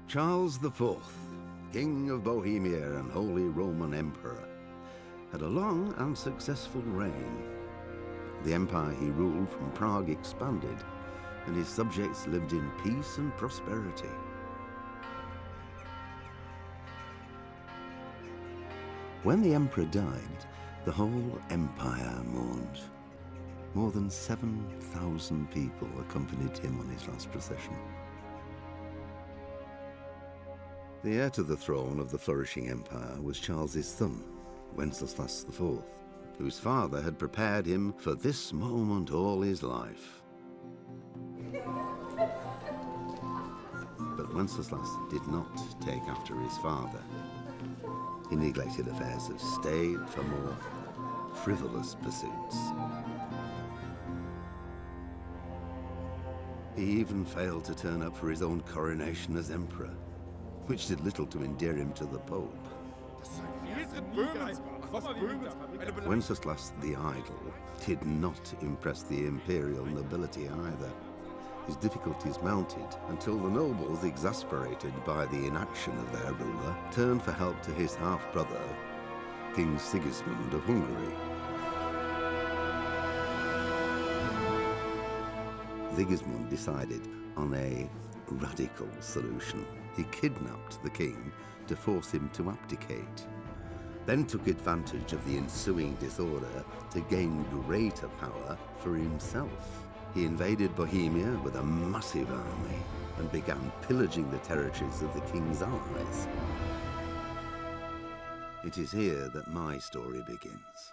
Charles IV, King of Bohemia and Holy Roman Emperor, had a long and successful reign. The empire he ruled from Prague expanded, and his subjects lived in peace and prosperity. When the emperor died, the whole empire mourned. More than 7,000 people accompanied him on his last procession. The heir to the throne of the flourishing empire was Charles's son, Wenceslas IV, whose father had prepared him for this moment all his life. But Wenceslas did not take after his father. He neglected affairs of state for more frivolous pursuits. He even failed to turn up for his own coronation as emperor, which did little to endear him to the Pope. Wenceslas the Idle did not impress the imperial nobility either. His difficulties mounted until the nobles, exasperated by the inaction of their ruler, turned for help to his half-brother, King Sigismund of Hungary. Sigismund decided on a radical solution. He kidnapped the king to force him to abdicate, then took advantage of the ensuing disorder to gain greater power for himself. He invaded Bohemia with a massive army and began pillaging the territories of the king's allies. It is here that my story begins.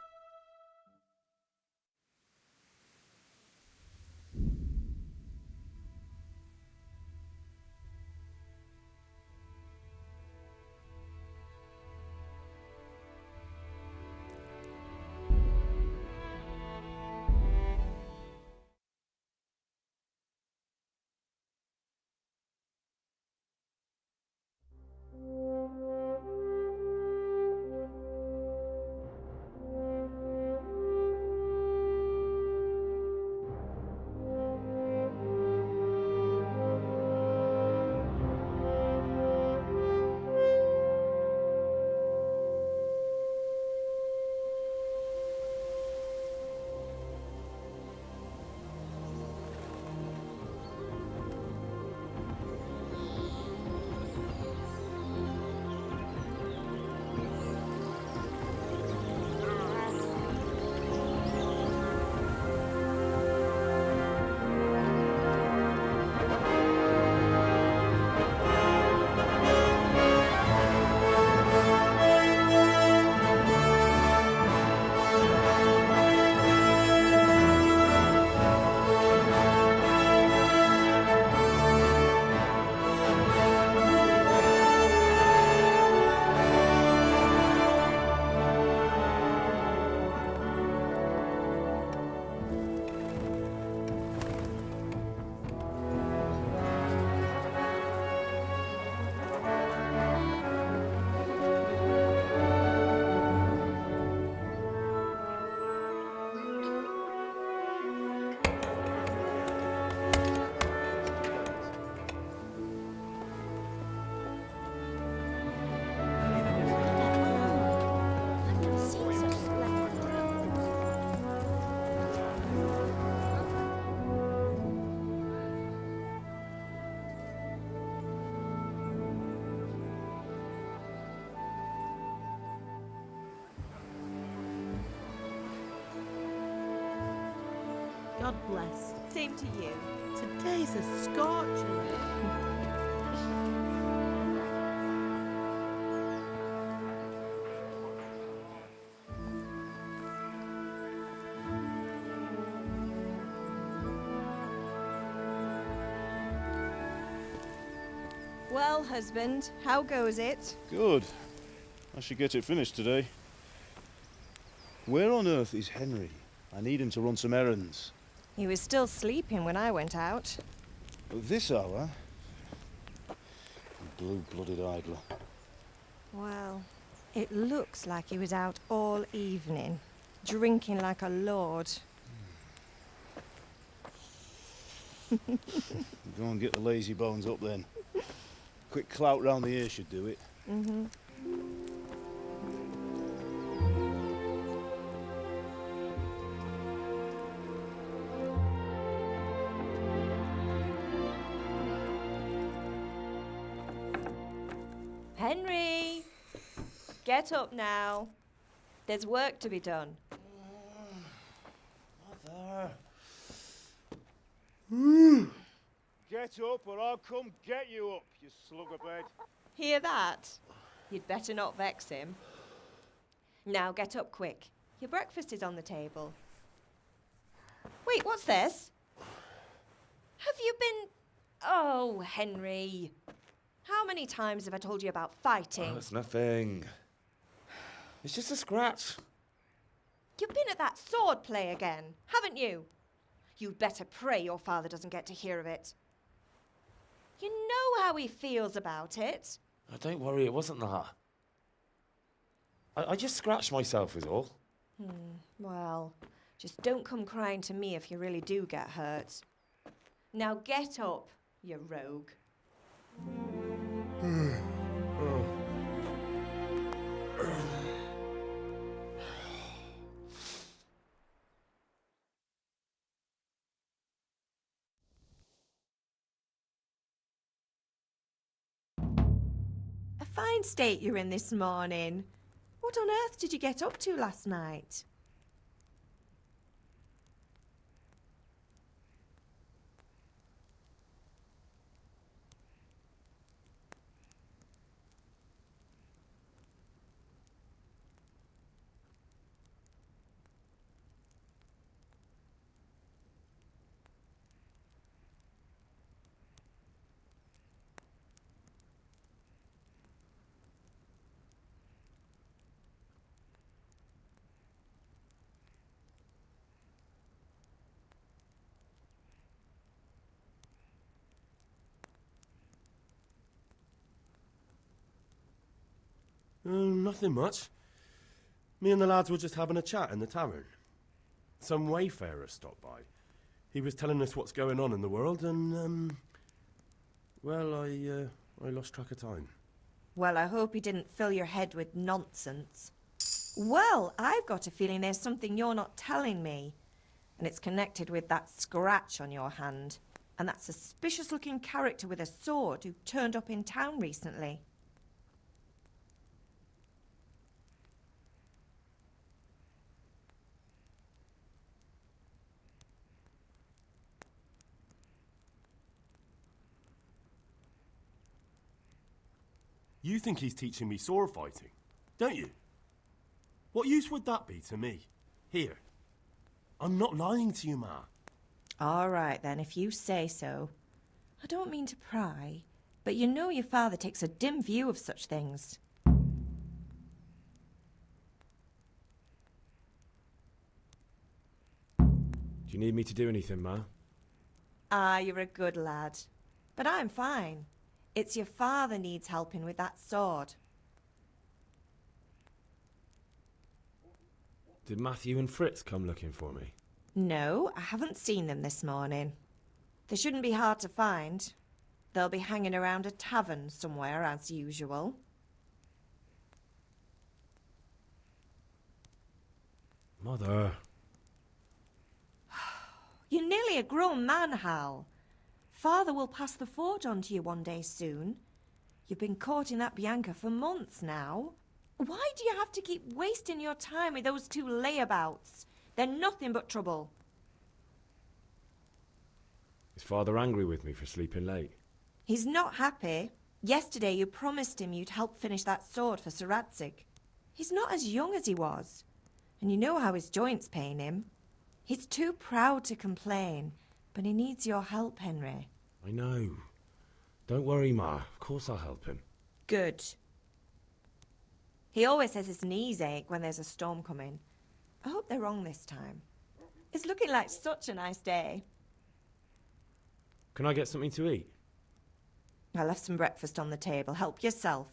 God bless. Same to you. Today's a scorcher. Well, husband, how goes it? Good. I should get it finished today. Where on earth is Henry? I need him to run some errands. He was still sleeping when I went out. At this hour? Blue-blooded idler. Well, it looks like he was out all evening, drinking like a lord. Go and get the lazy bones up then. Quick clout round the ear should do it. Mm-hmm. Henry! Get up now. There's work to be done. Mother. Get up or I'll come get you up, you slugabed. Hear that? You'd better not vex him. Now get up quick. Your breakfast is on the table. Wait, what's this? Have you been... Oh, Henry. How many times have I told you about fighting? Oh, it's nothing. It's just a scratch. You've been at that sword play again, haven't you? You'd better pray your father doesn't get to hear of it. You know how he feels about it. Oh, don't worry, it wasn't that. I just scratched myself is all. Well, just don't come crying to me if you really do get hurt. Now get up, you rogue. A fine state you're in this morning. What on earth did you get up to last night? Nothing much. Me and the lads were just having a chat in the tavern. Some wayfarer stopped by. He was telling us what's going on in the world and, well, I lost track of time. Well, I hope he didn't fill your head with nonsense. Well, I've got a feeling there's something you're not telling me. And it's connected with that scratch on your hand. And that suspicious-looking character with a sword who turned up in town recently. You think he's teaching me sword fighting, don't you? What use would that be to me? Here. I'm not lying to you, Ma. All right, then, if you say so. I don't mean to pry, but you know your father takes a dim view of such things. Do you need me to do anything, Ma? Ah, you're a good lad. But I'm fine. It's your father needs helping with that sword. Did Matthew and Fritz come looking for me? No, I haven't seen them this morning. They shouldn't be hard to find. They'll be hanging around a tavern somewhere, as usual. Mother. You're nearly a grown man, Hal. Father will pass the forge on to you one day soon. You've been courting that Bianca for months now. Why do you have to keep wasting your time with those two layabouts? They're nothing but trouble. Is Father angry with me for sleeping late? He's not happy. Yesterday you promised him you'd help finish that sword for Sir Radzig. He's not as young as he was. And you know how his joints pain him. He's too proud to complain, but he needs your help, Henry. I know. Don't worry, Ma. Of course I'll help him. Good. He always says his knees ache when there's a storm coming. I hope they're wrong this time. It's looking like such a nice day. Can I get something to eat? I left some breakfast on the table. Help yourself.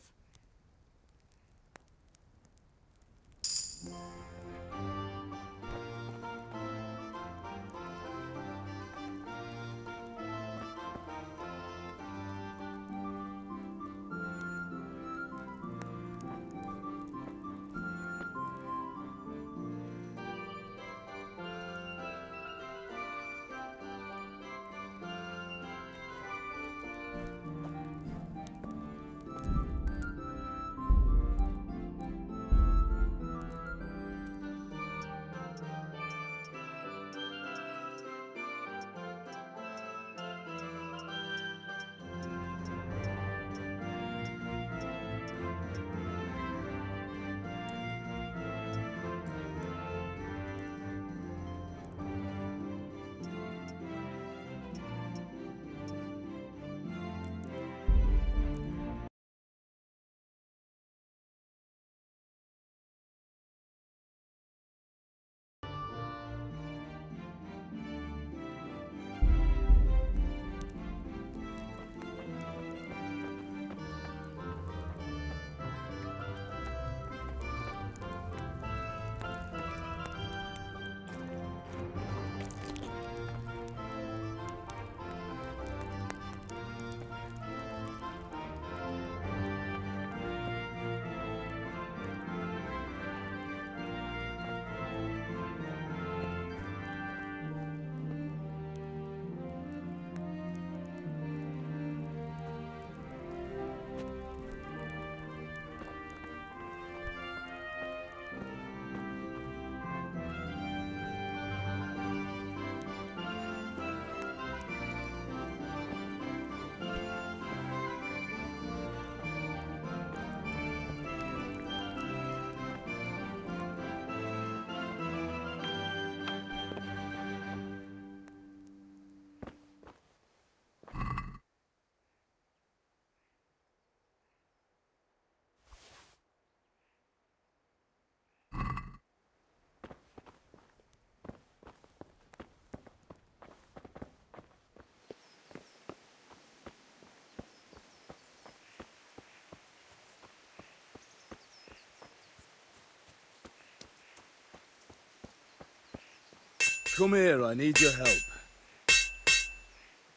come here, I need your help.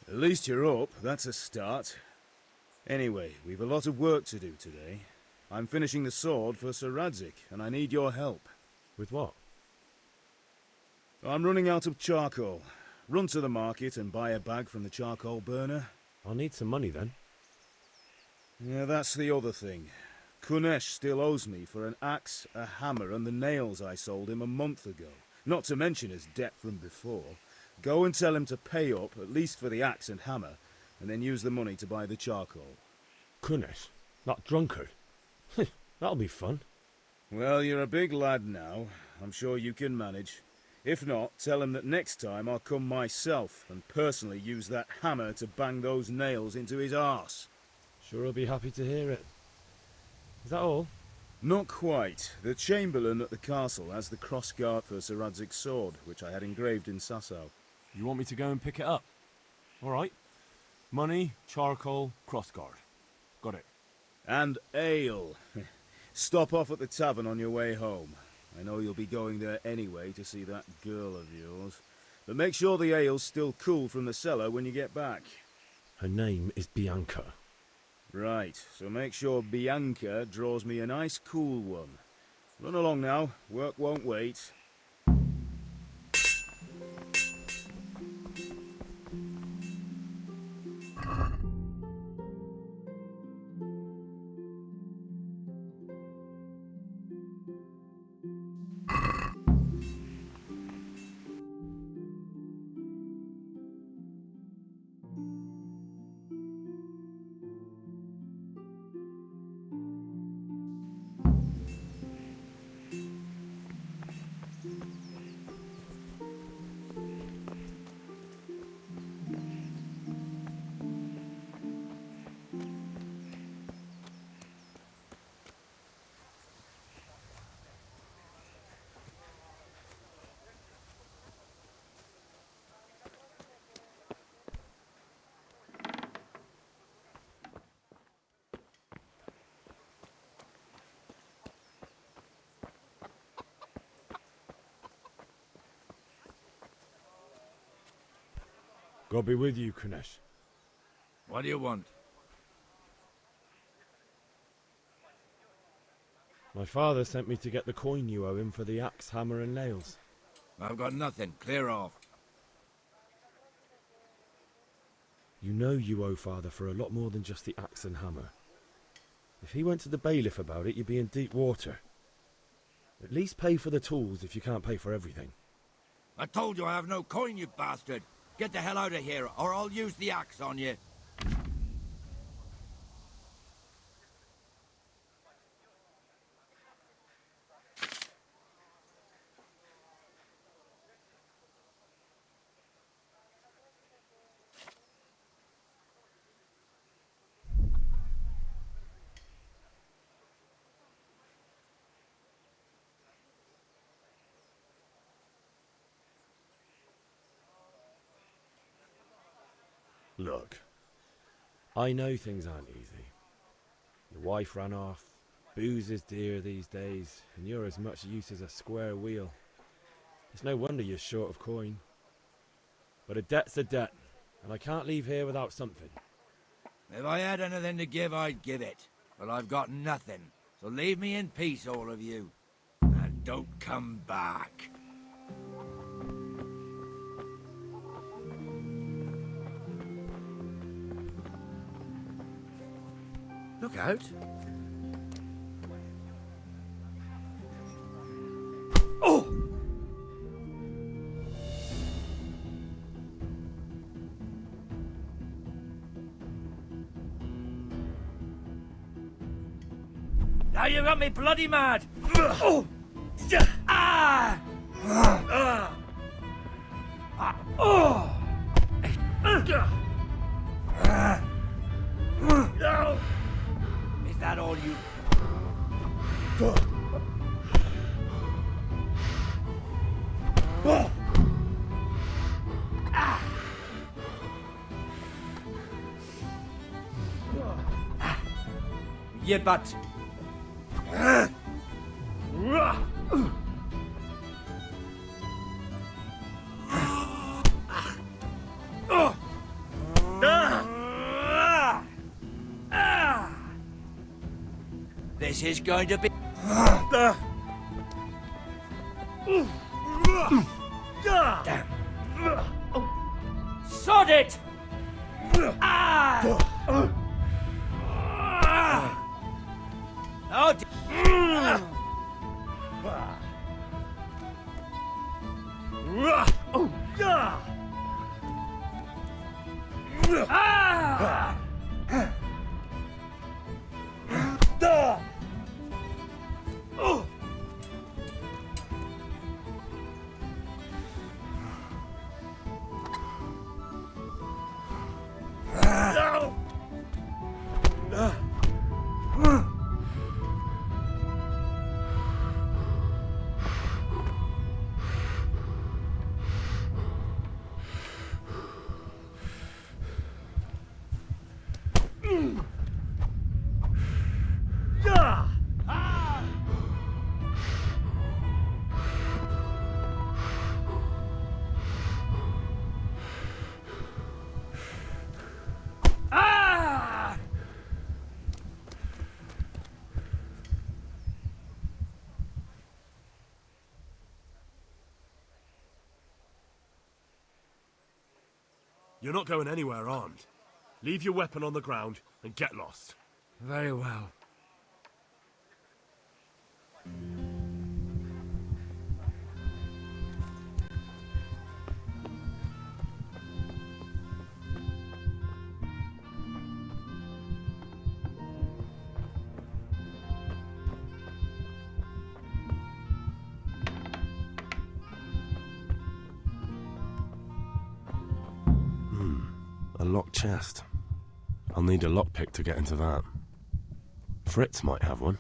At least you're up, that's a start. Anyway, we've a lot of work to do today. I'm finishing the sword for Sir Radzig, and I need your help. With what? I'm running out of charcoal. Run to the market and buy a bag from the charcoal burner. I'll need some money then. Yeah, that's the other thing. Kunesh still owes me for an axe, a hammer, and the nails I sold him a month ago. Not to mention his debt from before. Go and tell him to pay up, at least for the axe and hammer, and then use the money to buy the charcoal. Kunesh? That drunkard? That'll be fun. Well, you're a big lad now. I'm sure you can manage. If not, tell him that next time I'll come myself and personally use that hammer to bang those nails into his arse. Sure he'll be happy to hear it. Is that all? Not quite. The Chamberlain at the castle has the crossguard for Sir Radzig's sword, which I had engraved in Sasau. You want me to go and pick it up? All right. Money, charcoal, crossguard. Got it. And ale. Stop off at the tavern on your way home. I know you'll be going there anyway to see that girl of yours. But make sure the ale's still cool from the cellar when you get back. Her name is Bianca. Right, so make sure Bianca draws me a nice cool one. Run along now, work won't wait. God be with you, Kunesh. What do you want? My father sent me to get the coin you owe him for the axe, hammer and nails. I've got nothing. Clear off. You know you owe father for a lot more than just the axe and hammer. If he went to the bailiff about it, you'd be in deep water. At least pay for the tools if you can't pay for everything. I told you I have no coin, you bastard. Get the hell out of here, or I'll use the axe on you. Look, I know things aren't easy. Your wife ran off, booze is dear these days, and you're as much use as a square wheel. It's no wonder you're short of coin. But a debt's a debt, and I can't leave here without something. If I had anything to give, I'd give it. But I've got nothing, so leave me in peace, all of you. And don't come back. Look out. Oh! Now you got me bloody mad! Oh! Ah! Oh! Is that all you... Yeah, but... This is going to be... Damn. Sod it! Oh, You're not going anywhere armed. Leave your weapon on the ground and get lost. very well. A locked chest. I'll need a lockpick to get into that. Fritz might have one.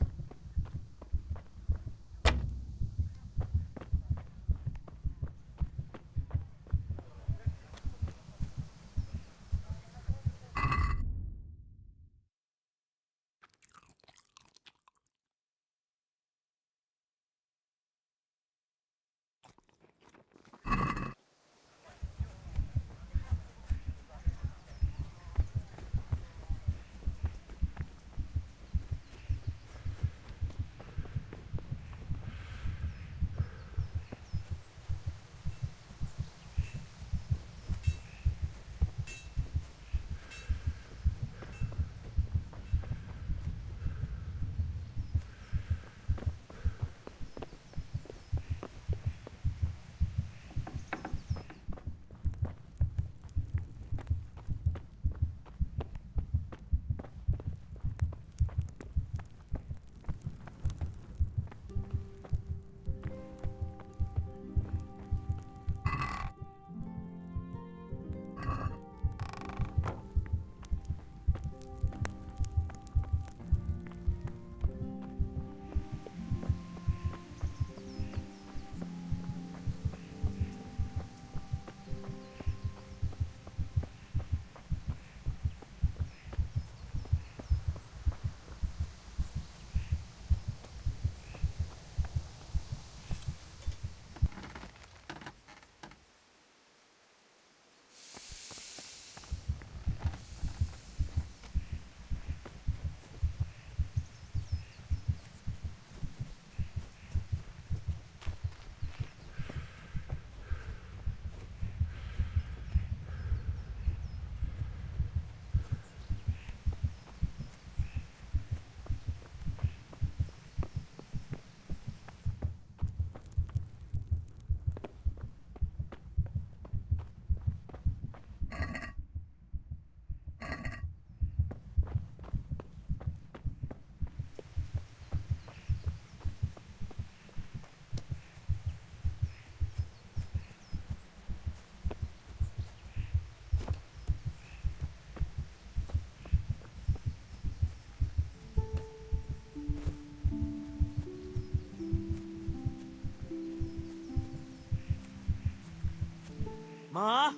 Ma?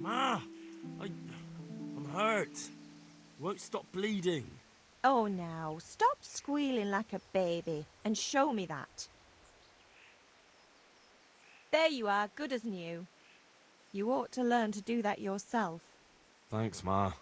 Ma! I'm hurt. Won't stop bleeding. Oh, now, stop squealing like a baby and show me that. There you are, good as new. You ought to learn to do that yourself. Thanks, Ma.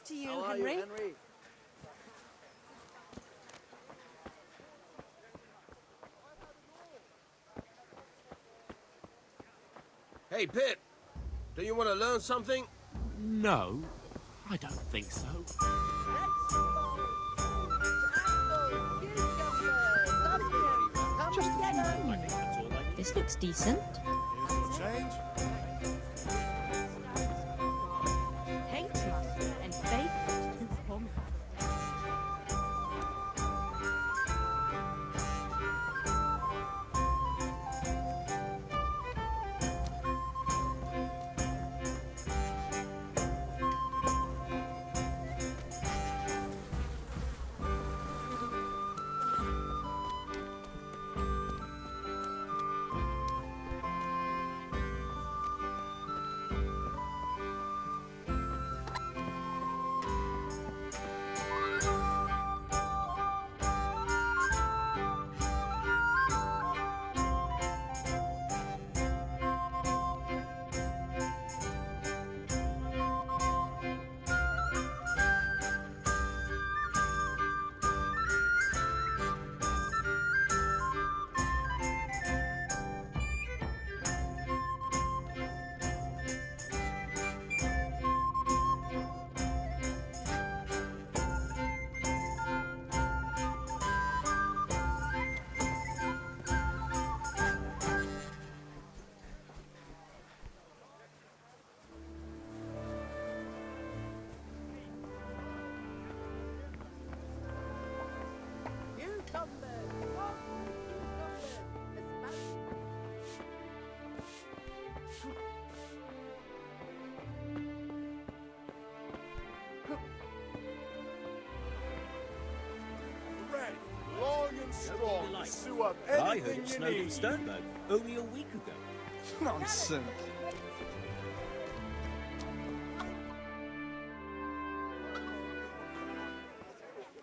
After you, Henry. Hey, Pip. Do you want to learn something? No, I don't think so. Just a This looks decent. Change? Hate mustard and faithful to home. Long and strong. Sew up I heard anything it you snowed in need. Sternberg only a week ago. Nonsense.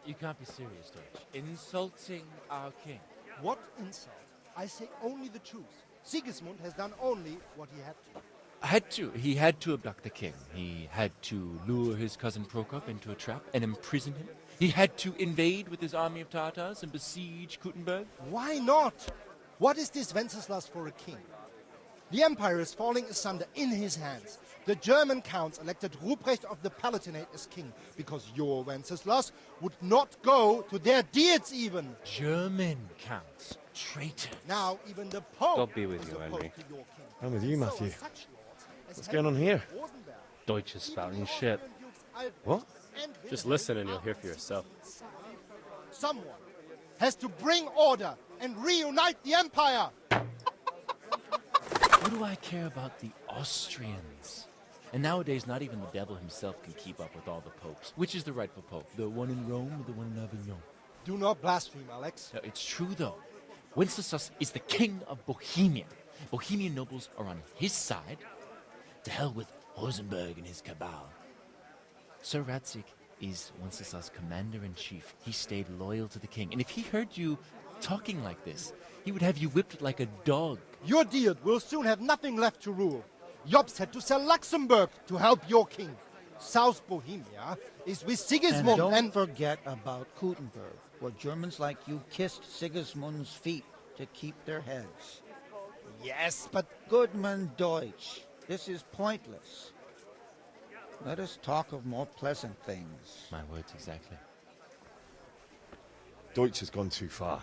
You can't be serious, Deutsch. Insulting our king. What insult? I say only the truth. Sigismund has done only what he had to. He had to abduct the king. He had to lure his cousin Prokop into a trap and imprison him. He had to invade with his army of Tartars and besiege Kuttenberg. Why not? What is this Wenceslas for a king? The empire is falling asunder in his hands. The German counts elected Ruprecht of the Palatinate as king because your Wenceslas would not go to their deeds even. German counts. Traitors. Now even the Pope God be with is you, opposed Henry. to your king. I'm with you, So Matthew. such lords as What's going on here? Rosenberg, Deutsch is spouting shit. What? Just listen and you'll hear for yourself. Someone has to bring order and reunite the empire. What do I care about the Austrians? And nowadays, not even the devil himself can keep up with all the popes. Which is the rightful pope? The one in Rome or the one in Avignon? Do not blaspheme, Alex. No, it's true, though. Wenceslas is the king of Bohemia. Bohemian nobles are on his side. To hell with Rosenberg and his cabal. Sir Radzik is Wenceslas' commander-in-chief. He stayed loyal to the king. And if he heard you talking like this, he would have you whipped like a dog. Your deed will soon have nothing left to rule. Jobst had to sell Luxembourg to help your king. South Bohemia is with Sigismund And don't forget about Kuttenberg, where Germans like you kissed Sigismund's feet to keep their heads. Yes, but Goodman Deutsch, this is pointless. Let us talk of more pleasant things. My words exactly. Deutsch has gone too far.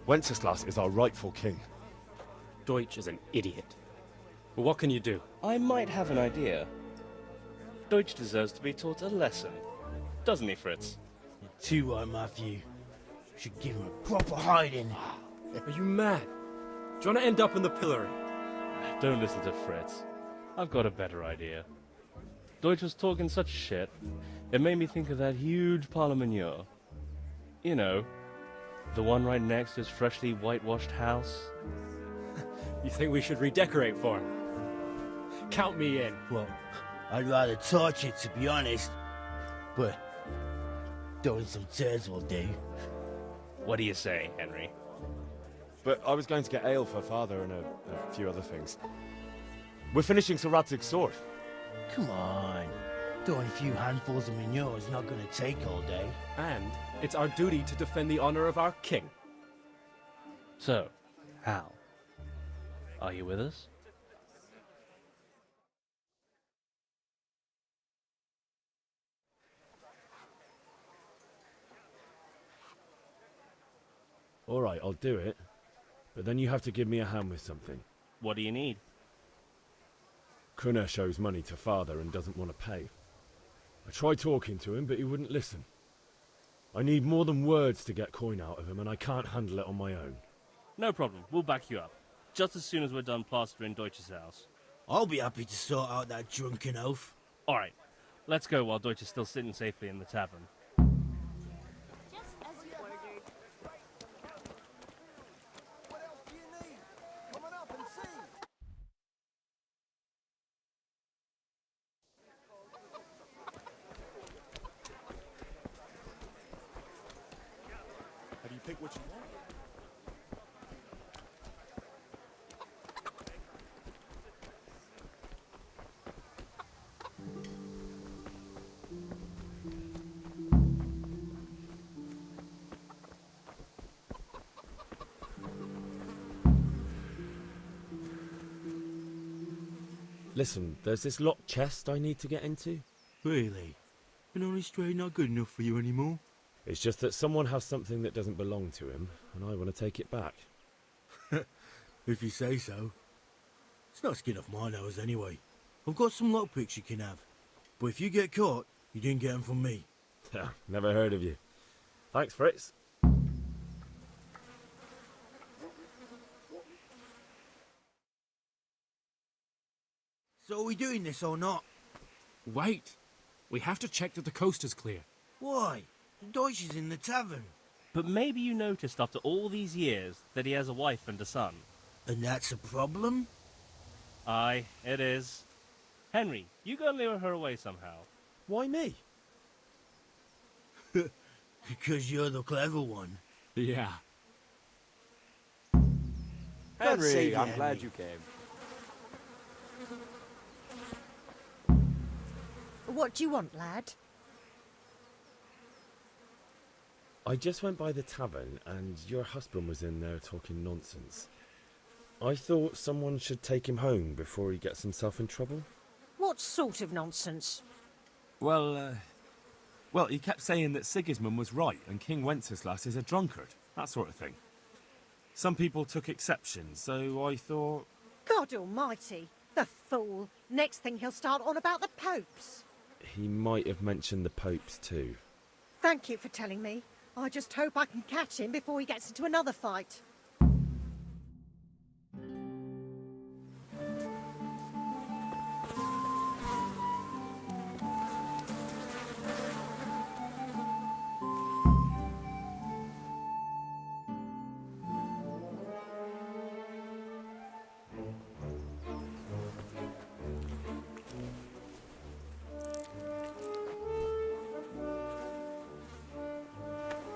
Wenceslas is our rightful king. Deutsch is an idiot. But what can you do? I might have an idea. Deutsch deserves to be taught a lesson. Doesn't he, Fritz? You're too right, Matthew. Should give him a proper hiding. Are you mad? Do you want to end up in the pillory? Don't listen to Fritz. I've got a better idea. Deutsch was talking such shit, it made me think of that huge parliament. You know, the one right next to his freshly whitewashed house. You think we should redecorate for him? Count me in. Well, I'd rather torch it, to be honest. But throwing some tears will do. What do you say, Henry? But I was going to get ale for father and a few other things. We're finishing Sir Radzig's sword. Come on. Throwing a few handfuls of manure is not going to take all day. And it's our duty to defend the honor of our king. So, Hal, are you with us? All right, I'll do it. But then you have to give me a hand with something. What do you need? Kunesh owes money to father and doesn't want to pay. I tried talking to him, but he wouldn't listen. I need more than words to get coin out of him, and I can't handle it on my own. No problem, we'll back you up. Just as soon as we're done plastering Deutsch's house. I'll be happy to sort out that drunken oaf. Alright, let's go while Deutsch is still sitting safely in the tavern. Just as you ordered. What else do you need? Come on up and see. Have you picked what you want? Listen, there's this locked chest I need to get into. Really? An honest trade not good enough for you anymore? It's just that someone has something that doesn't belong to him, and I want to take it back. If you say so. It's not skin off my nose anyway. I've got some lockpicks you can have. But if you get caught, you didn't get them from me. Never heard of you. Thanks, Fritz. So are we doing this or not? Wait. We have to check that the coast is clear. Why? The Deutsch is in the tavern. But maybe you noticed after all these years that he has a wife and a son. And that's a problem? Aye, it is. Henry, you go and lure her away somehow. Why me? Because you're the clever one. Yeah. Henry, I'm glad you came. What do you want, lad? I just went by the tavern and your husband was in there talking nonsense. I thought someone should take him home before he gets himself in trouble. What sort of nonsense? Well, he kept saying that Sigismund was right and King Wenceslas is a drunkard, that sort of thing. Some people took exception, so I thought... God almighty, the fool. Next thing he'll start on about the popes. He might have mentioned the popes too. Thank you for telling me. I just hope I can catch him before he gets into another fight.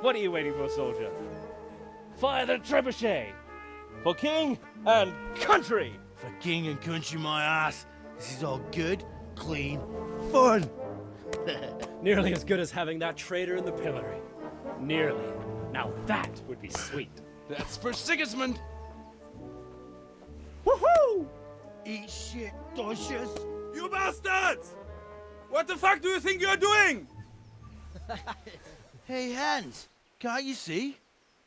What are you waiting for, soldier? Fire the trebuchet! For king and country! For king and country, my ass. This is all good, clean, fun. Nearly as good as having that traitor in the pillory. Nearly. Now that would be sweet. That's for Sigismund! Woohoo! Eat shit, Deutsches. You bastards! What the fuck do you think you're doing? Hey, Hans, can't you see?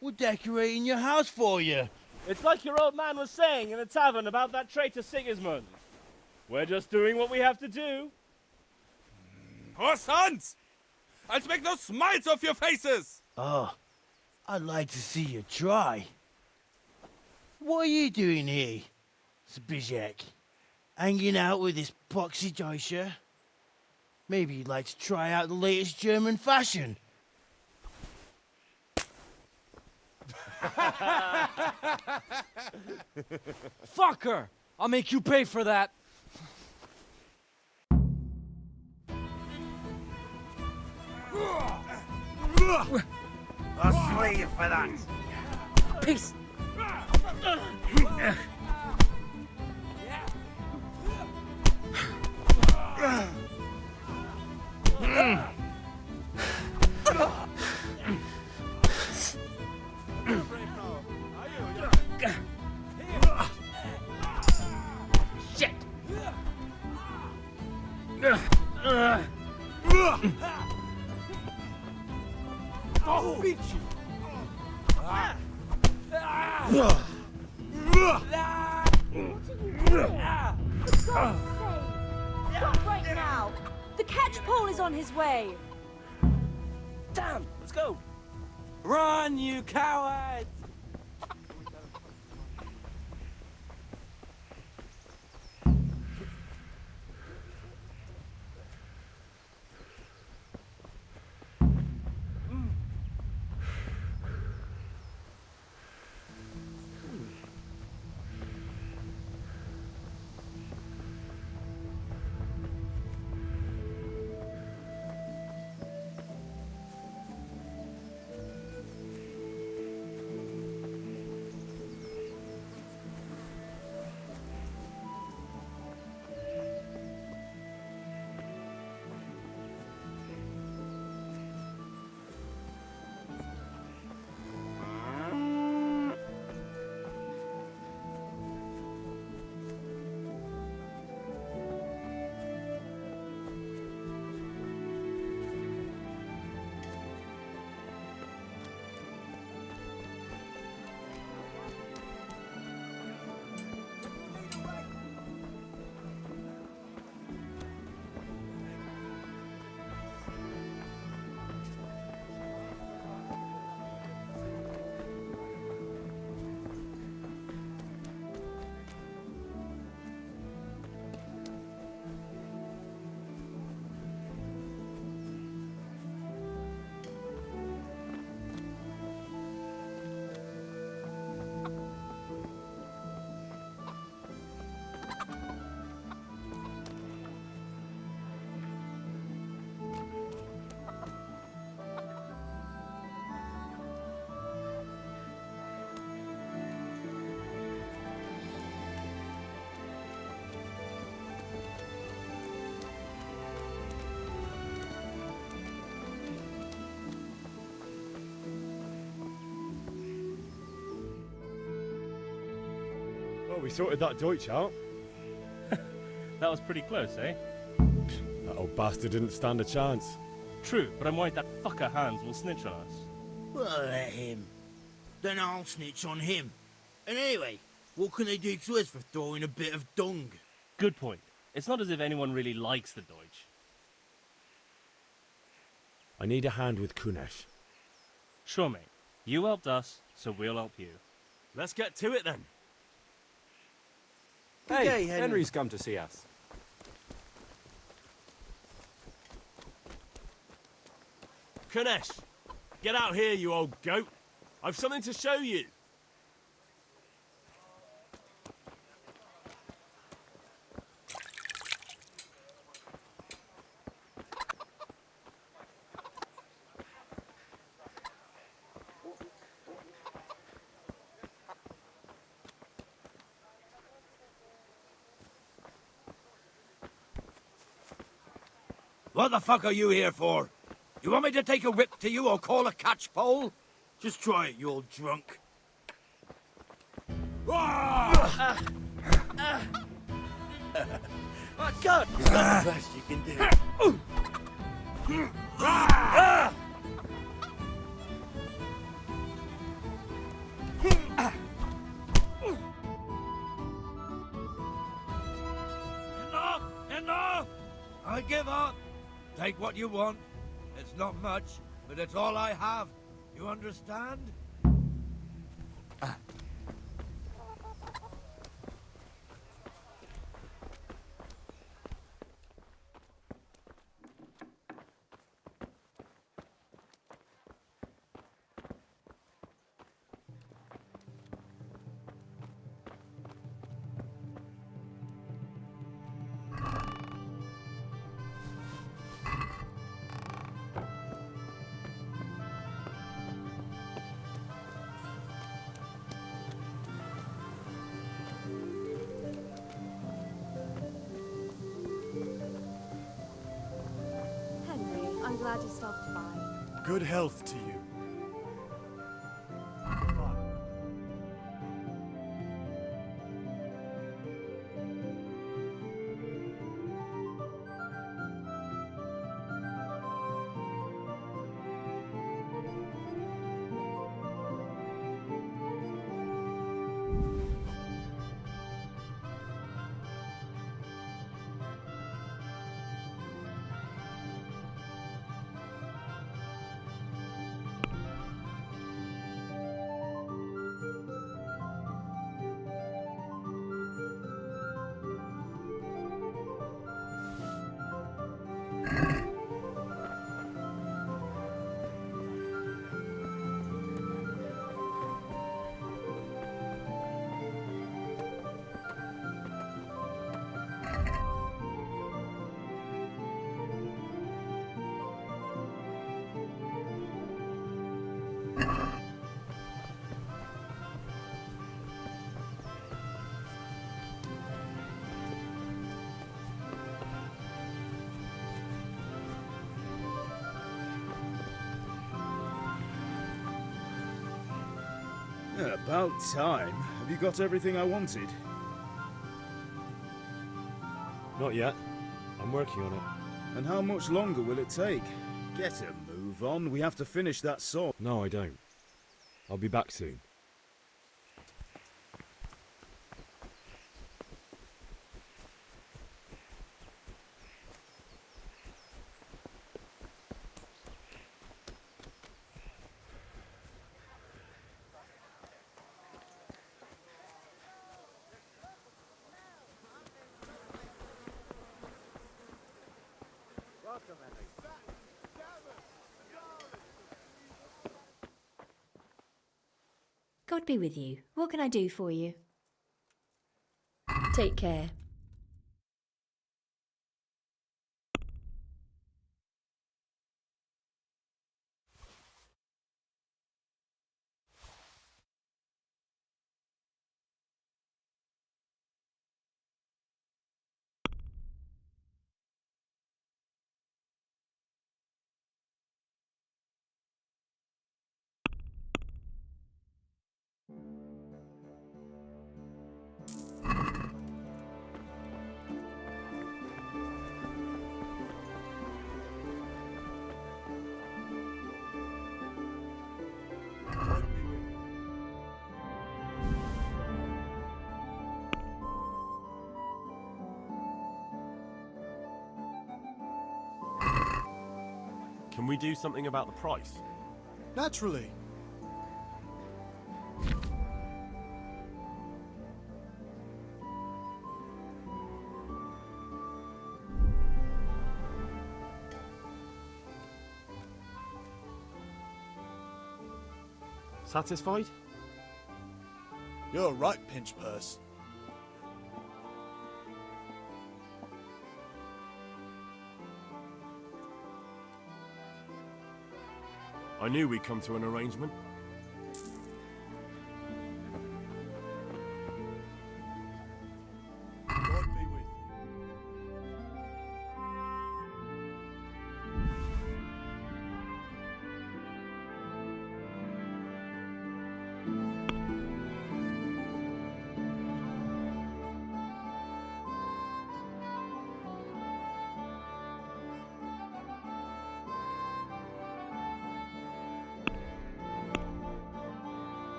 We're decorating your house for you. It's like your old man was saying in the tavern about that traitor Sigismund. We're just doing what we have to do. Oh, sons! I'll make those smiles off your faces! Oh, I'd like to see you try. What are you doing here, Zbigniew? Hanging out with this poxy Deutscher? Maybe you'd like to try out the latest German fashion. Fucker! I'll make you pay for that! I'll slay you for that. Peace! Stop right now! The catchpole is on his way! Damn! Let's go! Run, you cowards! Well, we sorted that Deutsch out. That was pretty close, eh? That old bastard didn't stand a chance. True, but I'm worried that fucker Hans will snitch on us. Well, let him. Then I'll snitch on him. And anyway, what can they do to us for throwing a bit of dung? Good point. It's not as if anyone really likes the Deutsch. I need a hand with Kunesh. Sure, mate. You helped us, so we'll help you. Let's get to it then. Hey, day, Henry's come to see us. Kunesh, get out here, you old goat. I've something to show you. What the fuck are you here for? You want me to take a whip to you or call a catchpole? Just try it, you old drunk. Ah! My God! Is that the best you can do? Enough! Enough! I give up. Take what you want. It's not much, but it's all I have. You understand? I'm glad you stopped by. Good health to you. About time. Have you got everything I wanted? Not yet. I'm working on it. And how much longer will it take? Get a move on. We have to finish that sword. No, I don't. I'll be back soon. God be with you. What can I do for you? Take care. Can we do something about the price? Naturally. Satisfied? You're right, Pinch Purse. I knew we'd come to an arrangement. God be with you.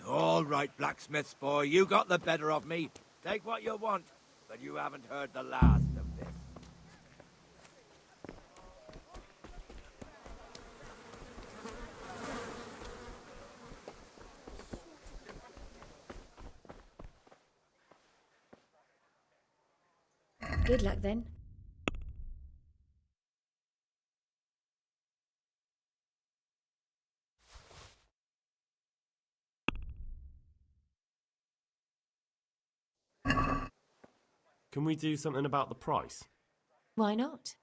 All right, blacksmith's boy, you got the better of me. Take what you want, but you haven't heard the last of this. Good luck then. Can we do something about the price? Why not?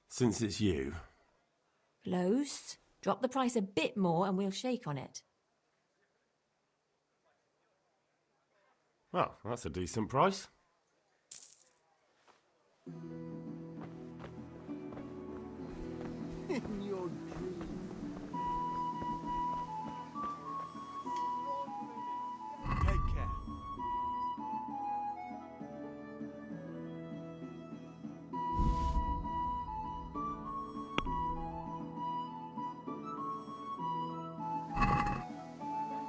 Since it's you. Close. Drop the price a bit more and we'll shake on it. Well, that's a decent price. In your dream.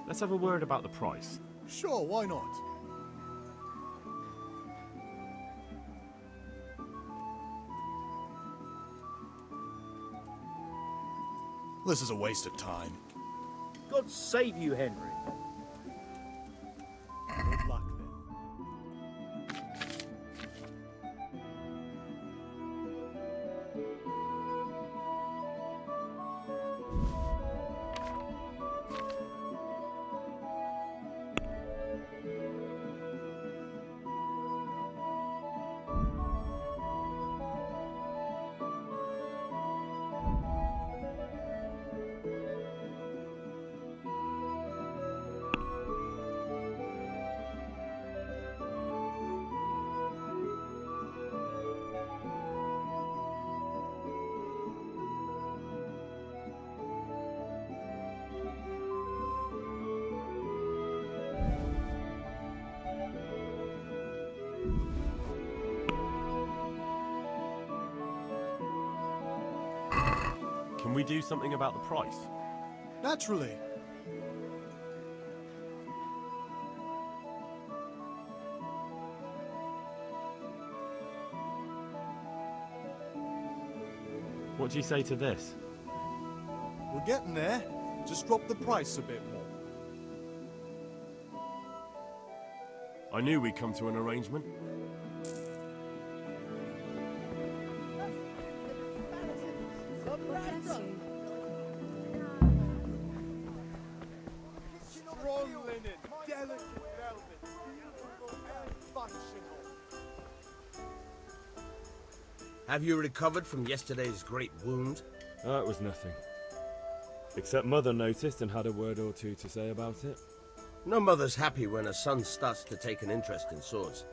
let's have a word about the price. Sure, why not? This is a waste of time. God save you, Henry. Good luck then. Can we do something about the price? Naturally. What do you say to this? We're getting there. Just drop the price a bit more. I knew we'd come to an arrangement. Strong linen, delicate velvet, beautiful and functional. Have you recovered from yesterday's great wound? Oh, it was nothing. Except Mother noticed and had a word or two to say about it. No mother's happy when a son starts to take an interest in swords.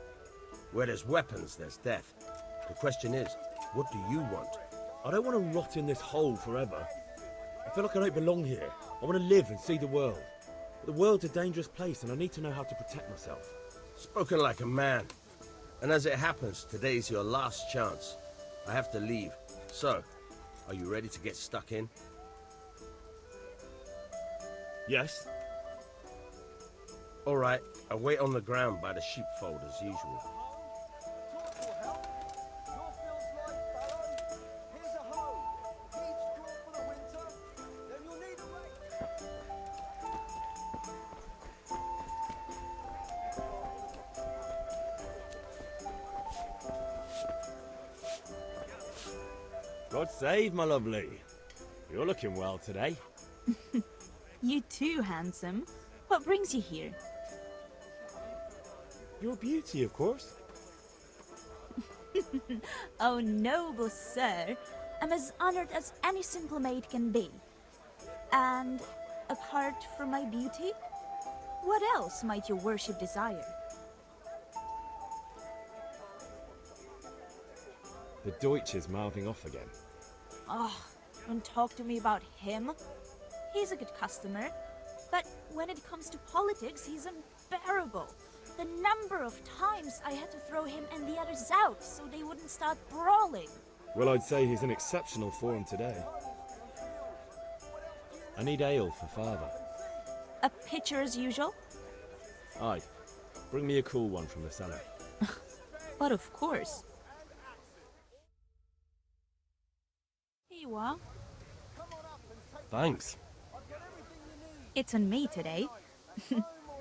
Where there's weapons, there's death. The question is, what do you want? I don't want to rot in this hole forever. I feel like I don't belong here. I want to live and see the world. But the world's a dangerous place and I need to know how to protect myself. Spoken like a man. And as it happens, today's your last chance. I have to leave. So, are you ready to get stuck in? Yes. All right, I'll wait on the ground by the sheepfold as usual. God save, my lovely. You're looking well today. You too, handsome. What brings you here? Your beauty, of course. Oh, noble sir. I'm as honored as any simple maid can be. And apart from my beauty, what else might your worship desire? The Deutsch is mouthing off again. Oh, don't talk to me about him. He's a good customer. But when it comes to politics, he's unbearable. The number of times I had to throw him and the others out so they wouldn't start brawling. Well, I'd say he's in exceptional form today. I need ale for father. A pitcher as usual? Aye. Bring me a cool one from the cellar. But of course. Here you are. Thanks. It's on me today.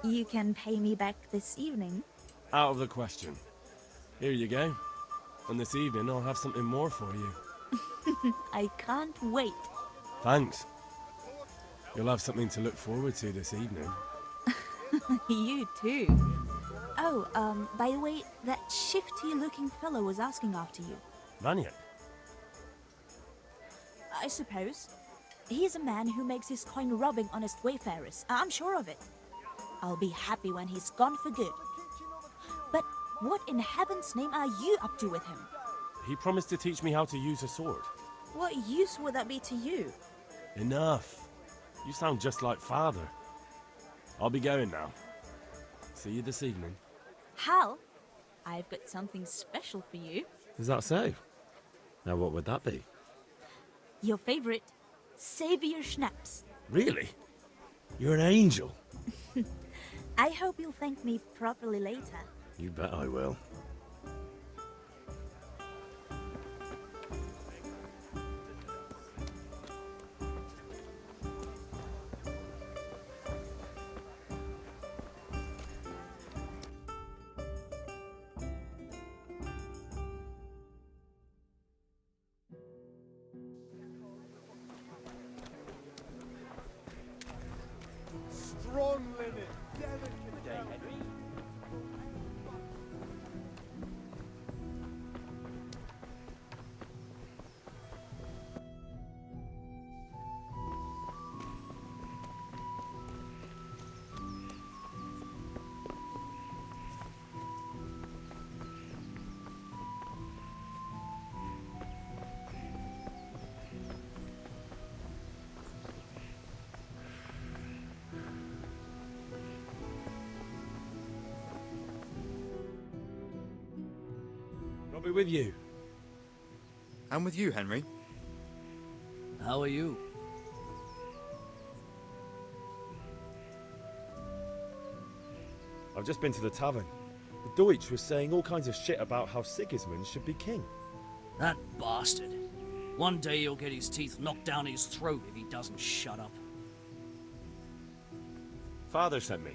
You can pay me back this evening. Out of the question. Here you go. And this evening I'll have something more for you. I can't wait. Thanks. You'll have something to look forward to this evening. You too. Oh, by the way, that shifty-looking fellow was asking after you. Vanya? I suppose. He's a man who makes his coin robbing honest wayfarers. I'm sure of it. I'll be happy when he's gone for good. But what in heaven's name are you up to with him? He promised to teach me how to use a sword. What use would that be to you? Enough. You sound just like father. I'll be going now. See you this evening. Hal, I've got something special for you. Is that so? Now what would that be? Your favorite, Savior Schnapps. Really? You're an angel. I hope you'll thank me properly later. You bet I will. Strong linen, delicate day, Henry. I'll be with you. I'm with you, Henry. How are you? I've just been to the tavern. The Deutsch was saying all kinds of shit about how Sigismund should be king. That bastard. One day he'll get his teeth knocked down his throat if he doesn't shut up. Father sent me.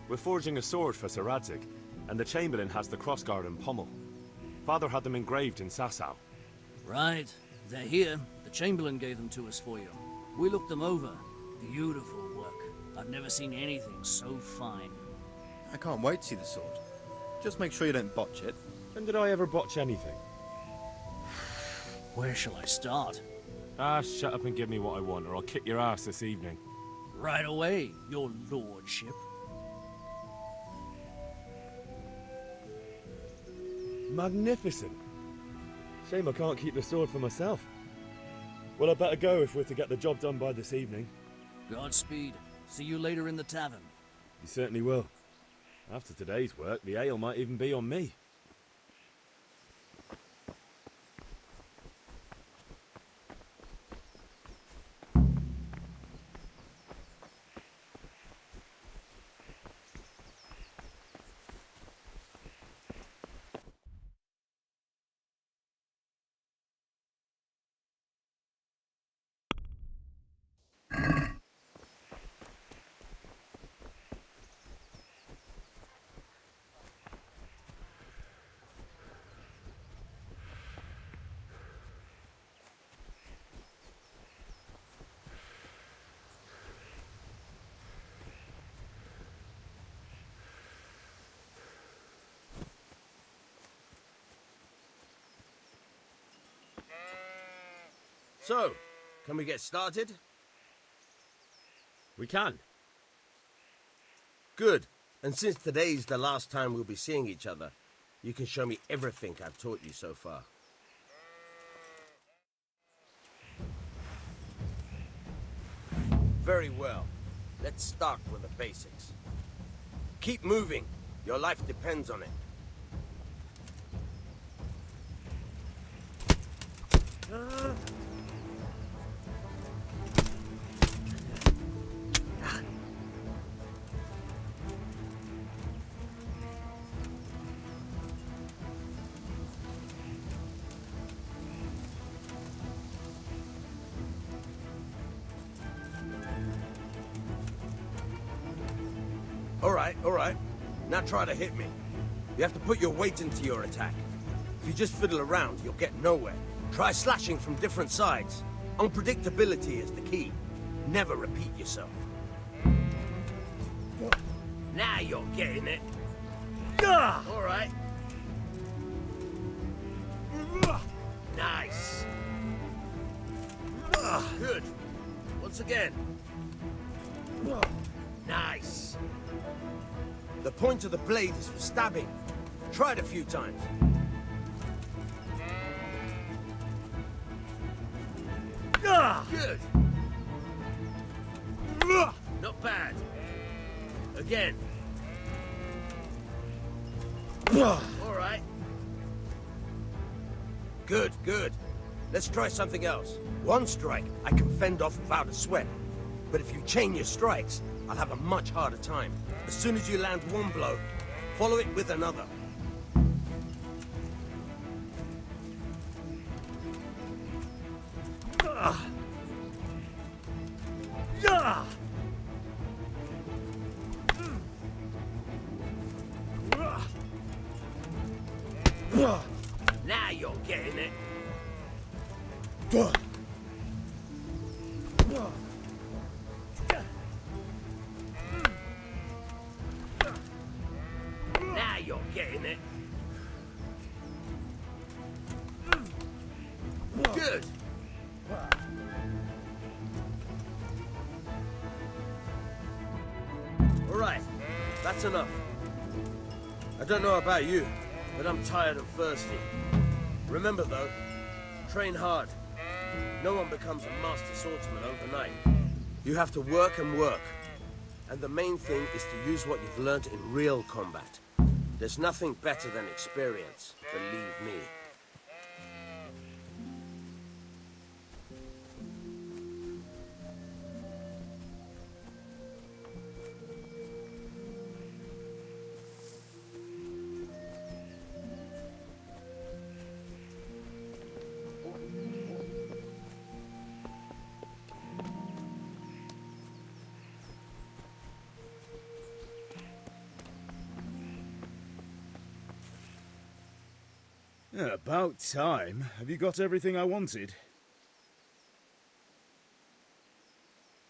We're forging a sword for Sir Radzig, and the Chamberlain has the crossguard and pommel. Father had them engraved in Sasau. Right. They're here. The Chamberlain gave them to us for you. We looked them over. Beautiful work. I've never seen anything so fine. I can't wait to see the sword. Just make sure you don't botch it. When did I ever botch anything? Where shall I start? Ah, shut up and give me what I want, or I'll kick your ass this evening. Right away, your lordship. Magnificent. Shame I can't keep the sword for myself. Well, I better go if we're to get the job done by this evening. Godspeed. See you later in the tavern. You certainly will. After today's work, the ale might even be on me. So, can we get started? We can. Good. And since today's the last time we'll be seeing each other, you can show me everything I've taught you so far. Very well. Let's start with the basics. Keep moving. Your life depends on it. All right. Now try to hit me. You have to put your weight into your attack. If you just fiddle around, you'll get nowhere. Try slashing from different sides. Unpredictability is the key. Never repeat yourself. Now you're getting it. All right. Nice. Good. Once again. Nice. The point of the blade is for stabbing. Try it a few times. Good. Not bad. Again. All right. Good. Let's try something else. One strike, I can fend off without a sweat. But if you chain your strikes, I'll have a much harder time. As soon as you land one blow, follow it with another. Now you're getting it. Now you're getting it. Good. All right, that's enough. I don't know about you, but I'm tired and thirsty. Remember though, train hard. No one becomes a master swordsman overnight. You have to work and work. And the main thing is to use what you've learned in real combat. There's nothing better than experience, believe me. Yeah, about time. Have you got everything I wanted?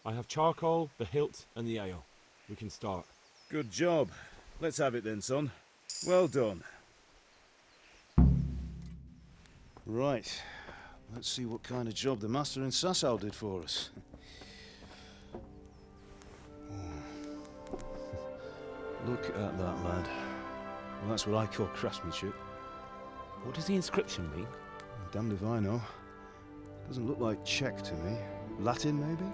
I have charcoal, the hilt, and the ale. We can start. Good job. Let's have it then, son. Well done. Right. Let's see what kind of job the master in Sasau did for us. Look at that, lad. Well, that's what I call craftsmanship. What does the inscription mean? Damned if I know. Doesn't look like Czech to me. Latin, maybe?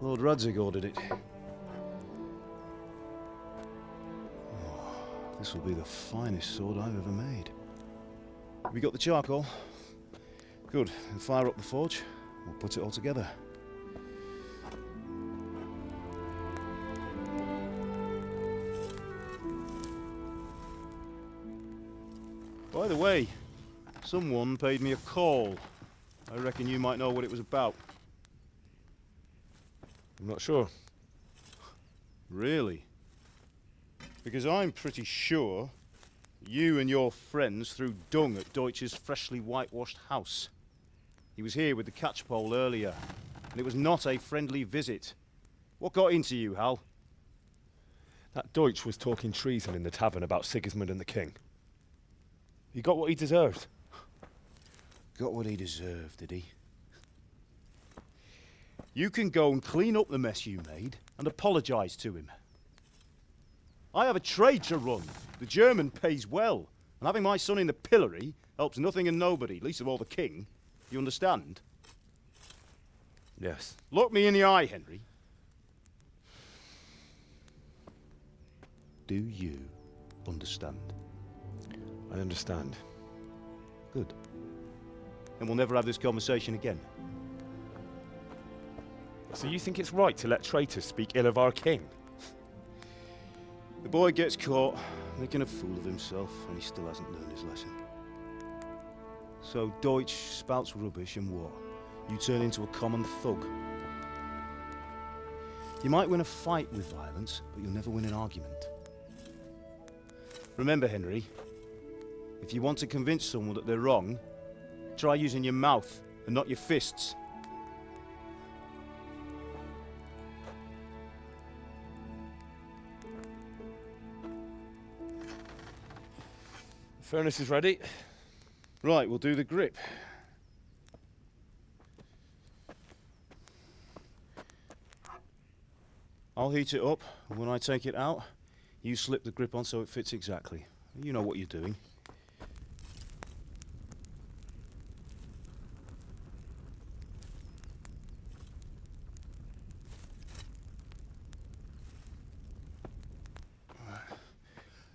Lord Radzig ordered it. Oh, this will be the finest sword I've ever made. Have you got the charcoal? Good. Then fire up the forge. We'll put it all together. By the way, someone paid me a call. I reckon you might know what it was about. I'm not sure. Really? Because I'm pretty sure you and your friends threw dung at Deutsch's freshly whitewashed house. He was here with the catchpole earlier, and it was not a friendly visit. What got into you, Hal? That Deutsch was talking treason in the tavern about Sigismund and the king. He got what he deserved. Got what he deserved, did he? You can go and clean up the mess you made and apologise to him. I have a trade to run. The German pays well, and having my son in the pillory helps nothing and nobody, least of all the king. You understand? Yes. Look me in the eye, Henry. Do you understand? I understand. Good. Then we'll never have this conversation again. So you think it's right to let traitors speak ill of our king? The boy gets caught, making a fool of himself, and he still hasn't learned his lesson. So Deutsch spouts rubbish, and what? You turn into a common thug. You might win a fight with violence, but you'll never win an argument. Remember, Henry, if you want to convince someone that they're wrong, try using your mouth and not your fists. The furnace is ready. Right, we'll do the grip. I'll heat it up, and when I take it out, you slip the grip on so it fits exactly. You know what you're doing.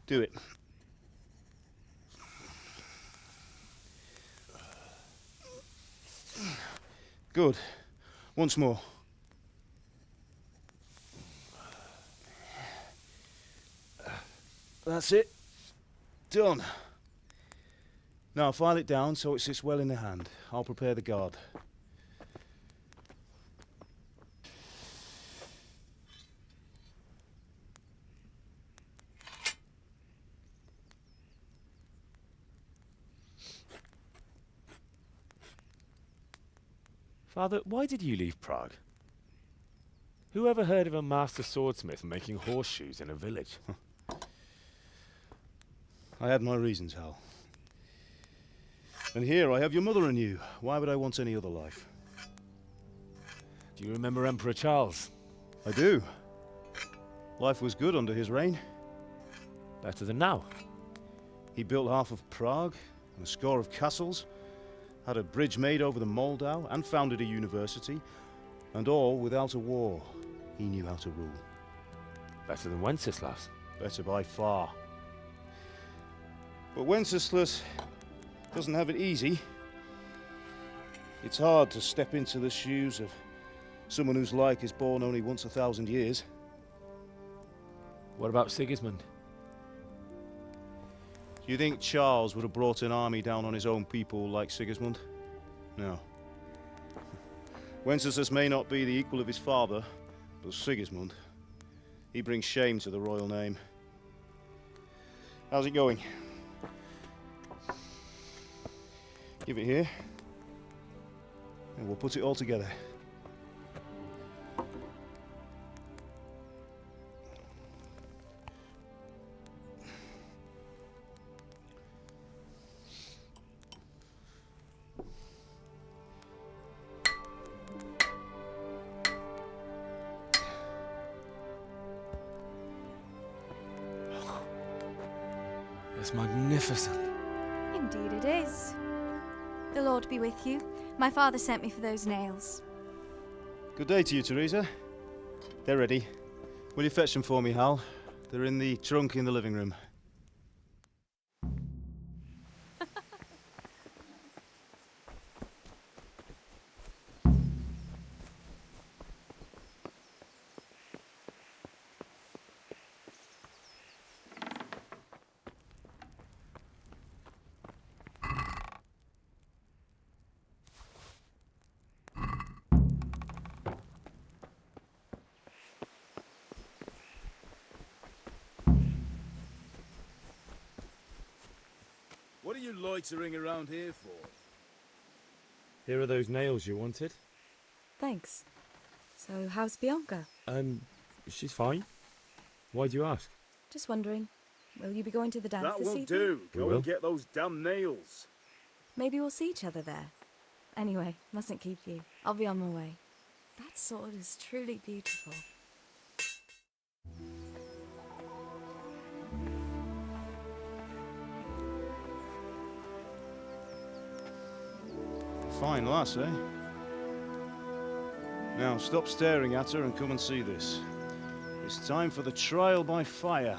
Do it. Good. Once more. That's it. Done. Now file it down so it sits well in the hand. I'll prepare the guard. Father, why did you leave Prague? Who ever heard of a master swordsmith making horseshoes in a village? I had my reasons, Hal. And here I have your mother and you. Why would I want any other life? Do you remember Emperor Charles? I do. Life was good under his reign. Better than now. He built half of Prague and a score of castles, had a bridge made over the Moldau, and founded a university, and all without a war. He knew how to rule. Better than Wenceslas. Better by far. But Wenceslas doesn't have it easy. It's hard to step into the shoes of someone whose like is born only once 1,000 years. What about Sigismund? Do you think Charles would have brought an army down on his own people like Sigismund? No. Wenceslas may not be the equal of his father, but Sigismund, he brings shame to the royal name. How's it going? Give it here, and we'll put it all together. It's magnificent. Indeed it is. The Lord be with you. My father sent me for those nails. Good day to you, Teresa. They're ready. Will you fetch them for me, Hal? They're in the trunk in the living room. What are you loitering around here for? Here are those nails you wanted. Thanks. So, how's Bianca? She's fine. Why do you ask? Just wondering. Will you be going to the dance That this will evening? do. We Go will. and get those damn nails. Maybe we'll see each other there. Anyway, mustn't keep you. I'll be on my way. That sword is truly beautiful. Fine lass, eh? Now stop staring at her and come and see this. It's time for the trial by fire.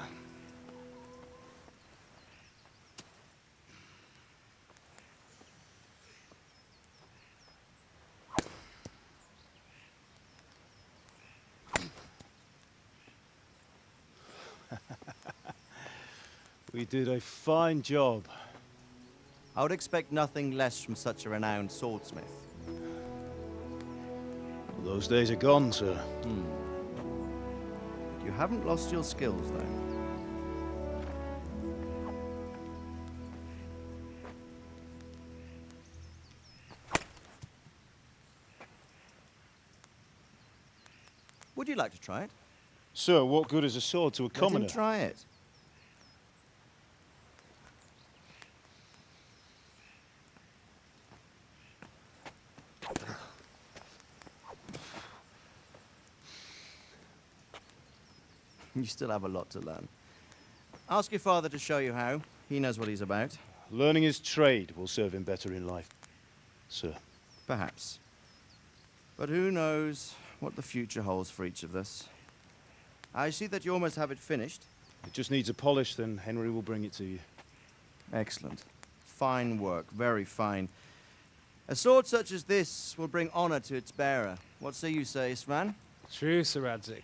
We did a fine job. I would expect nothing less from such a renowned swordsmith. Well, those days are gone, sir. You haven't lost your skills, though. Would you like to try it? Sir, what good is a sword to a commoner? Let him try it. You still have a lot to learn. Ask your father to show you how. He knows what he's about. Learning his trade will serve him better in life, sir. Perhaps. But who knows what the future holds for each of us. I see that you almost have it finished. It just needs a polish, then Henry will bring it to you. Excellent. Fine work, very fine. A sword such as this will bring honor to its bearer. What say you, Sir Isvan? True, Sir Radzig.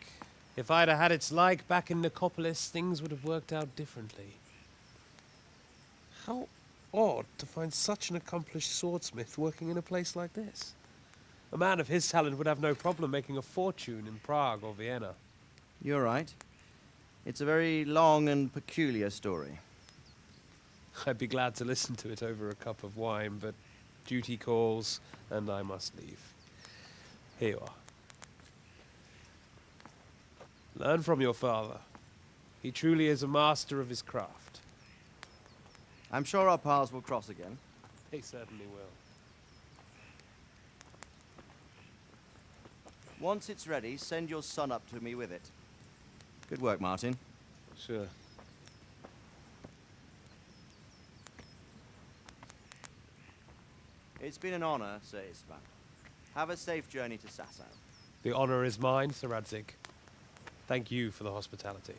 If I'd have had its like back in Nicopolis, things would have worked out differently. How odd to find such an accomplished swordsmith working in a place like this. A man of his talent would have no problem making a fortune in Prague or Vienna. You're right. It's a very long and peculiar story. I'd be glad to listen to it over a cup of wine, but duty calls, and I must leave. Here you are. Learn from your father. He truly is a master of his craft. I'm sure our paths will cross again. They certainly will. Once it's ready, send your son up to me with it. Good work, Martin. Sure. It's been an honor, Sir Istvan. Have a safe journey to Sasau. The honor is mine, Sir Radzig. Thank you for the hospitality.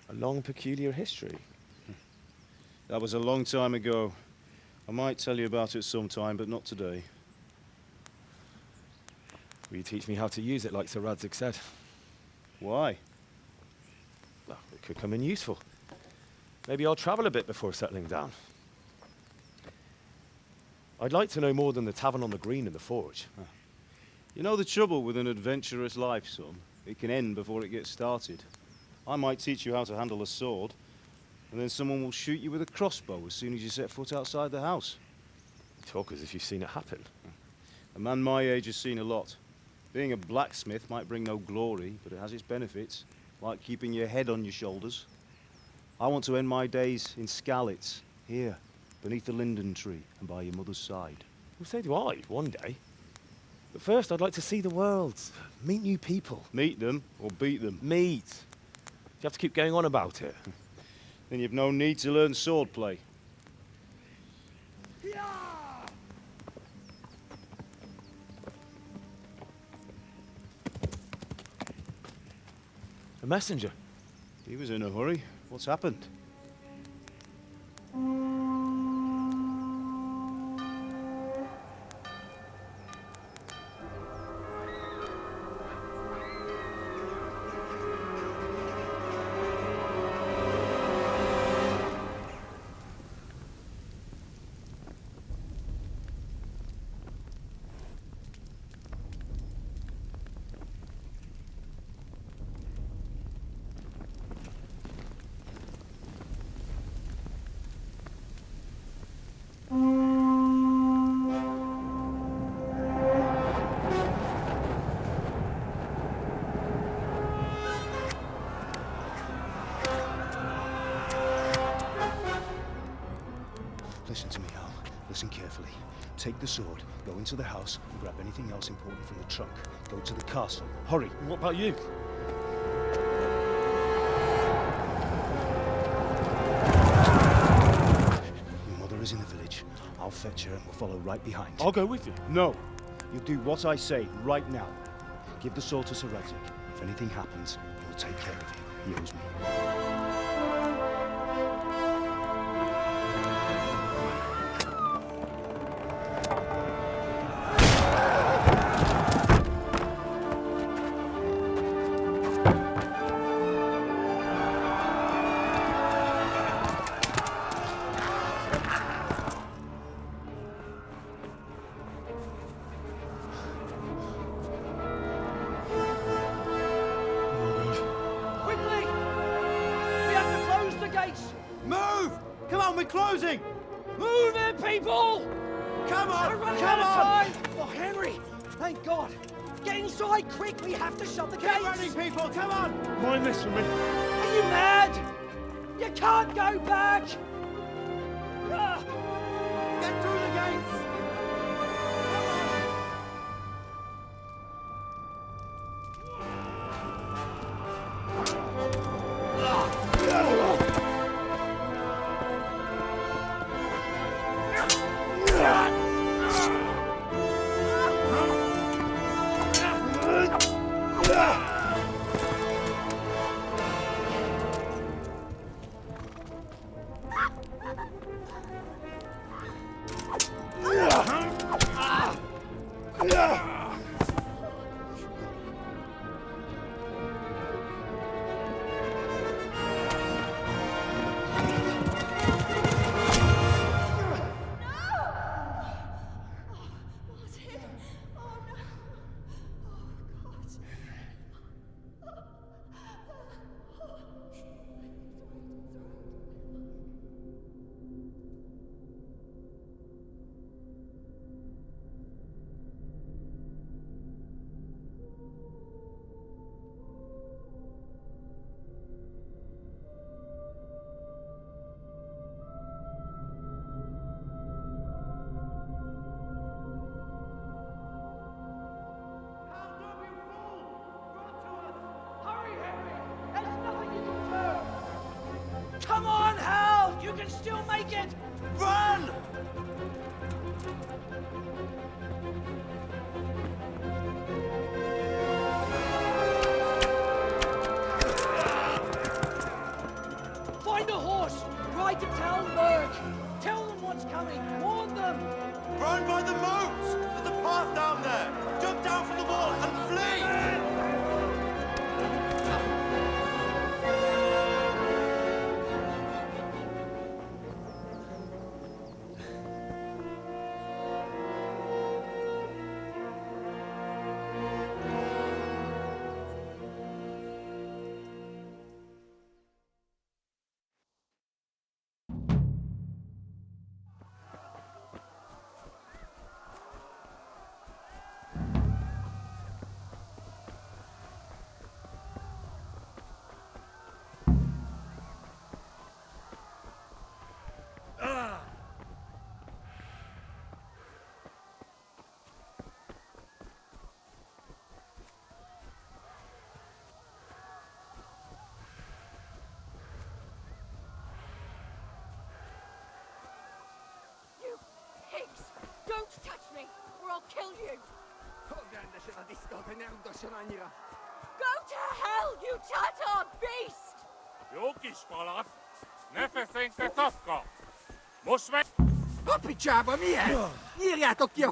A long, peculiar history. That was a long time ago. I might tell you about it sometime, but not today. Will you teach me how to use it, like Sir Radzig said? Why? Well, it could come in useful. Maybe I'll travel a bit before settling down. I'd like to know more than the tavern on the green and the forge. You know the trouble with an adventurous life, son? It can end before it gets started. I might teach you how to handle a sword, and then someone will shoot you with a crossbow as soon as you set foot outside the house. You talk as if you've seen it happen. A man my age has seen a lot. Being a blacksmith might bring no glory, but it has its benefits, like keeping your head on your shoulders. I want to end my days in Skalitz, here, beneath the linden tree and by your mother's side. Well, so do I, one day. But first, I'd like to see the world, meet new people. Meet them or beat them? Meet. You have to keep going on about it. Then you've no need to learn swordplay. A messenger. He was in a hurry. What's happened? Listen to me, Al. Listen carefully. Take the sword, go into the house, and grab anything else important from the trunk. Go to the castle. Hurry! What about you? Your mother is in the village. I'll fetch her and we'll follow right behind. I'll go with you. No. You'll do what I say right now. Give the sword to Sir Radzig. If anything happens, he'll take care of you. He owes me. Move! Come on, we're closing! Move it, people! Come on! We're running Come out on! of time! Oh, Henry! Thank God! Get inside, quick! We have to shut the gates! Get ready, people! Come on! Mind this for me. Are you mad? You can't go back! Ah. Get through the gates! Come on, Hal! You can still make it! Run! Find a horse! Ride to Talmberg! Tell them what's coming! Warn them! Run by the moat! There's a path down there! Jump down from the wall and flee! Pigs! Don't touch me, or I'll kill you! Go to hell, you Tatar beast! Jokispalat! Nefesein katafka! Most meg... A picsába mi ez? Nyírjátok ki a...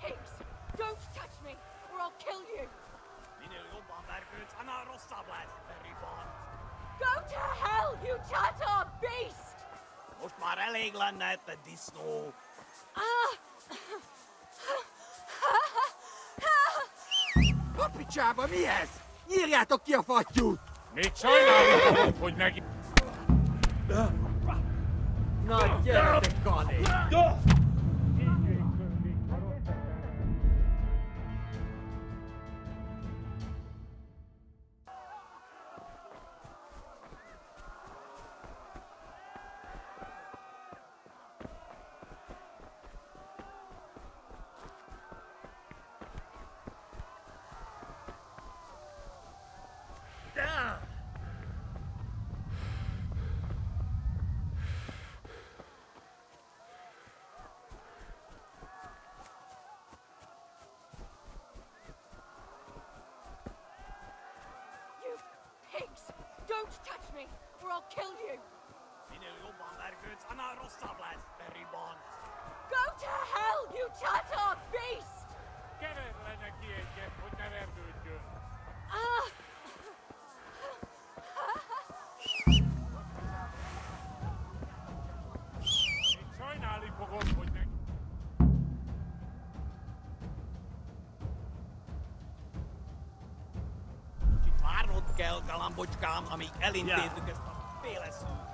Pigs! Don't touch me, or I'll kill you! Go to hell, you Tatar beast! Most már elég lenne itt a disznó. A picsába mi ez? Nyírjátok ki a fattyút! Mit sajnálom, hogy meg... Na gyertek, Kali! Pigs! Don't touch me, or I'll kill you! Go to hell, you Tatar beast! Keverlene ki egyet, hogy ne verdődjön. Mit sajnálni fogod, hogy ne... Kicsit várnod kell, galambocskám, amíg elintézzük ezt a féleszűt.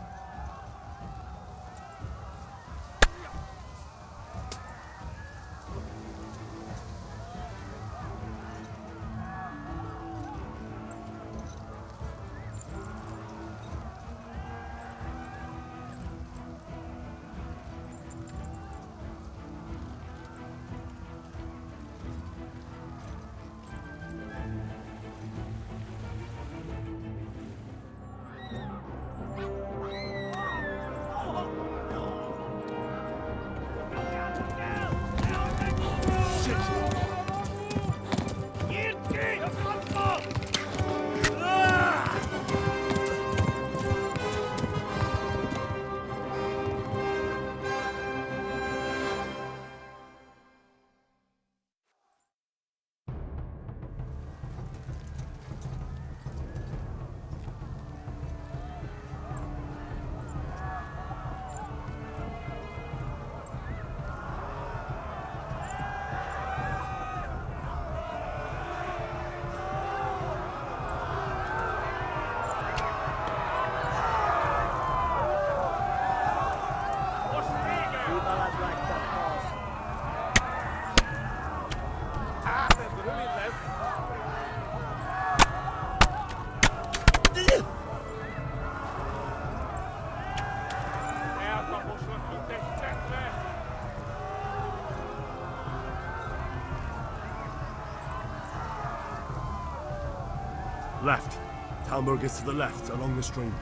Left. Talmberg is to the left, along the stream.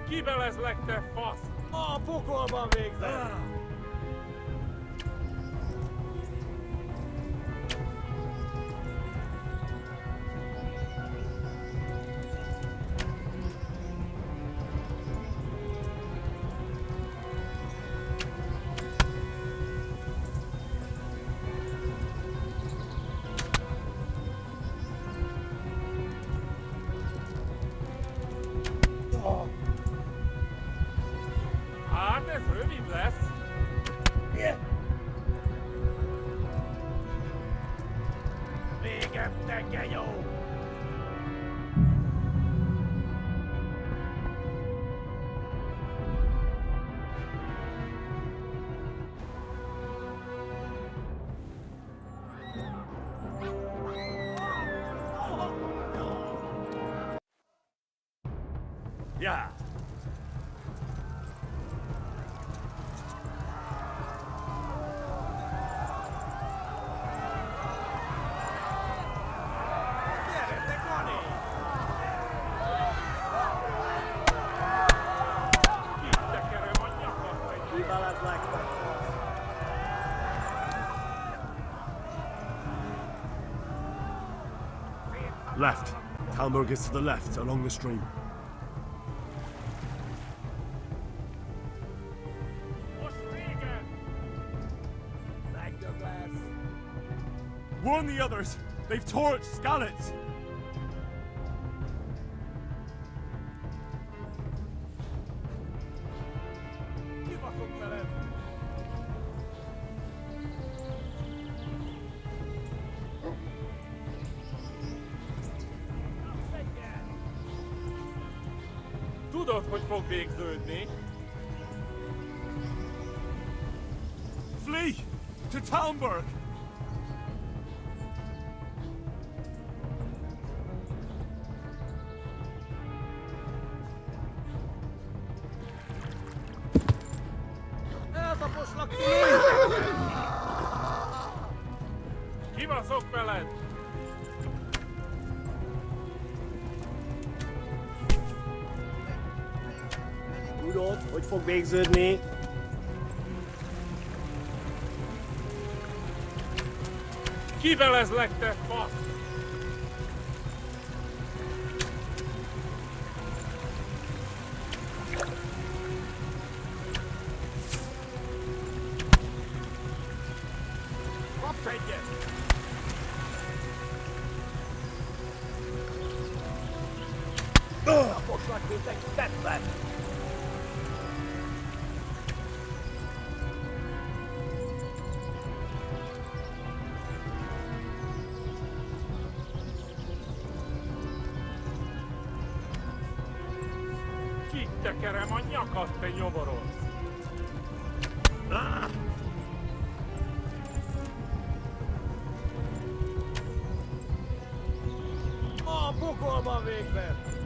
Kibelezlek, te fasz! A pokolban végzett! Hát ez rövid lesz. Végem, te genyó! Yeah. Left. Talmberg is to the left, along the stream. Warn the others! They've torched Skalitz! Tudod, hogy fog végződni? Flee! To Talmberg! Eltaposlak ki! Kibaszok veled! Tudod, hogy fog végződni? Kivelezlek, te fasz! Kapsz egyet! Taposlak, mint egy tetlen! Kitekerem a nyakat, te nyomorodsz! A pokolban végzett!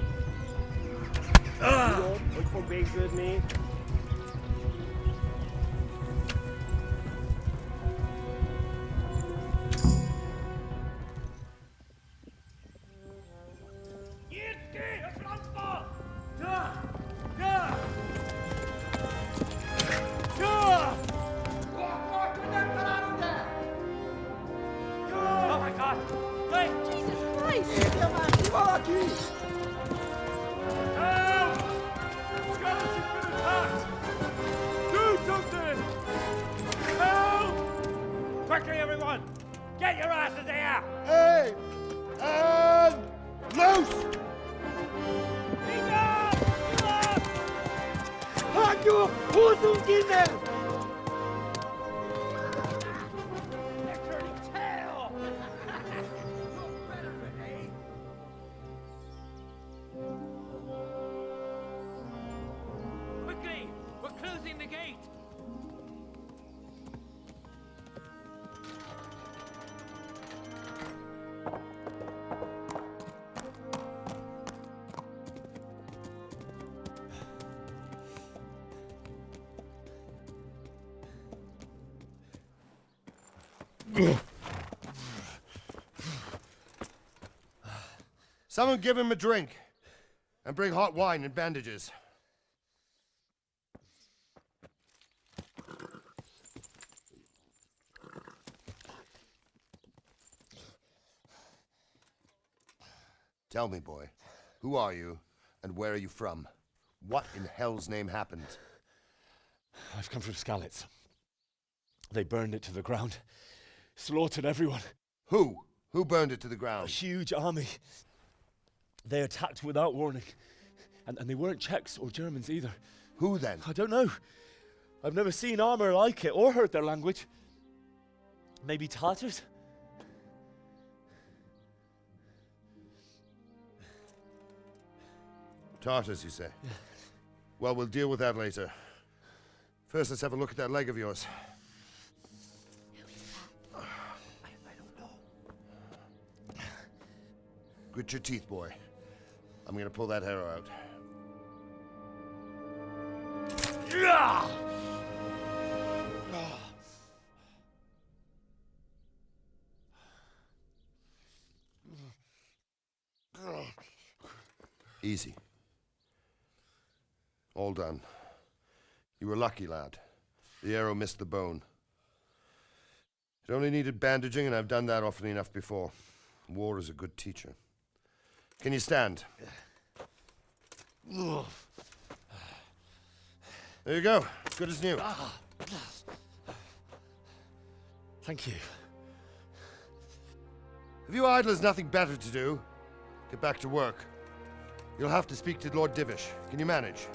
Tudod, hogy fog végződni? Help! Skeleton is gonna attack! Someone give him a drink. And bring hot wine and bandages. Tell me, boy, who are you, and where are you from? What in hell's name happened? I've come from Skalitz. They burned it to the ground. Slaughtered everyone. Who? Who burned it to the ground? A huge army. They attacked without warning. And they weren't Czechs or Germans either. Who then? I don't know. I've never seen armor like it or heard their language. Maybe Tatars? Tartars, you say? Yeah. Well, we'll deal with that later. First, let's have a look at that leg of yours. Who is that? I don't know. Grit your teeth, boy. I'm gonna pull that arrow out. Easy. All done. You were lucky, lad. The arrow missed the bone. It only needed bandaging, and I've done that often enough before. War is a good teacher. Can you stand? There you go. Good as new. Thank you. Have you idlers nothing better to do? Get back to work. You'll have to speak to Lord Divish. Can you manage?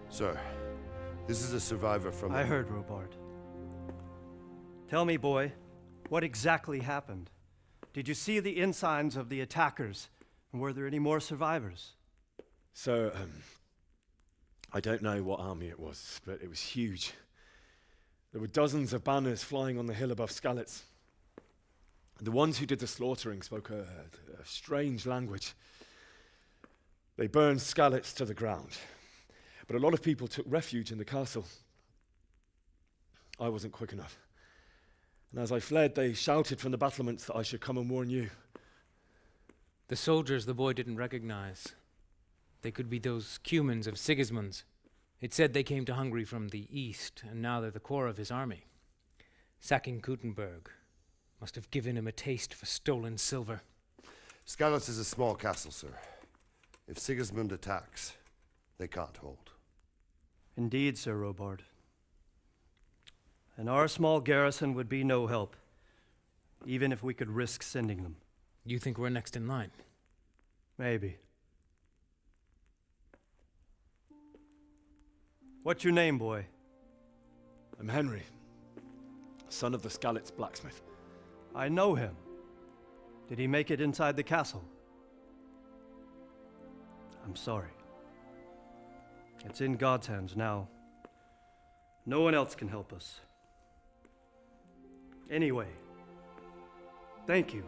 Sir, this is a survivor from... I heard, Robard. Tell me, boy, what exactly happened? Did you see the ensigns of the attackers? And were there any more survivors? So, I don't know what army it was, but it was huge. There were dozens of banners flying on the hill above Skalitz. The ones who did the slaughtering spoke a strange language. They burned Skalitz to the ground. But a lot of people took refuge in the castle. I wasn't quick enough. And as I fled, they shouted from the battlements that I should come and warn you. The soldiers the boy didn't recognize. They could be those Cumans of Sigismund's. It said they came to Hungary from the east, and now they're the core of his army. Sacking Kuttenberg must have given him a taste for stolen silver. Skalitz is a small castle, sir. If Sigismund attacks, they can't hold. Indeed, Sir Robard. And our small garrison would be no help, even if we could risk sending them. You think we're next in line? Maybe. What's your name, boy? I'm Henry, son of the Skalitz blacksmith. I know him. Did he make it inside the castle? I'm sorry. It's in God's hands now. No one else can help us. Anyway, thank you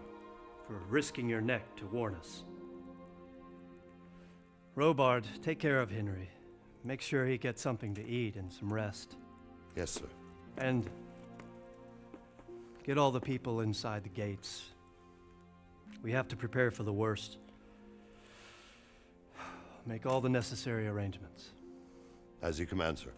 for risking your neck to warn us. Robard, take care of Henry. Make sure he gets something to eat and some rest. Yes, sir. And get all the people inside the gates. We have to prepare for the worst. Make all the necessary arrangements. As you command, sir.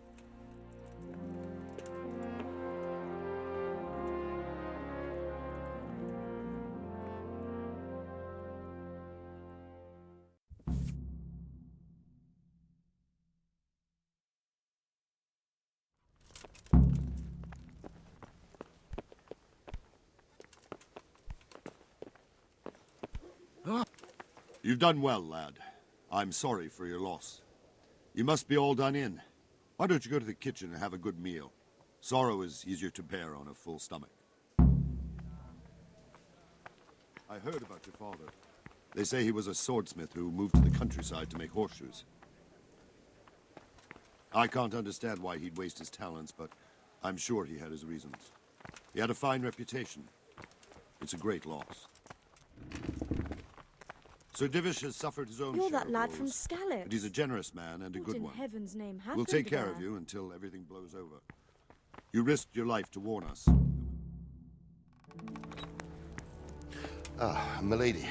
You've done well, lad. I'm sorry for your loss. You must be all done in. Why don't you go to the kitchen and have a good meal? Sorrow is easier to bear on a full stomach. I heard about your father. They say he was a swordsmith who moved to the countryside to make horseshoes. I can't understand why he'd waste his talents, but I'm sure he had his reasons. He had a fine reputation. It's a great loss. Sir Divish has suffered his own You're share that of lad from woes, Scallop. but he's a generous man and a What good in one. heaven's name happened We'll take care there? of you until everything blows over. You risked your life to warn us. Ah, milady.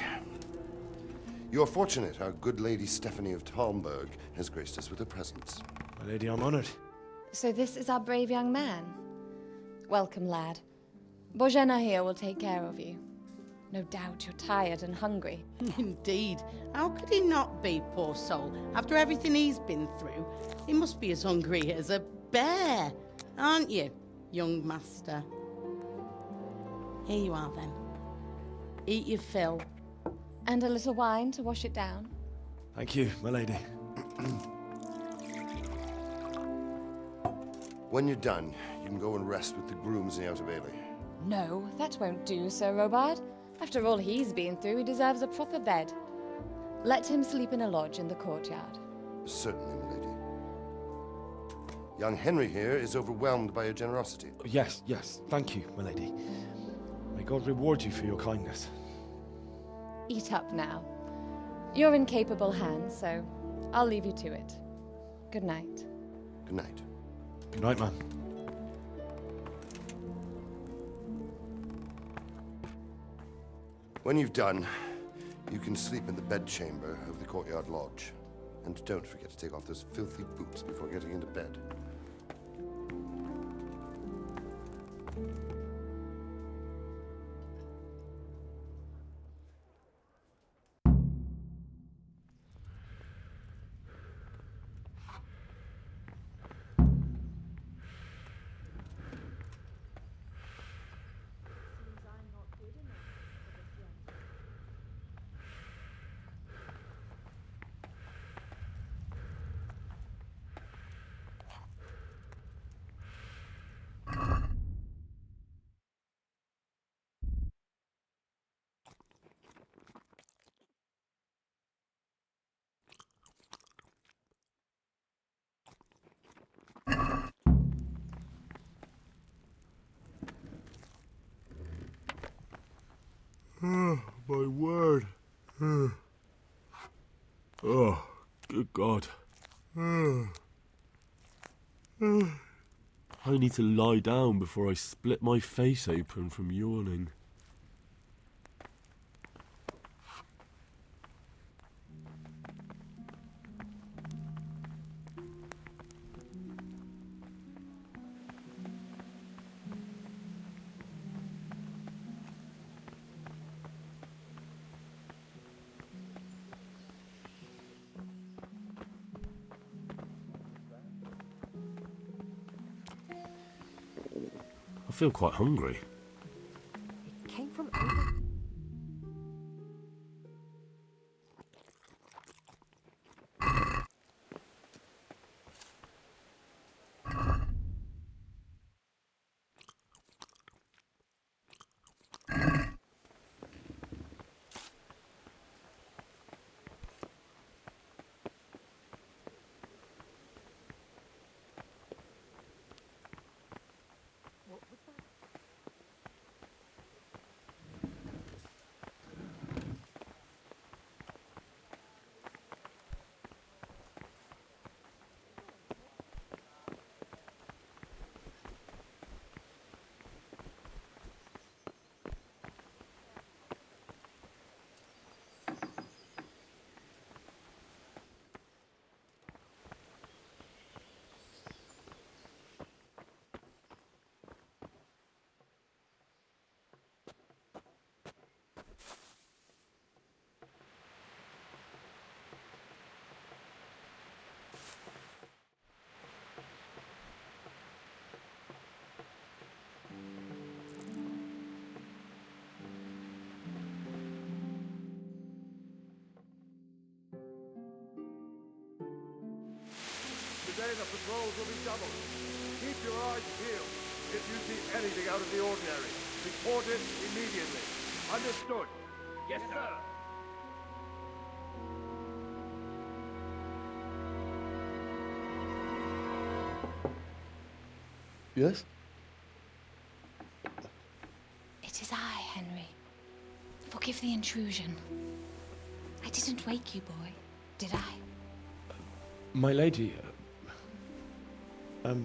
You're fortunate our good lady Stephanie of Talmberg has graced us with her presence. My lady, I'm honored. So this is our brave young man. Welcome, lad. Bojena here will take care of you. No doubt you're tired and hungry. Indeed. How could he not be, poor soul? After everything he's been through, he must be as hungry as a bear, aren't you, young master? Here you are, then. Eat your fill. And a little wine to wash it down. Thank you, my lady. When you're done, you can go and rest with the grooms in the Outer Bailey. No, that won't do, Sir Robard. After all he's been through, he deserves a proper bed. Let him sleep in a lodge in the courtyard. Certainly, milady. Young Henry here is overwhelmed by your generosity. Yes, yes, thank you, my lady. May God reward you for your kindness. Eat up now. You're in capable hands, so I'll leave you to it. Good night. Good night. Good night, ma'am. When you've done, you can sleep in the bedchamber of the courtyard lodge. And don't forget to take off those filthy boots before getting into bed. Oh, my word. Oh, good God. I need to lie down before I split my face open from yawning. I feel quite hungry. Came from over... Today the patrols will be doubled. Keep your eyes peeled. If you see anything out of the ordinary, report it immediately. Understood? Yes, sir. Yes? Forgive the intrusion. I didn't wake you, boy, did I? My lady, no,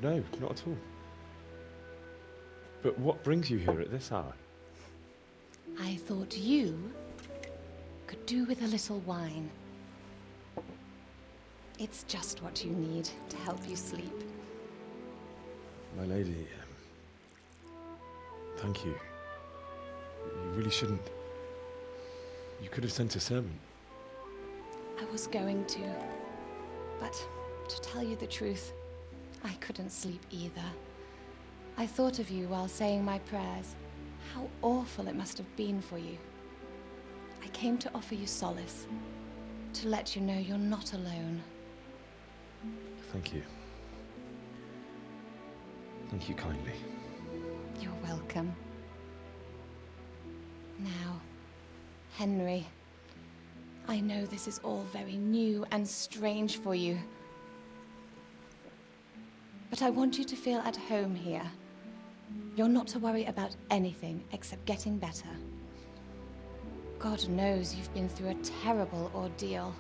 not at all. But what brings you here at this hour? I thought you could do with a little wine. It's just what you need to help you sleep. My lady, thank you. You really shouldn't. You could have sent a servant. I was going to, but to tell you the truth, I couldn't sleep either. I thought of you while saying my prayers. How awful it must have been for you. I came to offer you solace, to let you know you're not alone. Thank you. Thank you kindly. You're welcome. Now, Henry, I know this is all very new and strange for you, but I want you to feel at home here. You're not to worry about anything except getting better. God knows you've been through a terrible ordeal.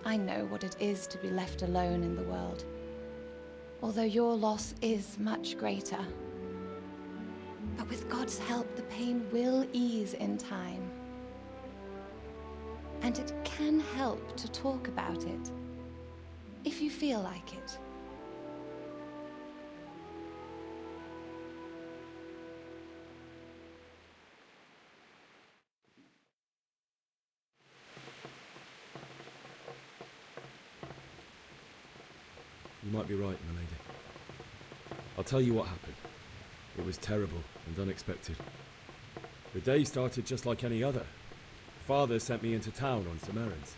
I know what it is to be left alone in the world, although your loss is much greater. But with God's help, the pain will ease in time. And it can help to talk about it, if you feel like it. You might be right, my lady. I'll tell you what happened. It was terrible and unexpected. The day started just like any other. Father sent me into town on some errands.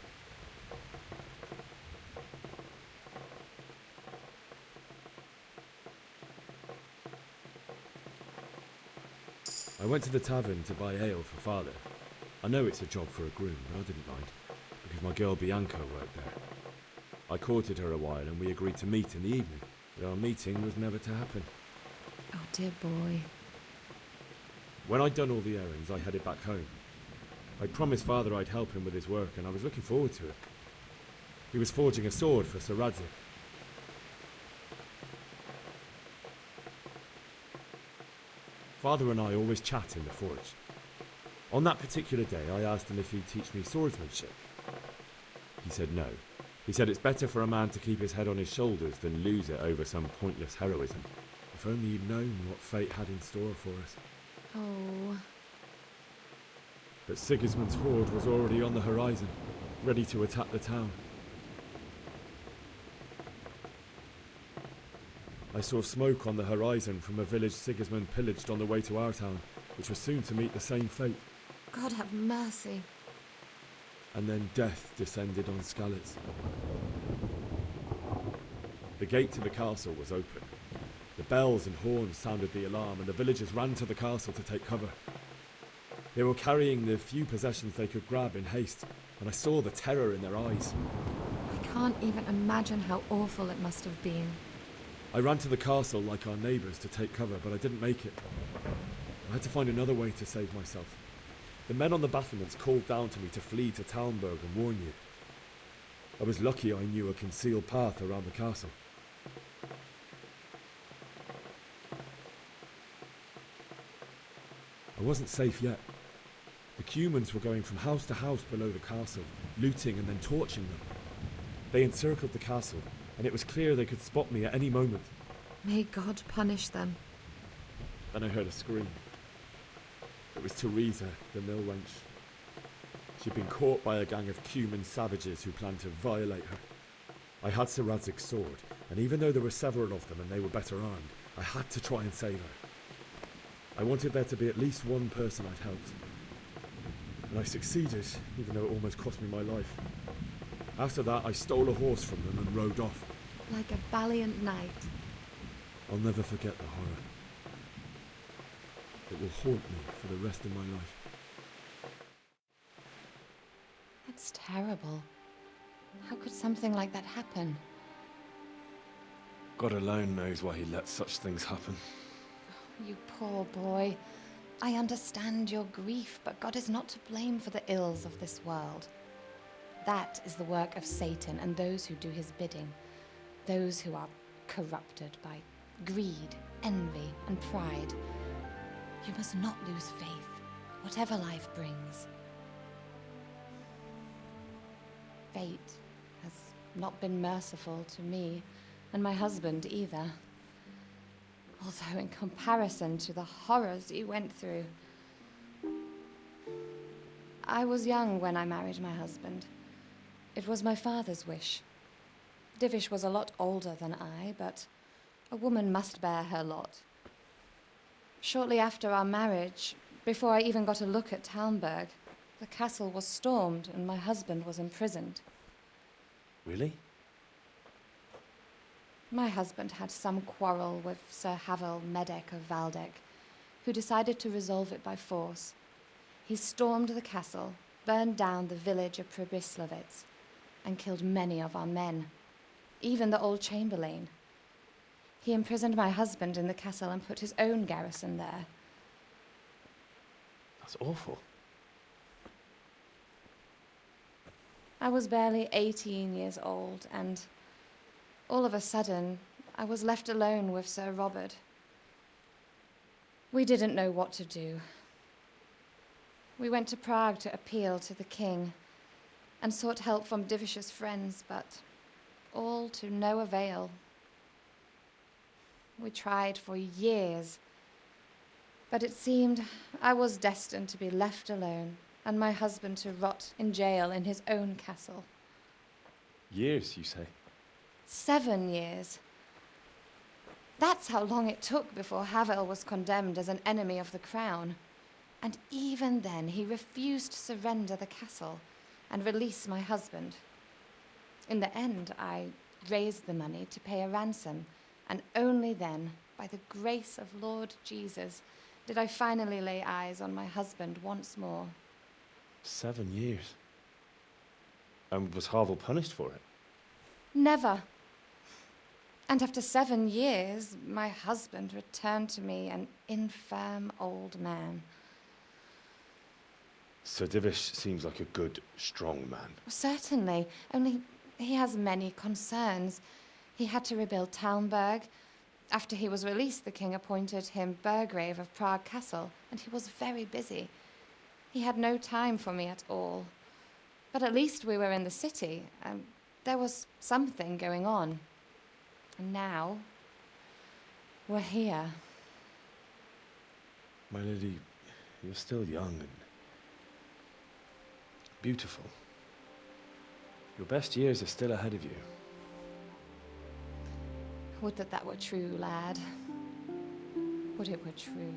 I went to the tavern to buy ale for Father. I know it's a job for a groom, but I didn't mind, because my girl Bianca worked there. I courted her a while and we agreed to meet in the evening, but our meeting was never to happen. Oh, dear boy. When I'd done all the errands, I headed back home. I promised Father I'd help him with his work, and I was looking forward to it. He was forging a sword for Sir Radzig. Father and I always chat in the forge. On that particular day, I asked him if he'd teach me swordsmanship. He said no. He said it's better for a man to keep his head on his shoulders than lose it over some pointless heroism. If only he'd known what fate had in store for us. Oh. But Sigismund's horde was already on the horizon, ready to attack the town. I saw smoke on the horizon from a village Sigismund pillaged on the way to our town, which was soon to meet the same fate. God have mercy. And then death descended on Skalitz. The gate to the castle was open. The bells and horns sounded the alarm, and the villagers ran to the castle to take cover. They were carrying the few possessions they could grab in haste, and I saw the terror in their eyes. I can't even imagine how awful it must have been. I ran to the castle like our neighbours to take cover, but I didn't make it. I had to find another way to save myself. The men on the battlements called down to me to flee to Talmberg and warn you. I was lucky I knew a concealed path around the castle. I wasn't safe yet. The Cumans were going from house to house below the castle, looting and then torching them. They encircled the castle, and it was clear they could spot me at any moment. May God punish them. Then I heard a scream. It was Teresa, the mill wench. She'd been caught by a gang of Cuman savages who planned to violate her. I had Sir Radzig's sword, and even though there were several of them and they were better armed, I had to try and save her. I wanted there to be at least one person I'd helped. And I succeeded, even though it almost cost me my life. After that, I stole a horse from them and rode off. Like a valiant knight. I'll never forget the horror. It will haunt me for the rest of my life. That's terrible. How could something like that happen? God alone knows why he lets such things happen. You poor boy. I understand your grief, but God is not to blame for the ills of this world. That is the work of Satan and those who do his bidding, those who are corrupted by greed, envy, and pride. You must not lose faith, whatever life brings. Fate has not been merciful to me, and my husband either. Although in comparison to the horrors he went through. I was young when I married my husband. It was my father's wish. Divish was a lot older than I, but a woman must bear her lot. Shortly after our marriage, before I even got a look at Talmberg, the castle was stormed and my husband was imprisoned. Really? My husband had some quarrel with Sir Havel Medek of Valdek, who decided to resolve it by force. He stormed the castle, burned down the village of Pribyslavitz, and killed many of our men, even the old chamberlain. He imprisoned my husband in the castle and put his own garrison there. That's awful. I was barely 18 years old, and all of a sudden, I was left alone with Sir Robert. We didn't know what to do. We went to Prague to appeal to the king and sought help from Divish's friends, but all to no avail. We tried for years, but it seemed I was destined to be left alone and my husband to rot in jail in his own castle. Years, you say? 7 years. That's how long it took before Havel was condemned as an enemy of the crown. And even then, he refused to surrender the castle and release my husband. In the end, I raised the money to pay a ransom, and only then, by the grace of Lord Jesus, did I finally lay eyes on my husband once more. 7 years. And was Havel punished for it? Never. And after 7 years, my husband returned to me an infirm old man. Sir Divish seems like a good, strong man. Certainly, only he has many concerns. He had to rebuild Talmberg. After he was released, the king appointed him Burgrave of Prague Castle, and he was very busy. He had no time for me at all. But at least we were in the city, and there was something going on. And now, we're here. My lady, you're still young and beautiful. Your best years are still ahead of you. Would that that were true, lad. Would it were true.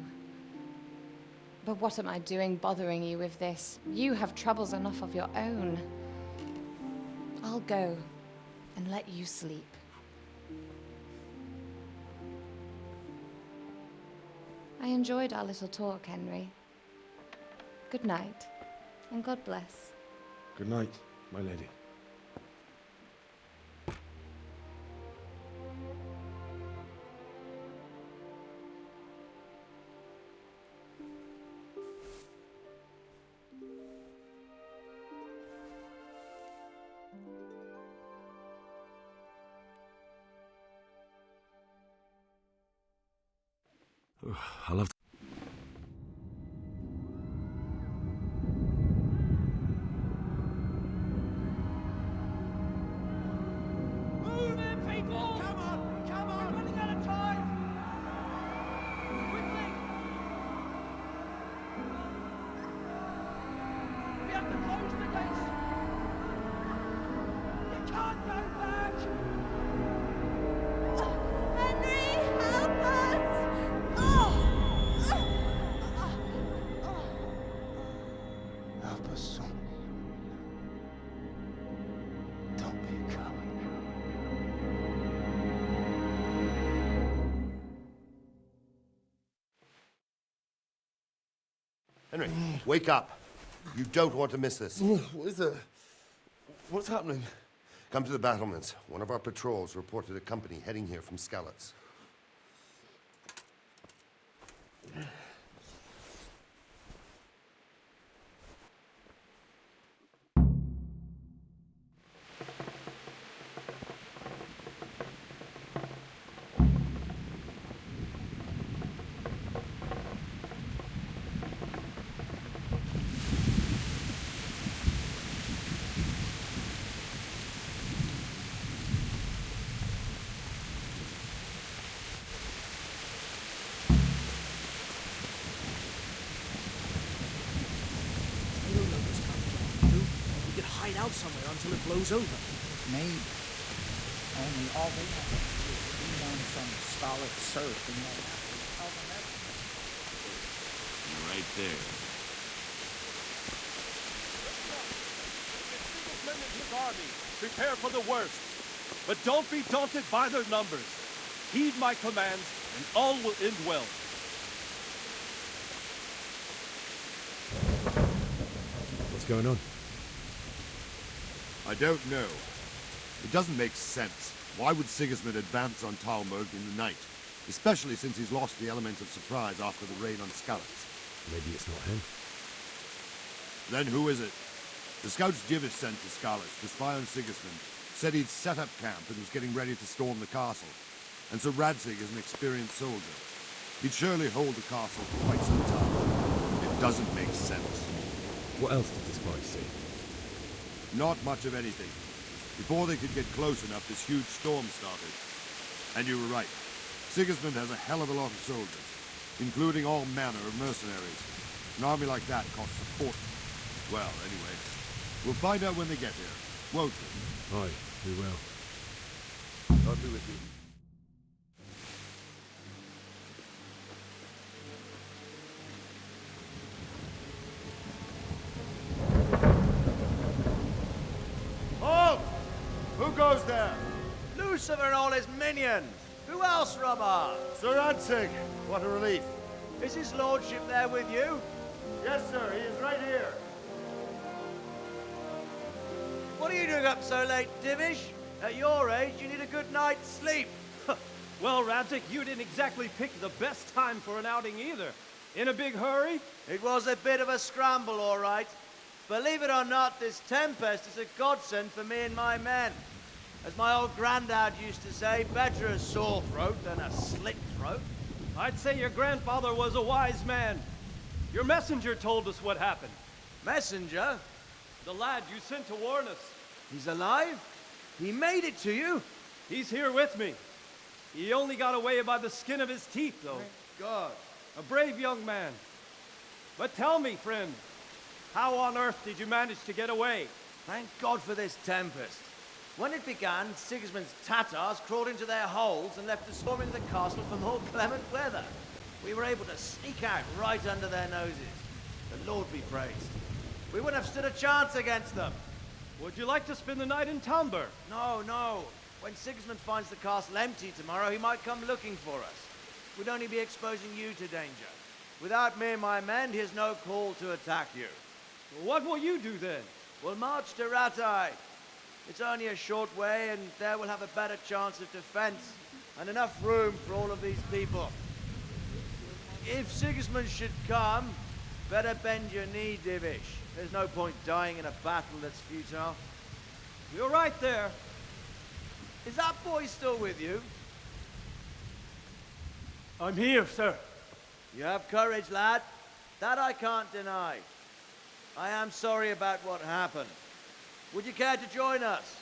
But what am I doing bothering you with this? You have troubles enough of your own. I'll go and let you sleep. I enjoyed our little talk, Henry. Good night, and God bless. Good night, my lady. I love. Move it, people! Come on! Come on! We're running out of time! Quickly! We have to close the gates! You can't go back! Henry, help us! Help us, son. Don't be a coward. Henry, wake up. You don't want to miss this. What is it? What's happening? Come to the battlements. One of our patrols reported a company heading here from Skalitz. Out somewhere until it blows over. Maybe. Only all they have to do is lean on some scarlet surf and they'll have to tell them everything. You're right there. Men in his army, prepare for the worst. But don't be daunted by their numbers. Heed my commands, and all will end well. What's going on? I don't know. It doesn't make sense. Why would Sigismund advance on Talmberg in the night? Especially since he's lost the element of surprise after the raid on Skalitz. Maybe it's not him. Then who is it? The scouts Jivish sent to Skalitz to spy on Sigismund said he'd set up camp and was getting ready to storm the castle. And so Radzig is an experienced soldier. He'd surely hold the castle for quite some time. It doesn't make sense. What else did the spies see? Not much of anything. Before they could get close enough, this huge storm started. And you were right. Sigismund has a hell of a lot of soldiers, including all manner of mercenaries. An army like that costs a fortune. Well, anyway, we'll find out when they get here, won't we? Aye, we will. I'll be with you. Halt! Who goes there? Lucifer and all his minions! Who else, Robert? Sir Radzig, what a relief. Is his lordship there with you? Yes, sir, he is right here. What are you doing up so late, Divish? At your age, you need a good night's sleep. Well, Radzig, you didn't exactly pick the best time for an outing either. In a big hurry? It was a bit of a scramble, all right. Believe it or not, this tempest is a godsend for me and my men. As my old granddad used to say, better a sore throat than a slit throat. I'd say your grandfather was a wise man. Your messenger told us what happened. Messenger? The lad you sent to warn us. He's alive? He made it to you? He's here with me. He only got away by the skin of his teeth, though. Thank God. A brave young man. But tell me, friend, how on earth did you manage to get away? Thank God for this tempest. When it began, Sigismund's Tatars crawled into their holes and left us storming the castle for more clement weather. We were able to sneak out right under their noses. The Lord be praised. We wouldn't have stood a chance against them. Would you like to spend the night in Talmberg? No, no. When Sigismund finds the castle empty tomorrow, he might come looking for us. We'd only be exposing you to danger. Without me and my men, he has no call to attack you. What will you do then? We'll march to Ratai. It's only a short way, and there we'll have a better chance of defense and enough room for all of these people. If Sigismund should come, better bend your knee, Divish. There's no point dying in a battle that's futile. You're right there. Is that boy still with you? I'm here, sir. You have courage, lad. That I can't deny. I am sorry about what happened. Would you care to join us?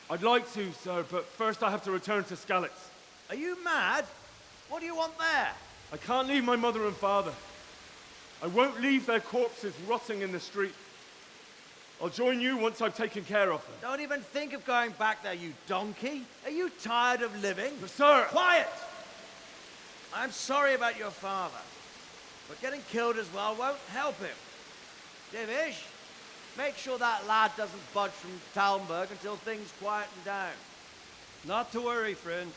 I'd like to, sir, but first I have to return to Skalitz. Are you mad? What do you want there? I can't leave my mother and father. I won't leave their corpses rotting in the street. I'll join you once I've taken care of them. Don't even think of going back there, you donkey. Are you tired of living? But sir! Quiet! I'm sorry about your father, but getting killed as well won't help him. Divish, make sure that lad doesn't budge from Talmberg until things quieten down. Not to worry, friend.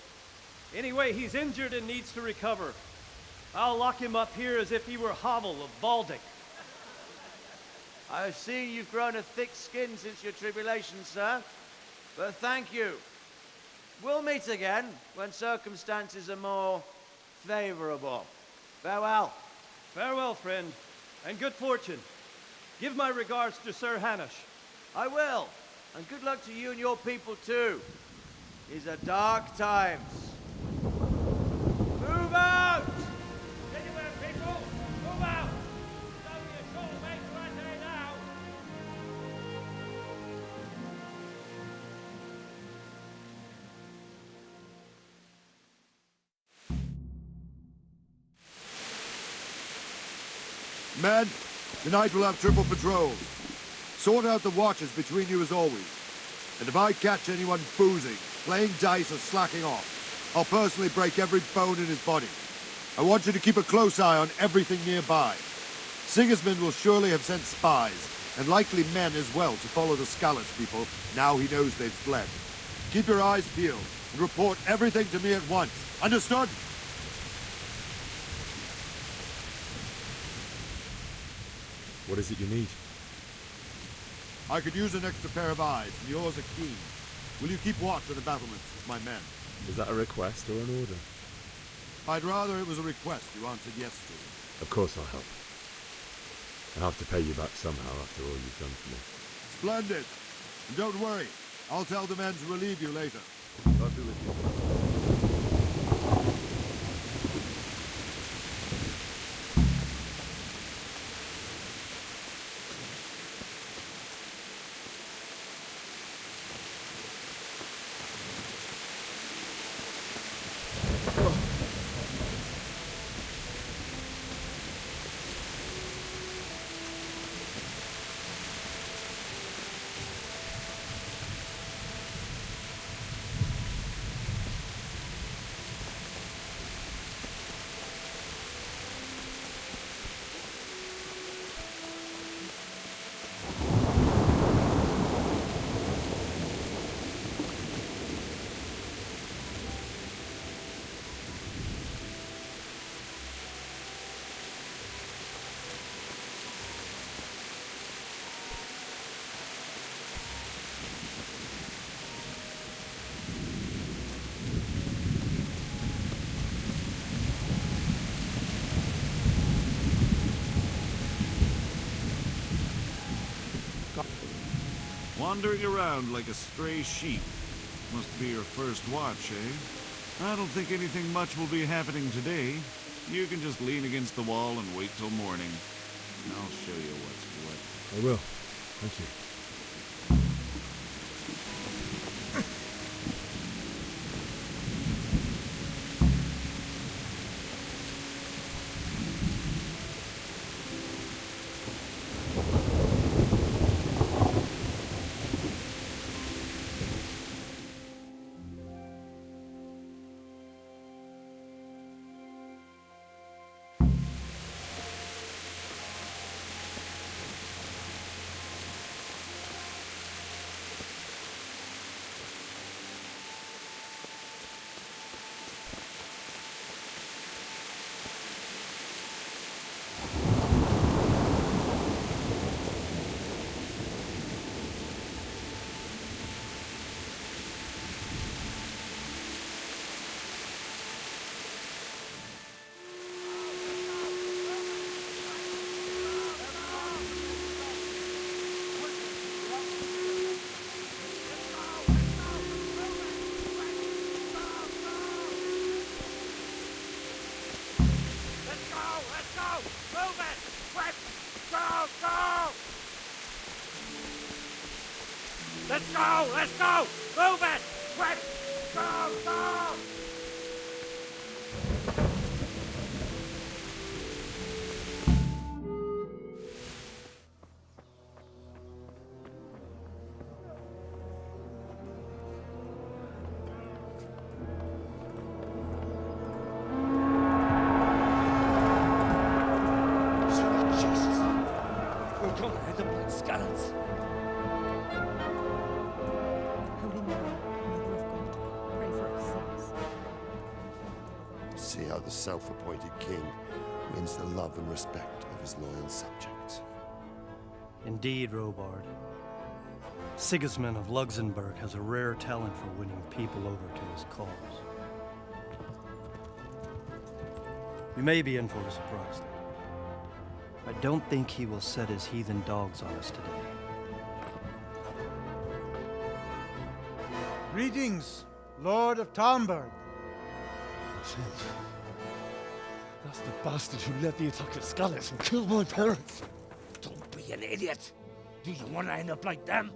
Anyway, he's injured and needs to recover. I'll lock him up here as if he were Havel of Baldic. I've seen you've grown a thick skin since your tribulation, sir. But thank you. We'll meet again when circumstances are more favorable. Farewell. Farewell, friend, and good fortune. Give my regards to Sir Hanush. I will. And good luck to you and your people too. These are dark times. Move out! Anywhere, people! Move out! It's only a short way to Athe now! Men, tonight we'll have triple patrol. Sort out the watches between you as always. And if I catch anyone boozing, playing dice or slacking off, I'll personally break every bone in his body. I want you to keep a close eye on everything nearby. Sigismund will surely have sent spies, and likely men as well, to follow the Skalitz people, now he knows they've fled. Keep your eyes peeled, and report everything to me at once. Understood? What is it you need? I could use an extra pair of eyes, and yours are keen. Will you keep watch on the battlements with my men? Is that a request or an order? I'd rather it was a request you answered yes to. Of course I'll help. I'll have to pay you back somehow after all you've done for me. Splendid! And don't worry, I'll tell the men to relieve you later. God be with you. Wandering around like a stray sheep. Must be your first watch, eh? I don't think anything much will be happening today. You can just lean against the wall and wait till morning. I'll show you what's what. I will. Thank you. Let's go! Let's go! Move it! Quick! Go! Go! Sweet Jesus! We're going to end up like Skalitz. Holy Mary, Mother of God, pray for us sinners. See how the self-appointed king wins the love and respect of his loyal subjects. Indeed, Robard. Sigismund of Luxembourg has a rare talent for winning people over to his cause. You may be in for a surprise, Lady. I don't think he will set his heathen dogs on us today. Greetings, Lord of Talmberg. That's the bastard who led the attack at Scarlet and killed my parents. Don't be an idiot. Do you want to end up like them?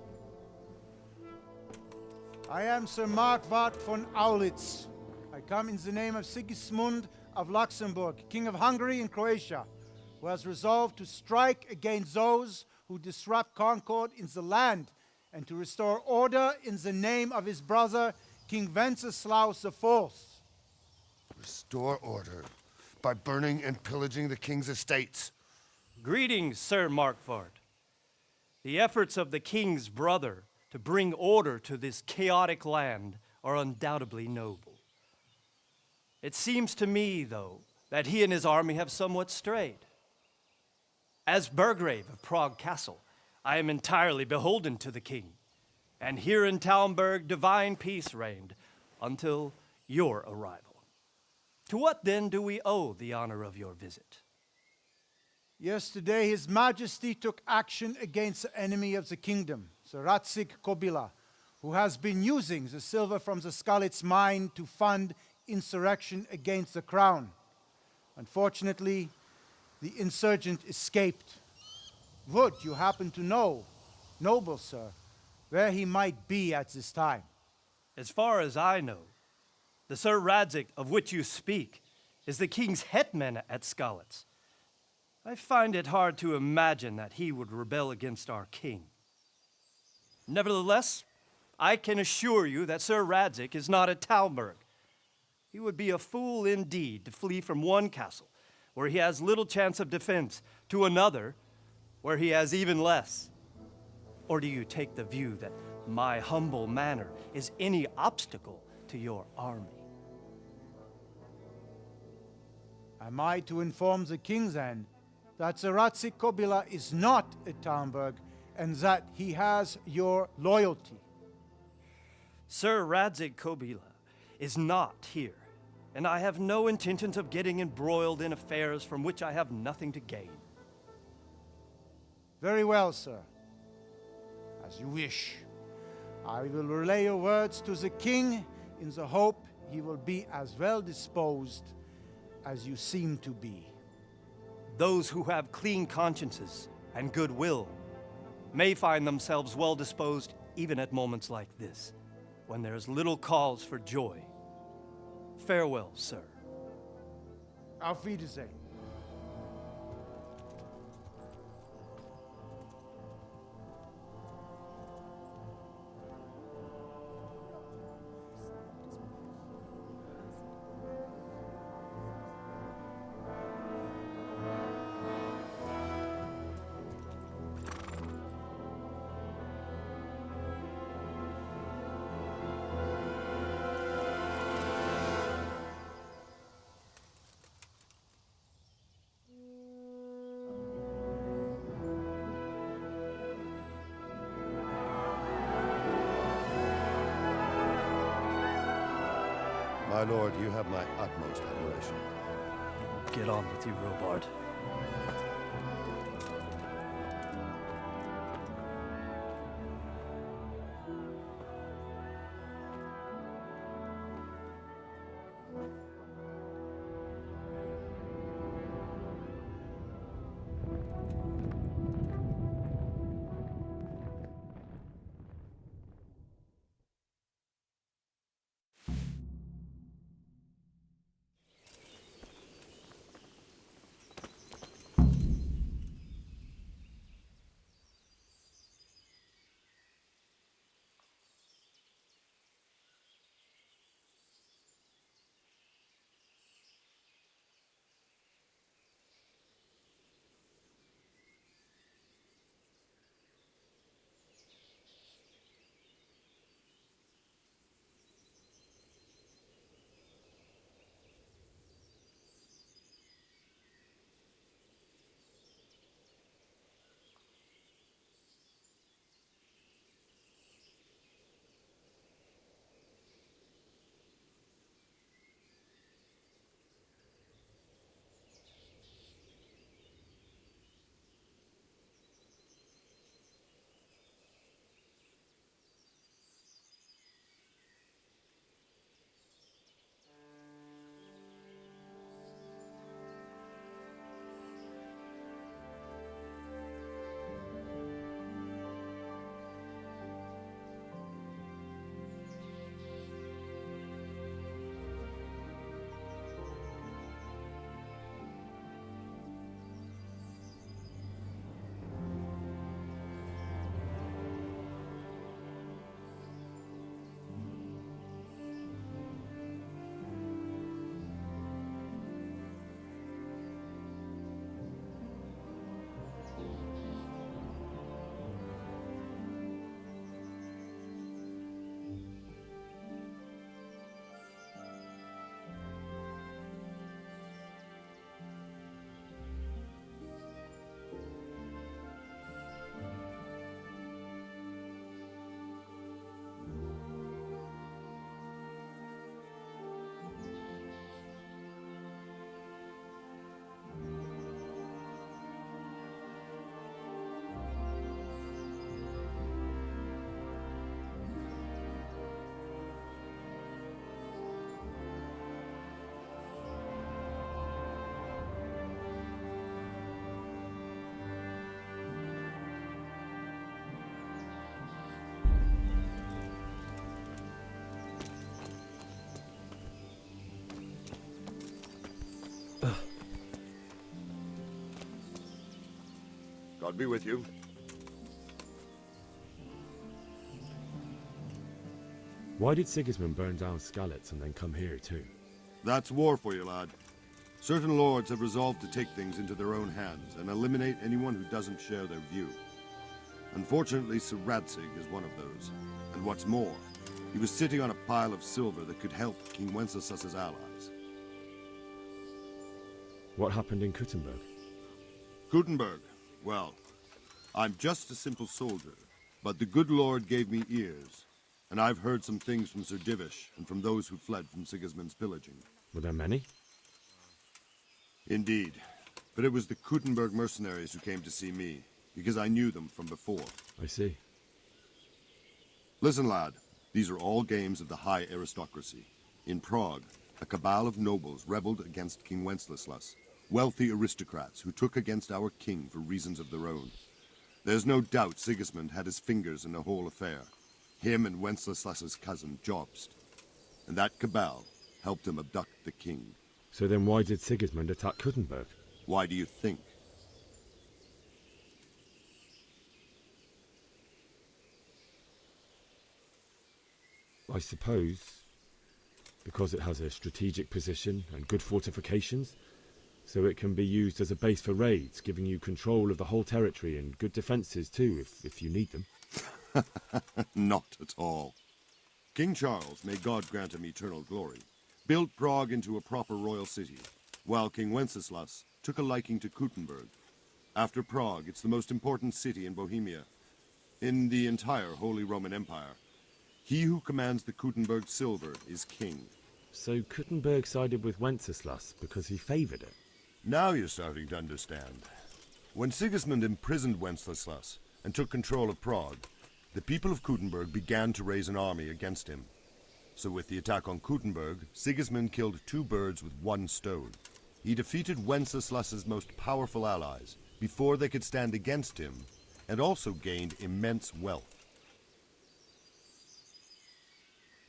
I am Sir Markwart von Aulitz. I come in the name of Sigismund of Luxembourg, King of Hungary and Croatia, who has resolved to strike against those who disrupt concord in the land and to restore order in the name of his brother, King Wenceslaus IV. Restore order by burning and pillaging the king's estates. Greetings, Sir Markwart. The efforts of the king's brother to bring order to this chaotic land are undoubtedly noble. It seems to me, though, that he and his army have somewhat strayed. As Burgrave of Prague Castle, I am entirely beholden to the king, and here in Talmberg divine peace reigned until your arrival. To what then do we owe the honor of your visit? Yesterday, His Majesty took action against the enemy of the kingdom, Sir Radzig Kobyla, who has been using the silver from the Skalitz mine to fund insurrection against the crown. Unfortunately, the insurgent escaped. Would you happen to know, noble sir, where he might be at this time? As far as I know, the Sir Radzig of which you speak is the king's hetman at Skalitz. I find it hard to imagine that he would rebel against our king. Nevertheless, I can assure you that Sir Radzig is not at Talmberg. He would be a fool indeed to flee from one castle, where he has little chance of defense, to another, where he has even less. Or do you take the view that my humble manner is any obstacle to your army? Am I to inform the king then that Sir Radzig Kobyla is not at Talmberg and that he has your loyalty? Sir Radzig Kobyla is not here, and I have no intentions of getting embroiled in affairs from which I have nothing to gain. Very well, sir. As you wish. I will relay your words to the king in the hope he will be as well disposed as you seem to be. Those who have clean consciences and goodwill may find themselves well disposed even at moments like this, when there is little cause for joy. Farewell, sir. Auf Wiedersehen. My lord, you have my utmost admiration. Get on with you, Robard. God be with you. Why did Sigismund burn down Skalitz and then come here too? That's war for you, lad. Certain lords have resolved to take things into their own hands and eliminate anyone who doesn't share their view. Unfortunately, Sir Radzig is one of those. And what's more, he was sitting on a pile of silver that could help King Wenceslas's allies. What happened in Kuttenberg? Kuttenberg? Well, I'm just a simple soldier, but the good Lord gave me ears, and I've heard some things from Sir Divish and from those who fled from Sigismund's pillaging. Were there many? Indeed, but it was the Kuttenberg mercenaries who came to see me, because I knew them from before. I see. Listen, lad, these are all games of the high aristocracy. In Prague, a cabal of nobles rebelled against King Wenceslas, wealthy aristocrats who took against our king for reasons of their own. There's no doubt Sigismund had his fingers in the whole affair. Him and Wenceslas's cousin, Jobst. And that cabal helped him abduct the king. So then why did Sigismund attack Kuttenberg? Why do you think? I suppose because it has a strategic position and good fortifications, so it can be used as a base for raids, giving you control of the whole territory and good defences too, if you need them. Not at all. King Charles, may God grant him eternal glory, built Prague into a proper royal city, while King Wenceslas took a liking to Kuttenberg. After Prague, it's the most important city in Bohemia, in the entire Holy Roman Empire. He who commands the Kuttenberg silver is king. So Kuttenberg sided with Wenceslas because he favoured it? Now you're starting to understand. When Sigismund imprisoned Wenceslas and took control of Prague, the people of Kuttenberg began to raise an army against him. So with the attack on Kuttenberg, Sigismund killed two birds with one stone. He defeated Wenceslas's most powerful allies before they could stand against him, and also gained immense wealth.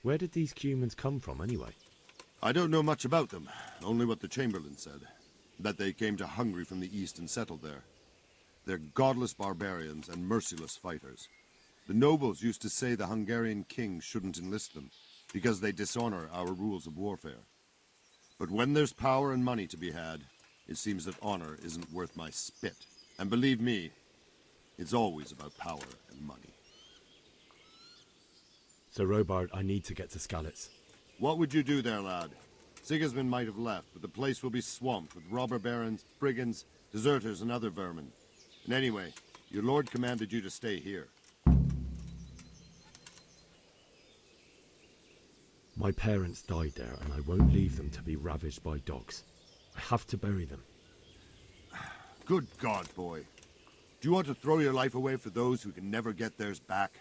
Where did these Cumans come from anyway? I don't know much about them, only what the Chamberlain said. That they came to Hungary from the east and settled there. They're godless barbarians and merciless fighters. The nobles used to say the Hungarian king shouldn't enlist them, because they dishonor our rules of warfare. But when there's power and money to be had, it seems that honor isn't worth my spit. And believe me, it's always about power and money. So Robard, I need to get to Skalitz. What would you do there, lad? Sigismund might have left, but the place will be swamped with robber barons, brigands, deserters, and other vermin. And anyway, your lord commanded you to stay here. My parents died there, and I won't leave them to be ravaged by dogs. I have to bury them. Good God, boy. Do you want to throw your life away for those who can never get theirs back?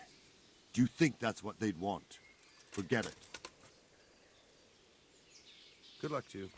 Do you think that's what they'd want? Forget it. Good luck to you.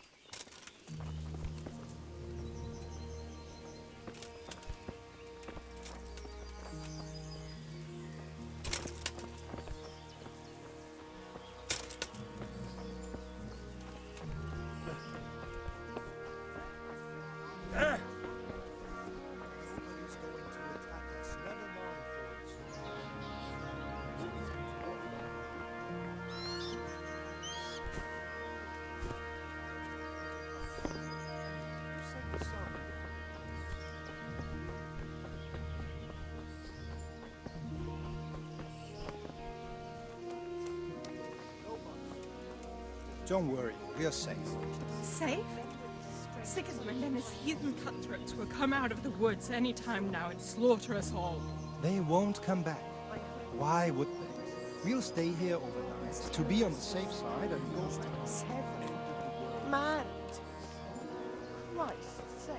Don't worry, we're safe. Safe? Sigismund and his heathen cutthroats will come out of the woods any time now and slaughter us all. They won't come back. Why would they? We'll stay here overnight to be on the safe side and go Man! Christ's sake.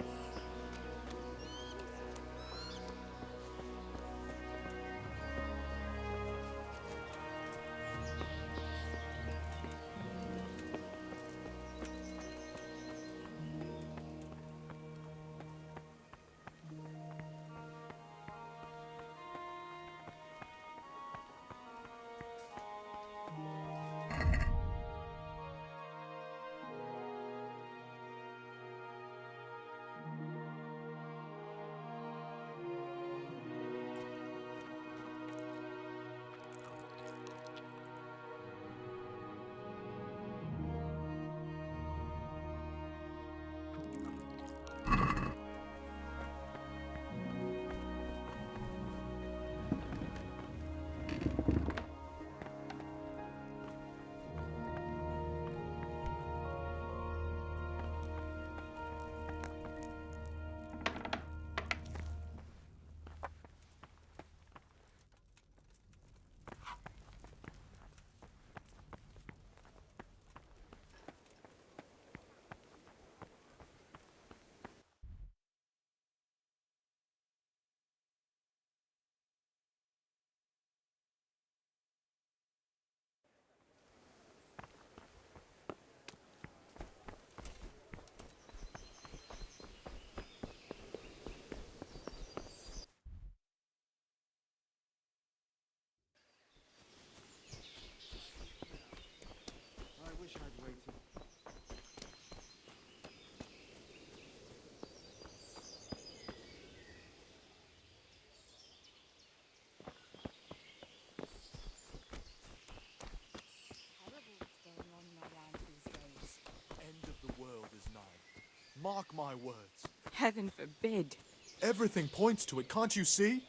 Mark my words. Heaven forbid. Everything points to it, can't you see?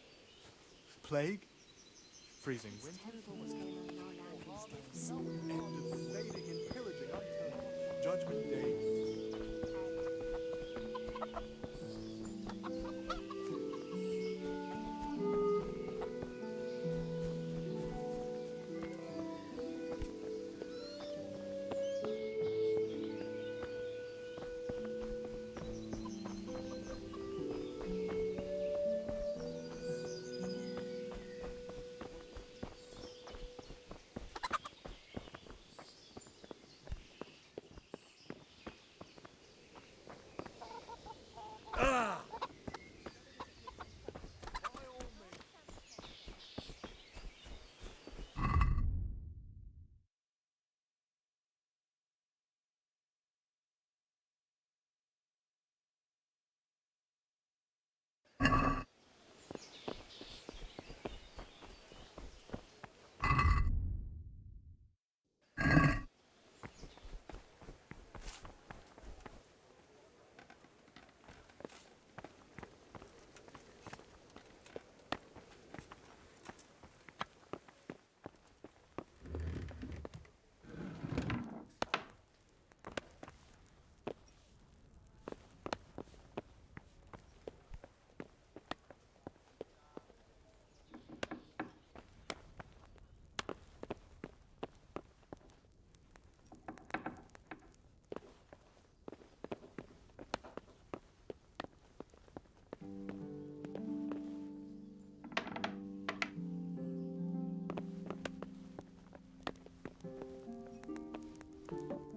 Plague, freezing winter, end of invading and pillaging until Judgment Day.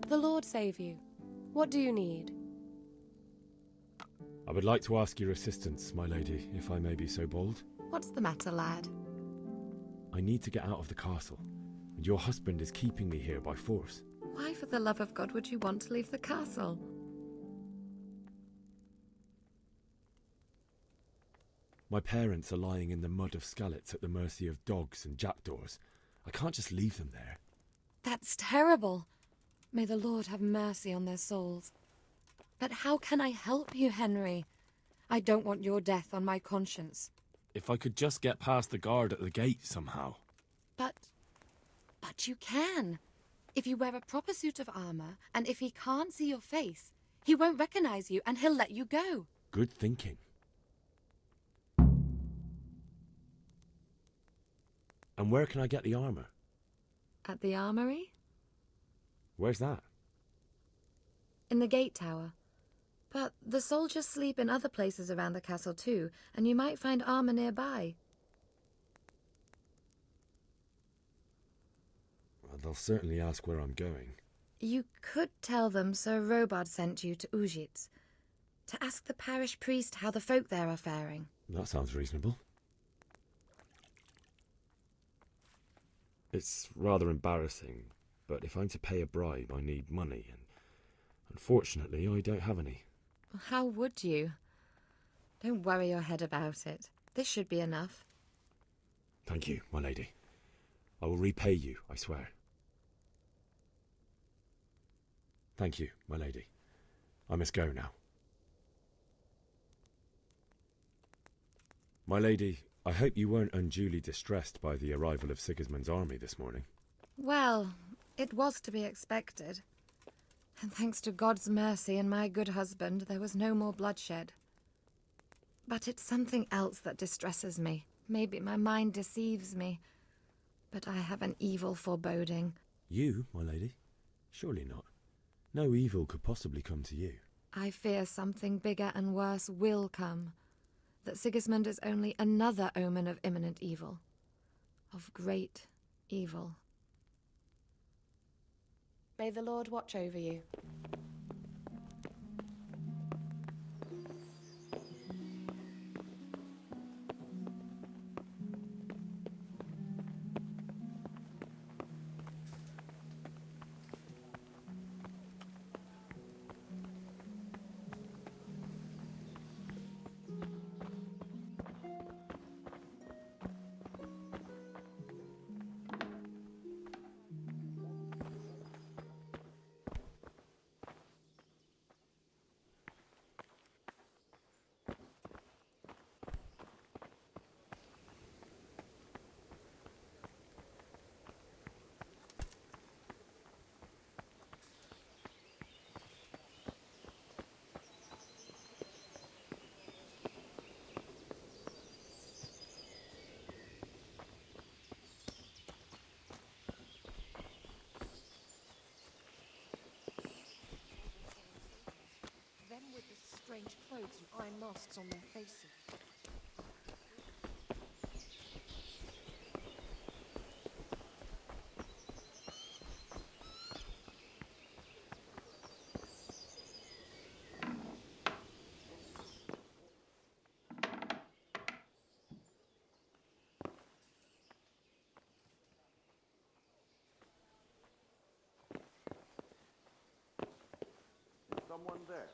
The Lord save you. What do you need? I would like to ask your assistance, my lady, if I may be so bold. What's the matter, lad? I need to get out of the castle, and your husband is keeping me here by force. Why, for the love of God, would you want to leave the castle? My parents are lying in the mud of Skalitz at the mercy of dogs and jackdaws. I can't just leave them there. That's terrible. May the Lord have mercy on their souls. But how can I help you, Henry? I don't want your death on my conscience. If I could just get past the guard at the gate somehow. But you can. If you wear a proper suit of armor, and if he can't see your face, he won't recognize you and he'll let you go. Good thinking. And where can I get the armor? At the armory? Where's that? In the gate tower. But the soldiers sleep in other places around the castle too, and you might find armor nearby. Well, they'll certainly ask where I'm going. You could tell them Sir Robard sent you to Ujitz, to ask the parish priest how the folk there are faring. That sounds reasonable. It's rather embarrassing, but if I'm to pay a bribe, I need money, and unfortunately, I don't have any. How would you? Don't worry your head about it. This should be enough. Thank you, my lady. I will repay you, I swear. Thank you, my lady. I must go now. My lady, I hope you weren't unduly distressed by the arrival of Sigismund's army this morning. Well, it was to be expected. And thanks to God's mercy and my good husband, there was no more bloodshed. But it's something else that distresses me. Maybe my mind deceives me. But I have an evil foreboding. You, my lady? Surely not. No evil could possibly come to you. I fear something bigger and worse will come. That Sigismund is only another omen of imminent evil. Of great evil. May the Lord watch over you. shields and iron masks on their faces. Is someone there?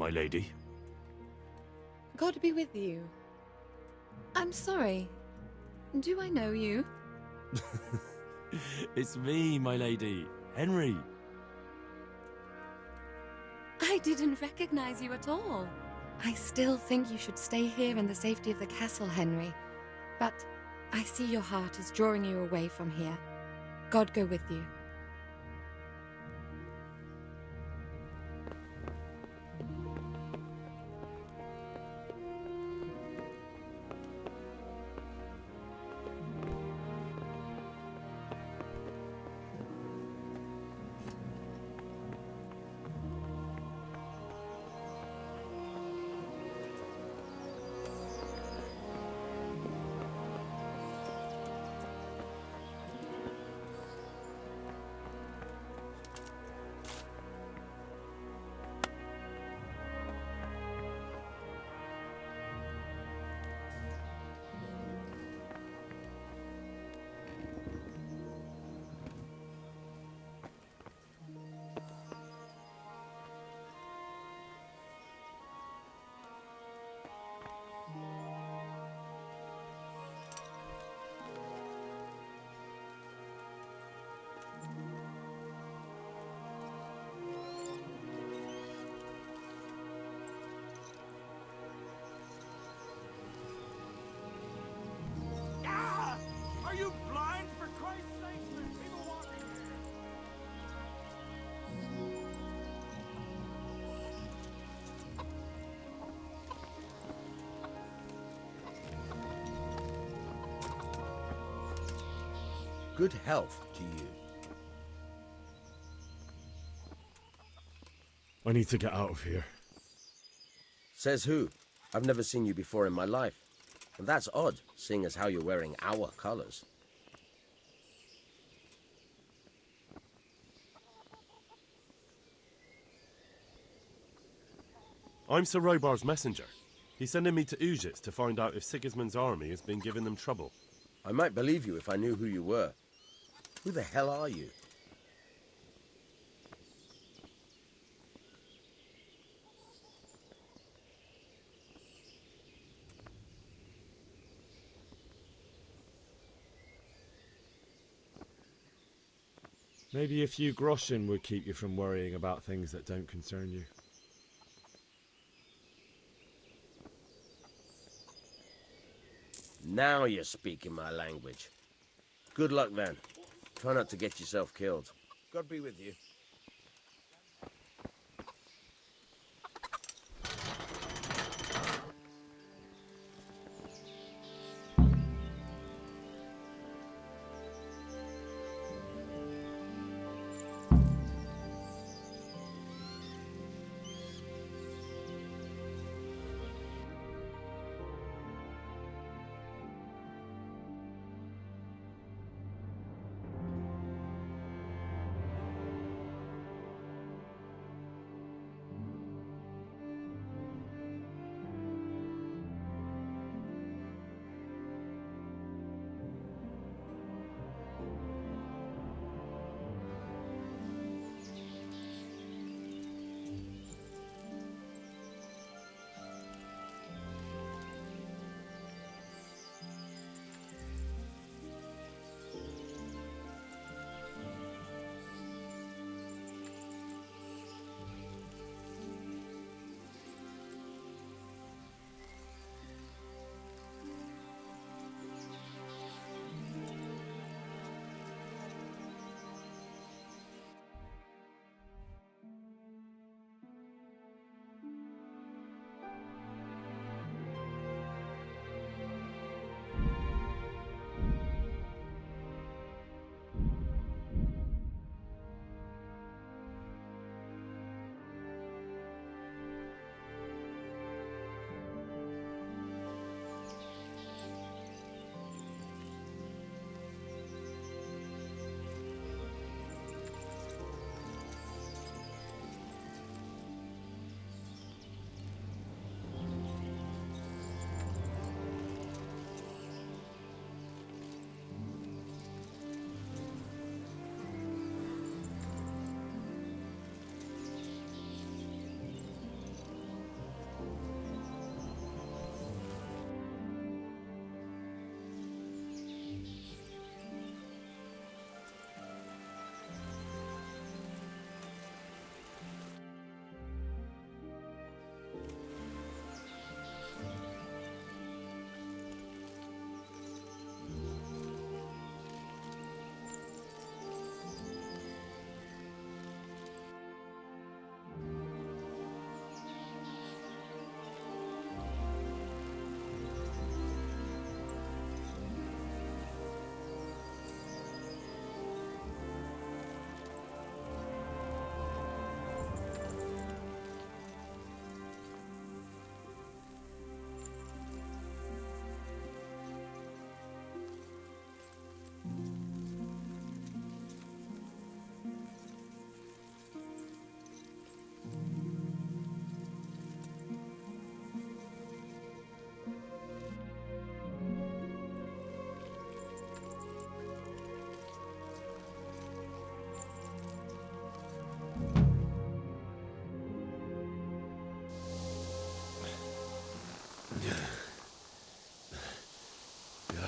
my lady. God be with you. I'm sorry. Do I know you? It's me, my lady. Henry. I didn't recognize you at all. I still think you should stay here in the safety of the castle, Henry. But I see your heart is drawing you away from here. God go with you. Are you blind? For Christ's sake, there's people walking here. Good health to you. I need to get out of here. Says who? I've never seen you before in my life. And that's odd, seeing as how you're wearing our colors. I'm Sir Robar's messenger. He's sending me to Uzis to find out if Sigismund's army has been giving them trouble. I might believe you if I knew who you were. Who the hell are you? Maybe a few groschen would keep you from worrying about things that don't concern you. Now you're speaking my language. Good luck then. Try not to get yourself killed. God be with you.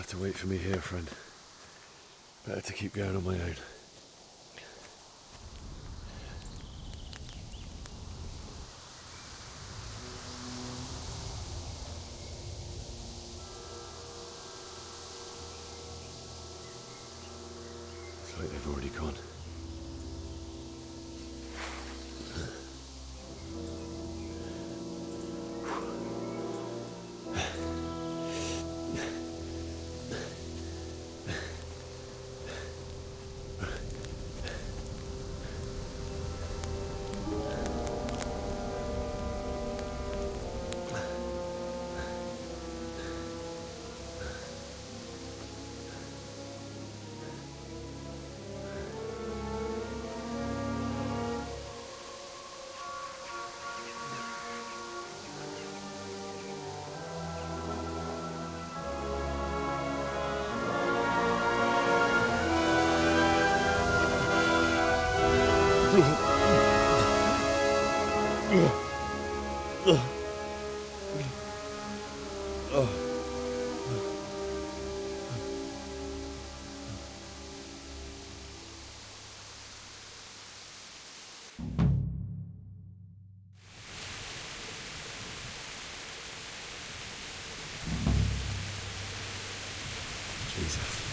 to wait for me here, friend. Better to keep going on my own. It's like they've already gone. Jesus.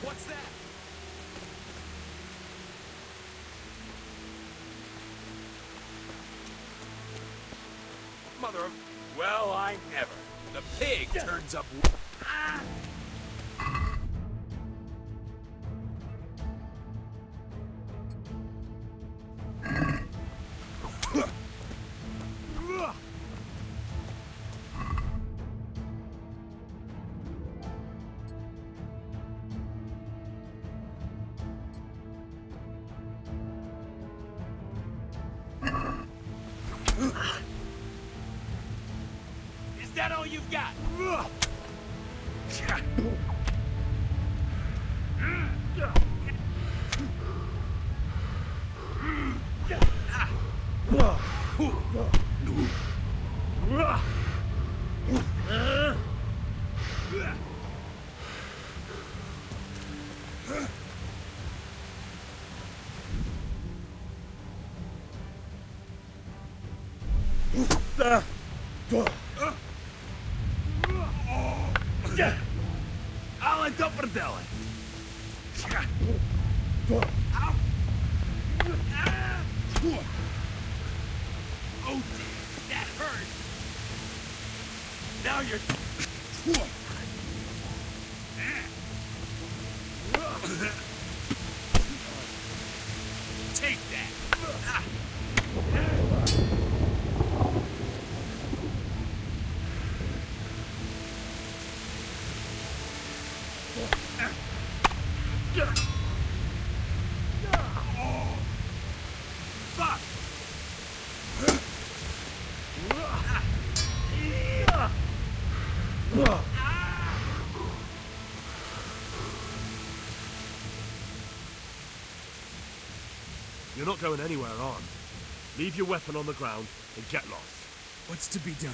What's that? Mother of... Well, I never. The pig turns up... Ah! Is that all you've got? Alle dopperdellen. Oh, that hurt. Now you're... Take that. Fuck. You're not going anywhere, on. Leave your weapon on the ground and get lost. What's to be done?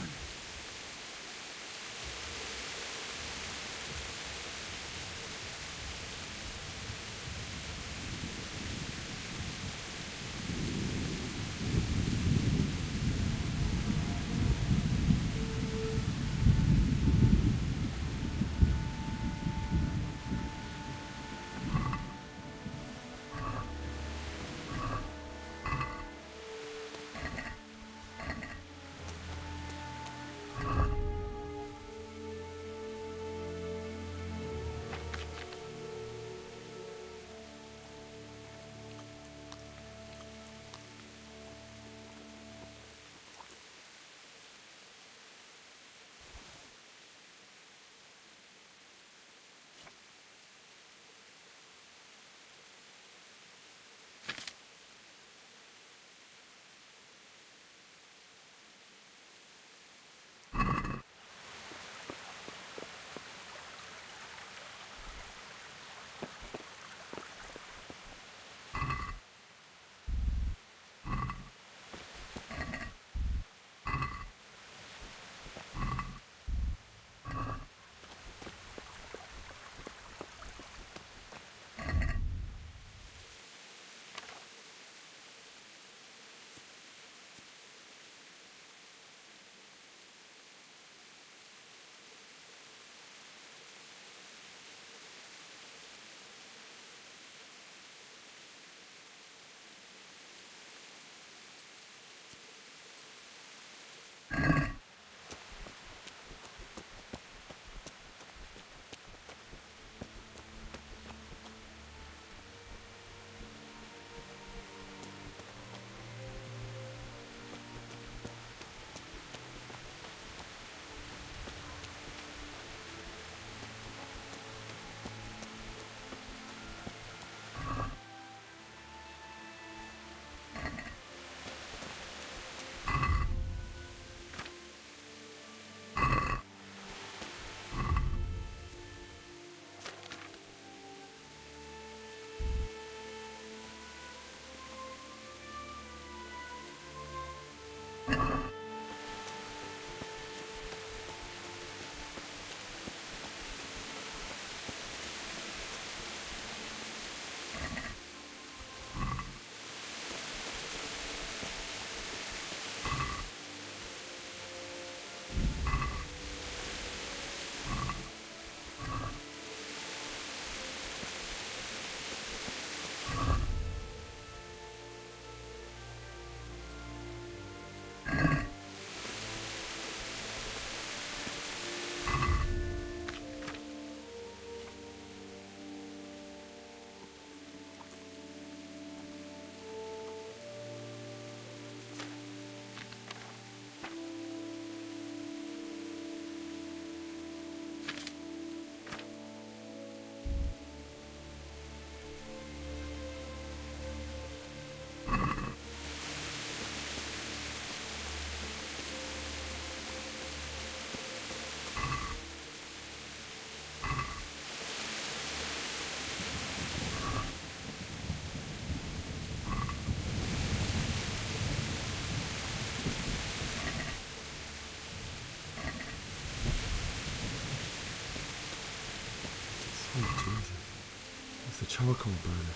The charcoal burner.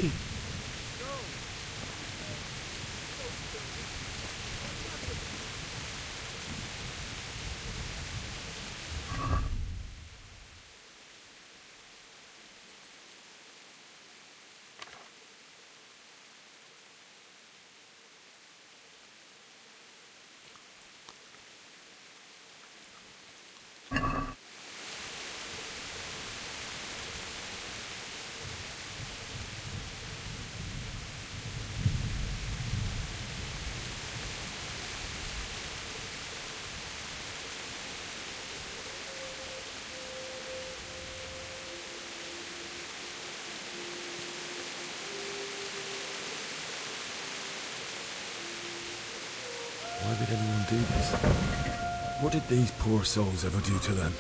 me! Why would anyone do this? What did these poor souls ever do to them?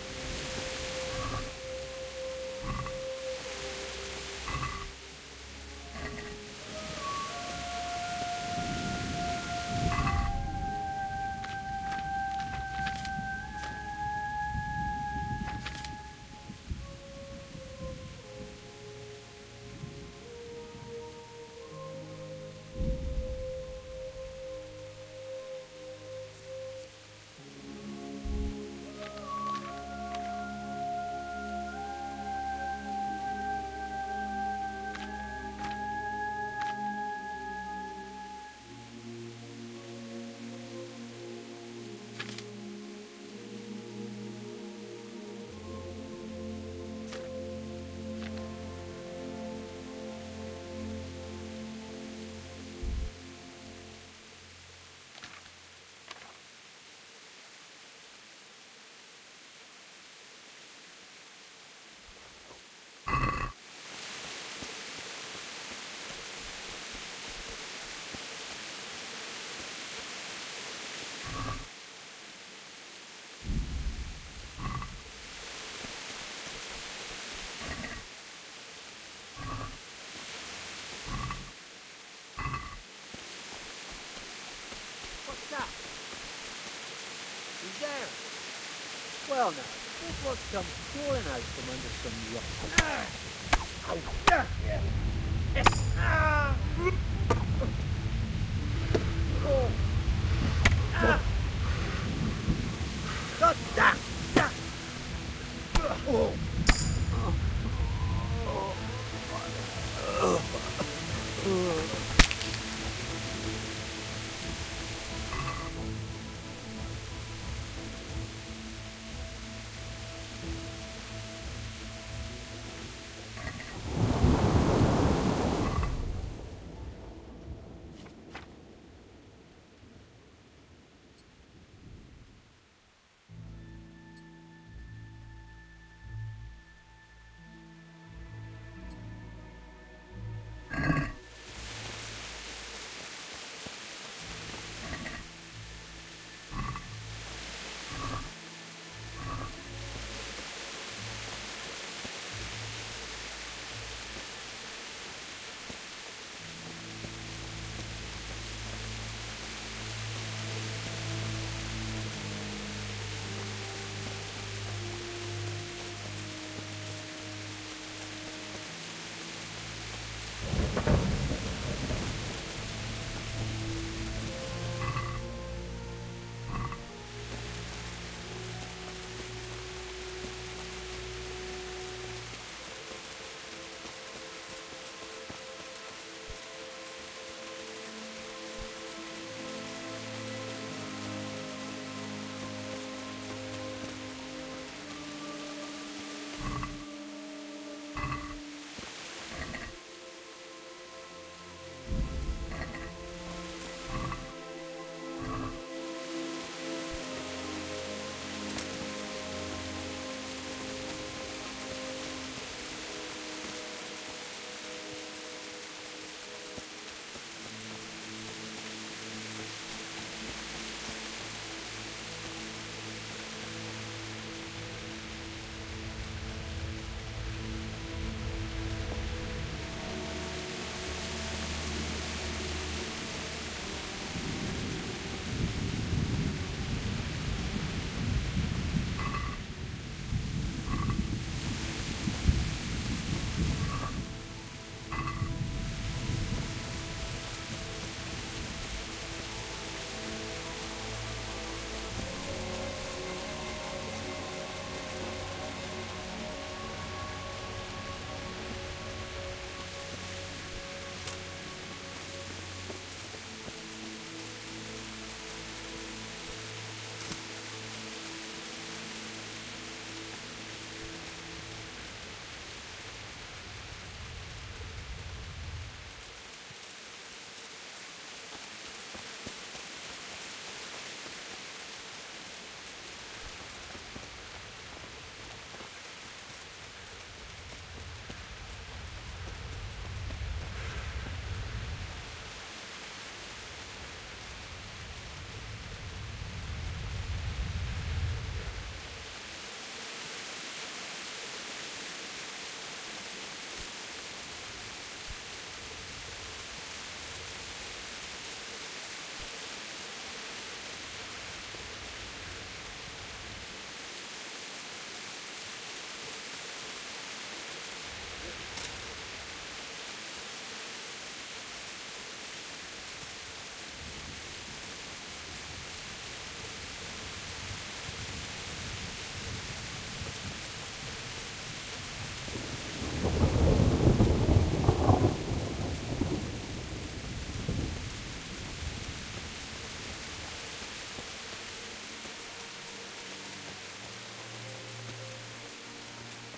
He's there. Well now, this what comes crawling out from under some rock. God damn!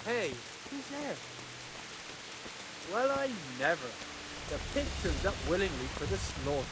Hey, who's there? Well, I never. The pig turns up willingly for the slaughter.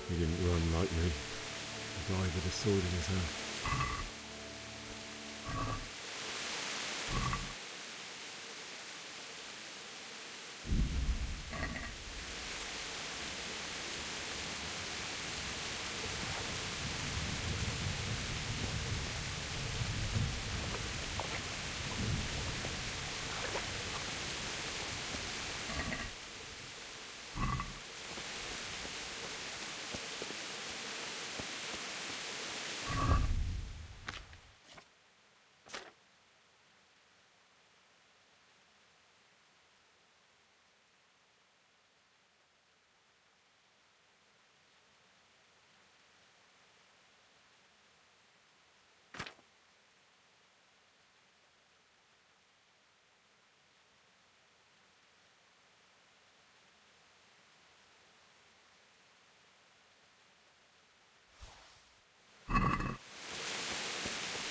He didn't run like me. A guy with a sword in his hand.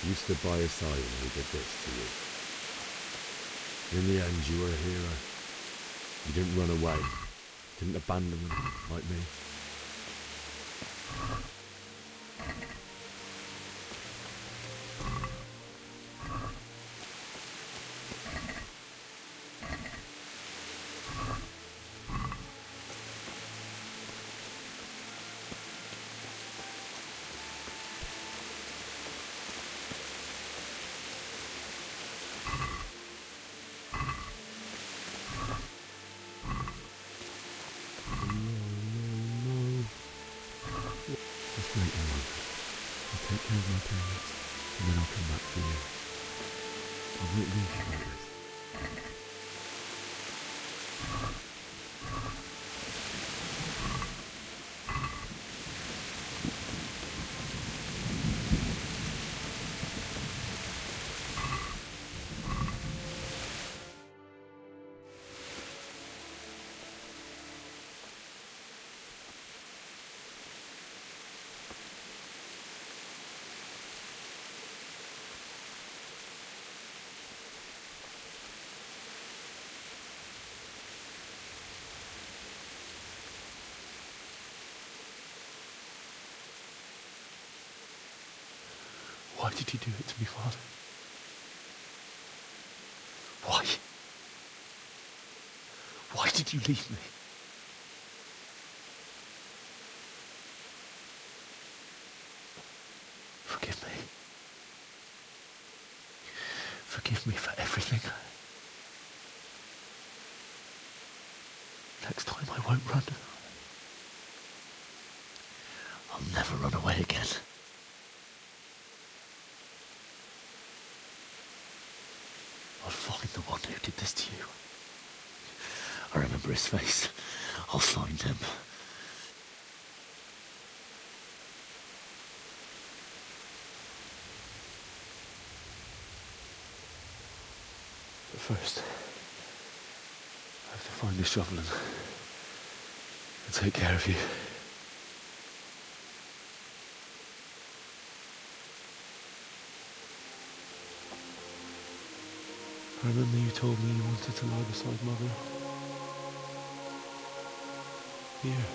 You stood by his side when he did this to you. In the end, you were a hero. You didn't run away. Didn't abandon them like me. Just wait a moment. I'll take care of my parents, and then I'll come back for you. I won't leave you like this. Why did you do it to me, Father? Why? Why did you leave me? Forgive me. Forgive me for everything. Next time I won't run. I'll never run away again. I'll find the one who did this to you. I remember his face. I'll find him. But first, I have to find the shovel and take care of you. I remember you told me you wanted to lie beside Mother. Here.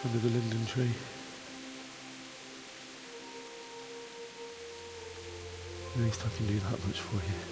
Under the linden tree. At least I can do that much for you.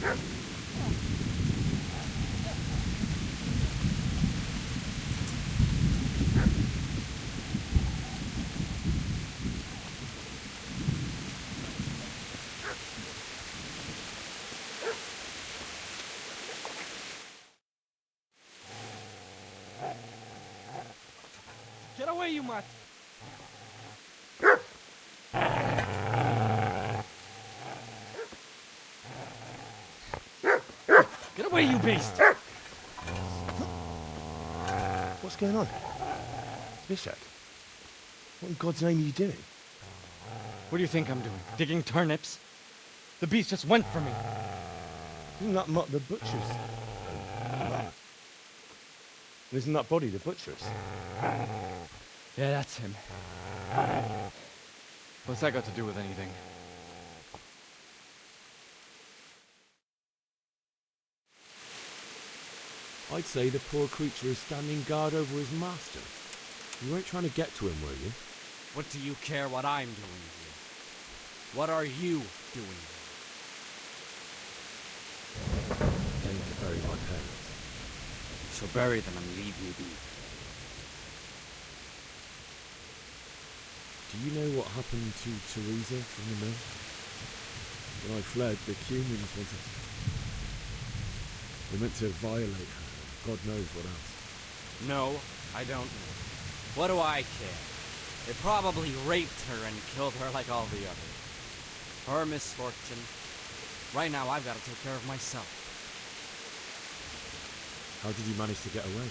Get away, you mutt! Get away, you beast! What's going on? Bishop? What in God's name are you doing? What do you think I'm doing? Digging turnips? The beast just went for me. Isn't that Mutt the butcher's? Isn't that body the butcher's? Yeah, that's him. What's that got to do with anything? I'd say the poor creature is standing guard over his master. You weren't trying to get to him, were you? What do you care what I'm doing here? What are you doing here? Came to bury my parents. So bury them and leave me be. Do you know what happened to Teresa from the mill? When I fled, the Cumans wanted to... They meant to violate her. God knows what else. No, I don't know. What do I care? They probably raped her and killed her like all the others. Her misfortune. Right now, I've got to take care of myself. How did you manage to get away?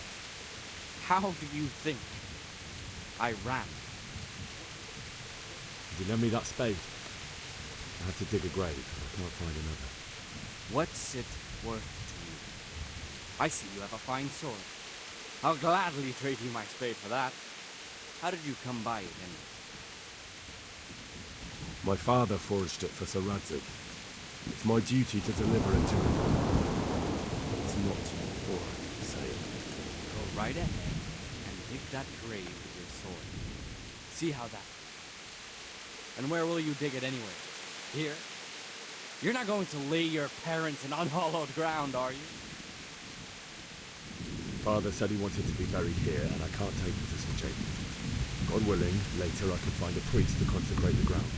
How do you think? I ran. Did you lend me that spade? I have to dig a grave. I can't find another. What's it worth to you? I see you have a fine sword. I'll gladly trade you my spade for that. How did you come by it anyway? My father forged it for Sir Radzig. It's my duty to deliver it to him. It's not for sale. Go right ahead and dig that grave with your sword. See how that... And where will you dig it anyway? Here? You're not going to lay your parents in unhallowed ground, are you? Father said he wanted to be buried here, and I can't take him to St. James. God willing, later I can find a priest to consecrate the ground.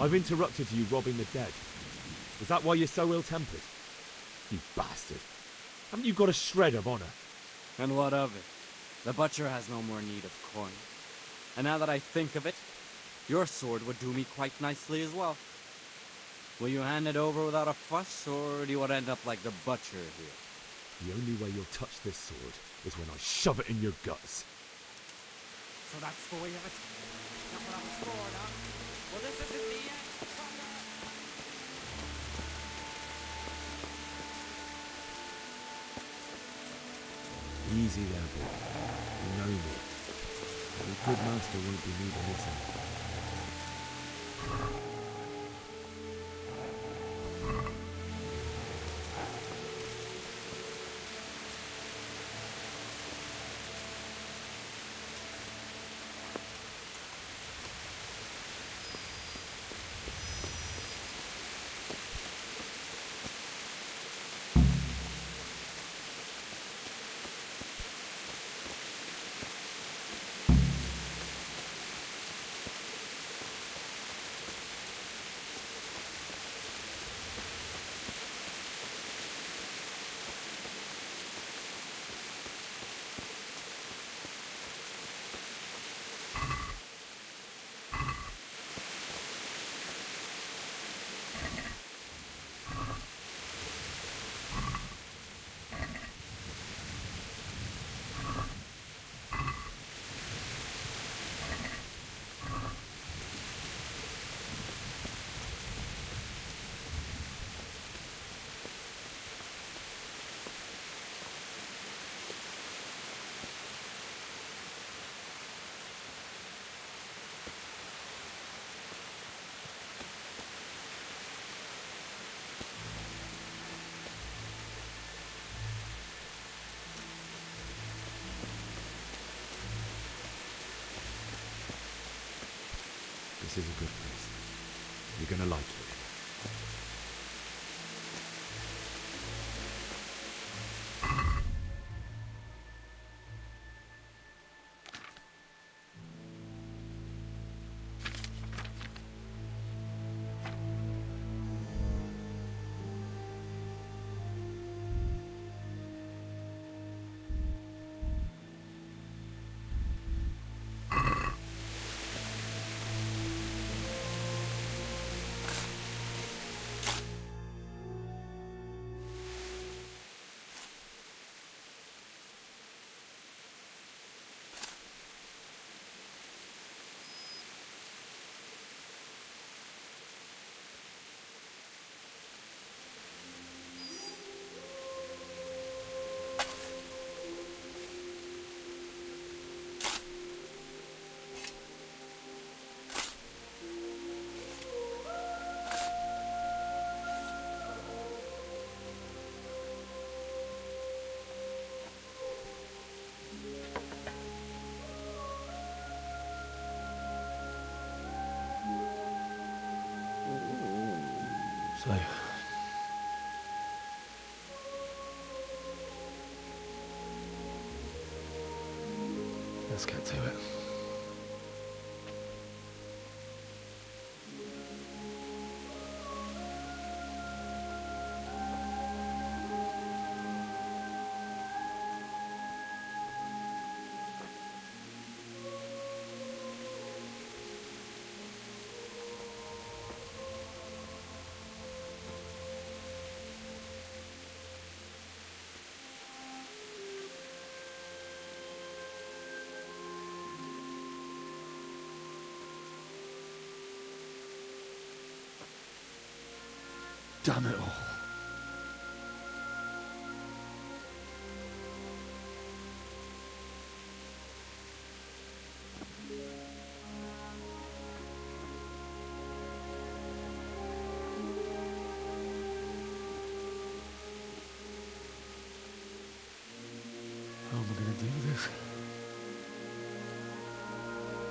I've interrupted you robbing the dead. Is that why you're so ill-tempered? You bastard. Haven't you got a shred of honor? And what of it? The butcher has no more need of coin. And now that I think of it, your sword would do me quite nicely as well. Will you hand it over without a fuss, or do you want to end up like the butcher here? The only way you'll touch this sword is when I shove it in your guts. So that's the way of it? Not what I was for, huh? Well, this isn't the end. Easy there, boy. You know me. Your good master won't be needing this anymore. This is a good place. You're gonna like it. So, let's get to it. Damn it all. How am I going to do this?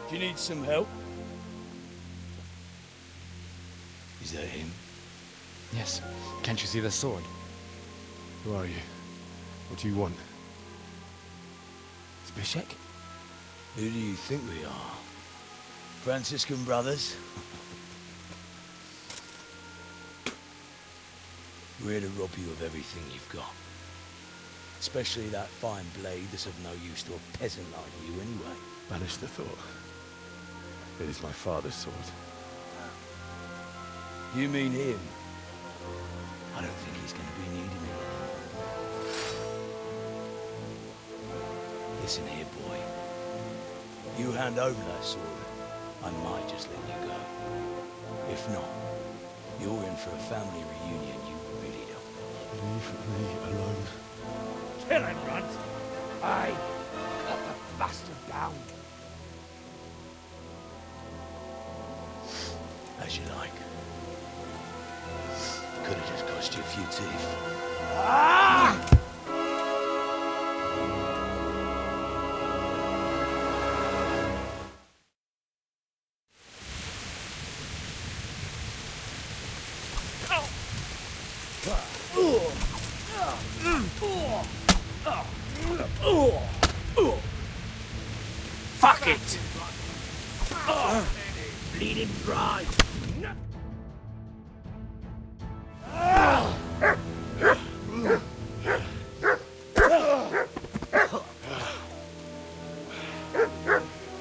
Do you need some help? Is that him? Yes. Can't you see the sword? Who are you? What do you want? Zbyszek? Who do you think we are? Franciscan brothers? We're here to rob you of everything you've got. Especially that fine blade that's of no use to a peasant like you anyway. Banish the thought. It is my father's sword. You mean him? I don't think he's going to be needing it anymore. Listen here, boy. You hand over that sword, I might just let you go. If not, you're in for a family reunion you really don't want. Leave me alone. Kill him, Runt! Aye, cut the bastard down. As you like. Could have just cost you a few teeth. Ah! Fuck it! Bleeding dry.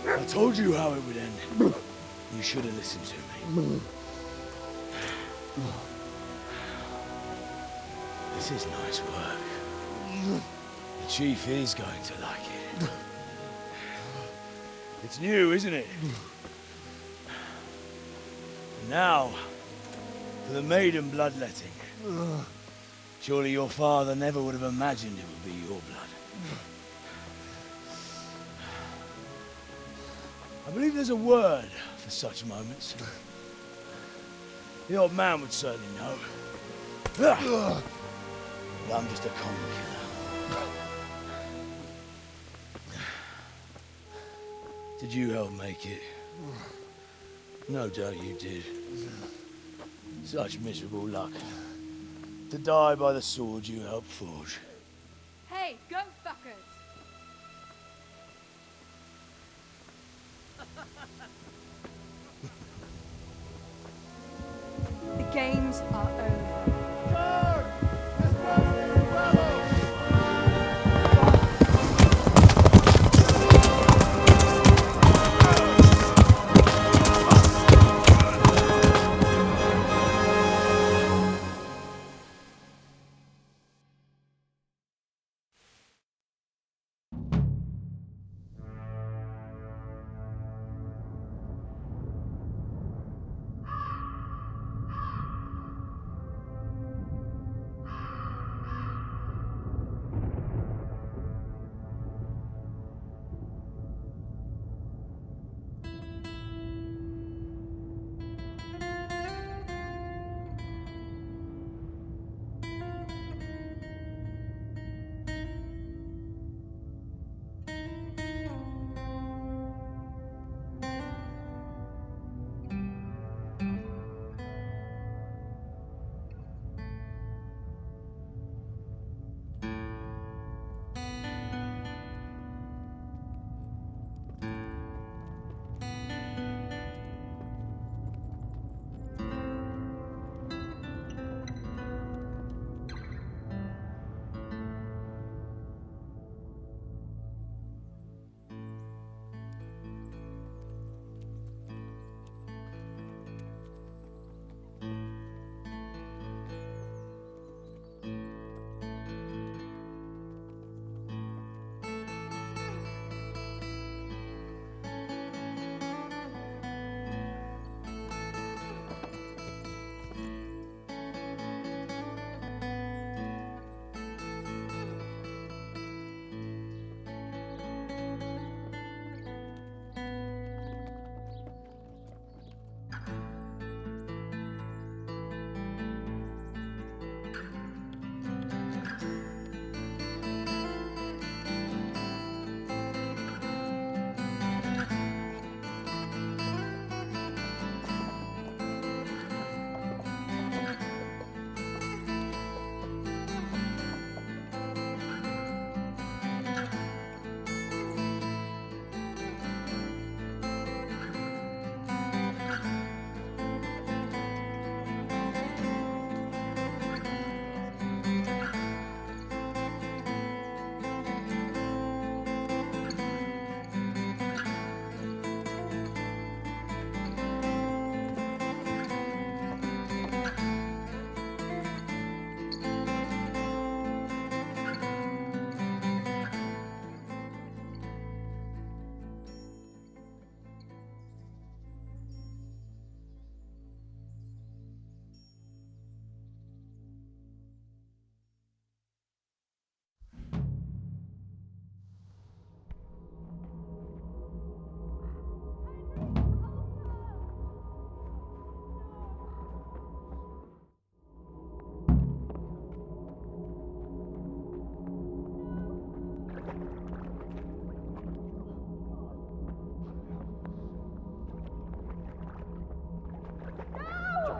I told you how it would end. You should have listened to me. This is nice work. The chief is going to like it. It's new, isn't it? Now, for the maiden bloodletting. Surely your father never would have imagined it would be your blood. I believe there's a word for such moments. The old man would certainly know. But I'm just a common killer. Did you help make it? No doubt you did. Such miserable luck. To die by the sword you helped forge. Hey, go fuckers! The games are over.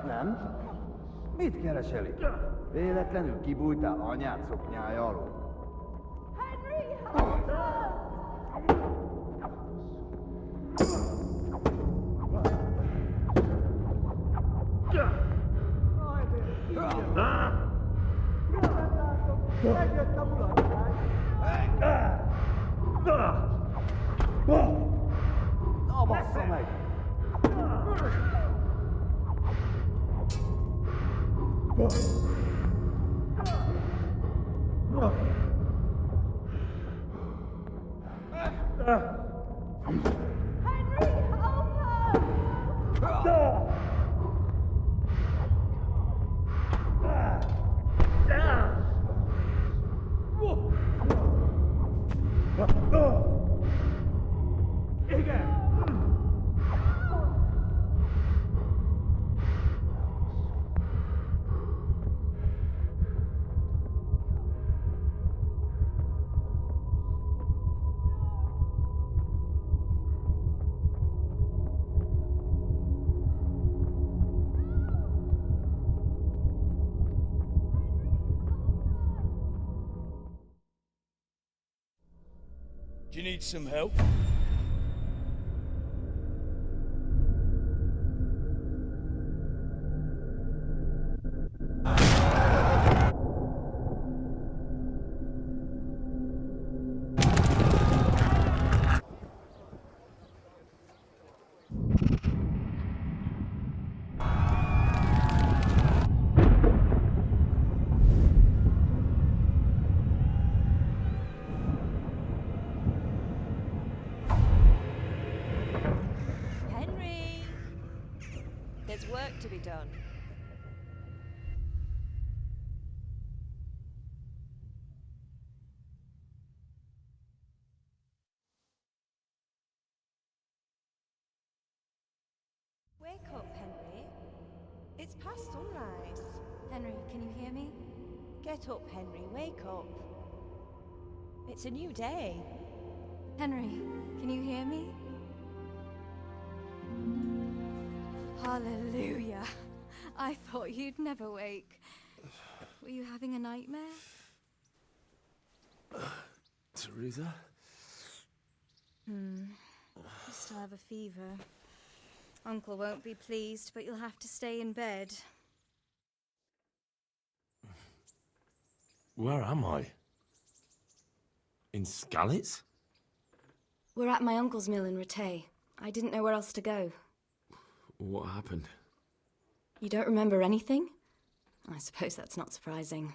Nem? Mit keresel itt? Véletlenül kibújtál anyád szoknyája alól? Megjött a mulatság! Na bassza meg! Do you need some help? Henry! There's work to be done. Wake up, Henry. It's past sunrise. Henry, can you hear me? Get up, Henry. Wake up. It's a new day. Henry, can you hear me? Hallelujah. I thought you'd never wake. Were you having a nightmare? Teresa? You still have a fever. Uncle won't be pleased, but you'll have to stay in bed. Where am I? In Skalitz? We're at my uncle's mill in Rattay. I didn't know where else to go. What happened? You don't remember anything? I suppose that's not surprising.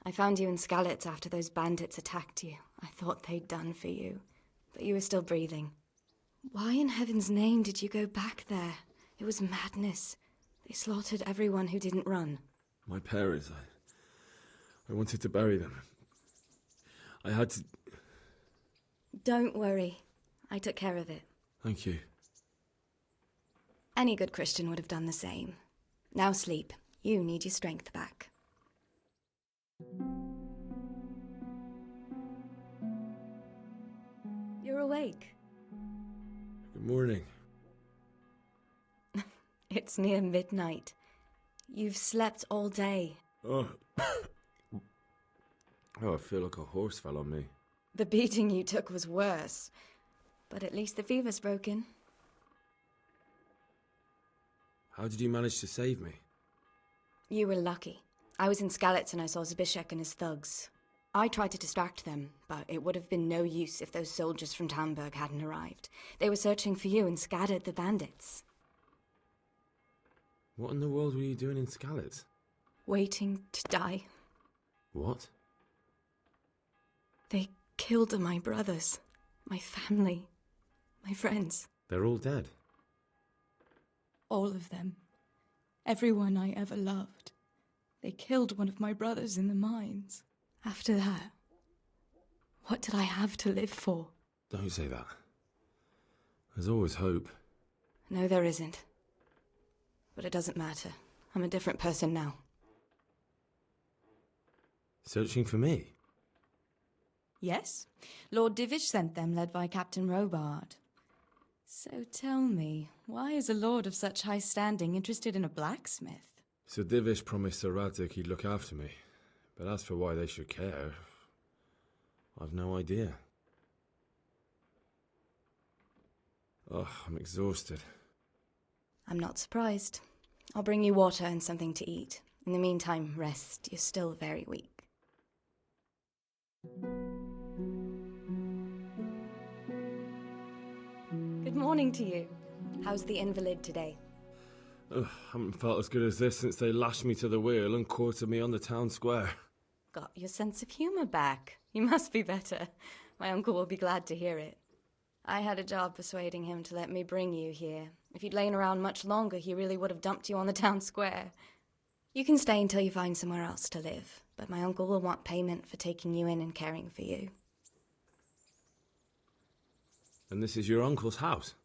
I found you in Skalitz after those bandits attacked you. I thought they'd done for you, but you were still breathing. Why in heaven's name did you go back there? It was madness. They slaughtered everyone who didn't run. My parents, I wanted to bury them. I had to... Don't worry. I took care of it. Thank you. Any good Christian would have done the same. Now sleep. You need your strength back. You're awake. Good morning. It's near midnight. You've slept all day. Oh. Oh, I feel like a horse fell on me. The beating you took was worse. But at least the fever's broken. How did you manage to save me? You were lucky. I was in Skalitz and I saw Zbyszek and his thugs. I tried to distract them, but it would have been no use if those soldiers from Tamburg hadn't arrived. They were searching for you and scattered the bandits. What in the world were you doing in Skalitz? Waiting to die. What? They killed my brothers, my family, my friends. They're all dead. All of them. Everyone I ever loved. They killed one of my brothers in the mines. After that, what did I have to live for? Don't say that. There's always hope. No, there isn't. But it doesn't matter. I'm a different person now. Searching for me? Yes. Lord Divish sent them, led by Captain Robard. So tell me, why is a lord of such high standing interested in a blacksmith? Sir Divish promised Sir Radzig he'd look after me. But as for why they should care, I've no idea. Oh, I'm exhausted. I'm not surprised. I'll bring you water and something to eat. In the meantime, rest. You're still very weak. Good morning to you. How's the invalid today? Ugh, haven't felt as good as this since they lashed me to the wheel and quartered me on the town square. Got your sense of humour back. You must be better. My uncle will be glad to hear it. I had a job persuading him to let me bring you here. If you'd lain around much longer, he really would have dumped you on the town square. You can stay until you find somewhere else to live, but my uncle will want payment for taking you in and caring for you. And this is your uncle's house?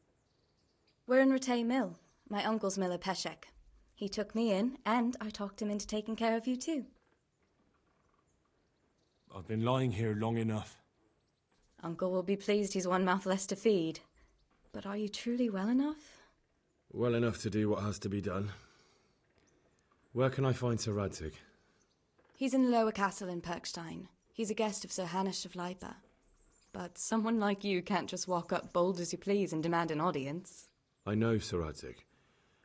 We're in Rattay Mill. My uncle's miller Peshek. He took me in, and I talked him into taking care of you too. I've been lying here long enough. Uncle will be pleased he's one mouth less to feed. But are you truly well enough? Well enough to do what has to be done. Where can I find Sir Radzig? He's in the lower castle in Perkstein. He's a guest of Sir Hanush of Leipa. But someone like you can't just walk up bold as you please and demand an audience. I know, Sir Radzig,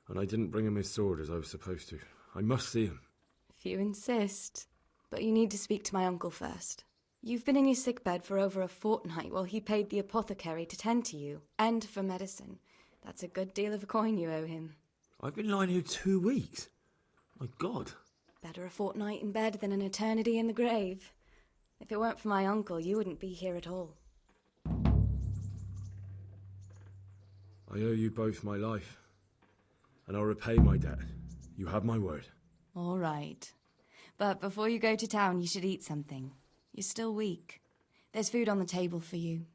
and I didn't bring him his sword as I was supposed to. I must see him. If you insist. But you need to speak to my uncle first. You've been in your sickbed for over a fortnight while he paid the apothecary to tend to you, and for medicine. That's a good deal of a coin you owe him. I've been lying here 2 weeks. My God. Better a fortnight in bed than an eternity in the grave. If it weren't for my uncle, you wouldn't be here at all. I owe you both my life, and I'll repay my debt. You have my word. All right. But before you go to town, you should eat something. You're still weak. There's food on the table for you.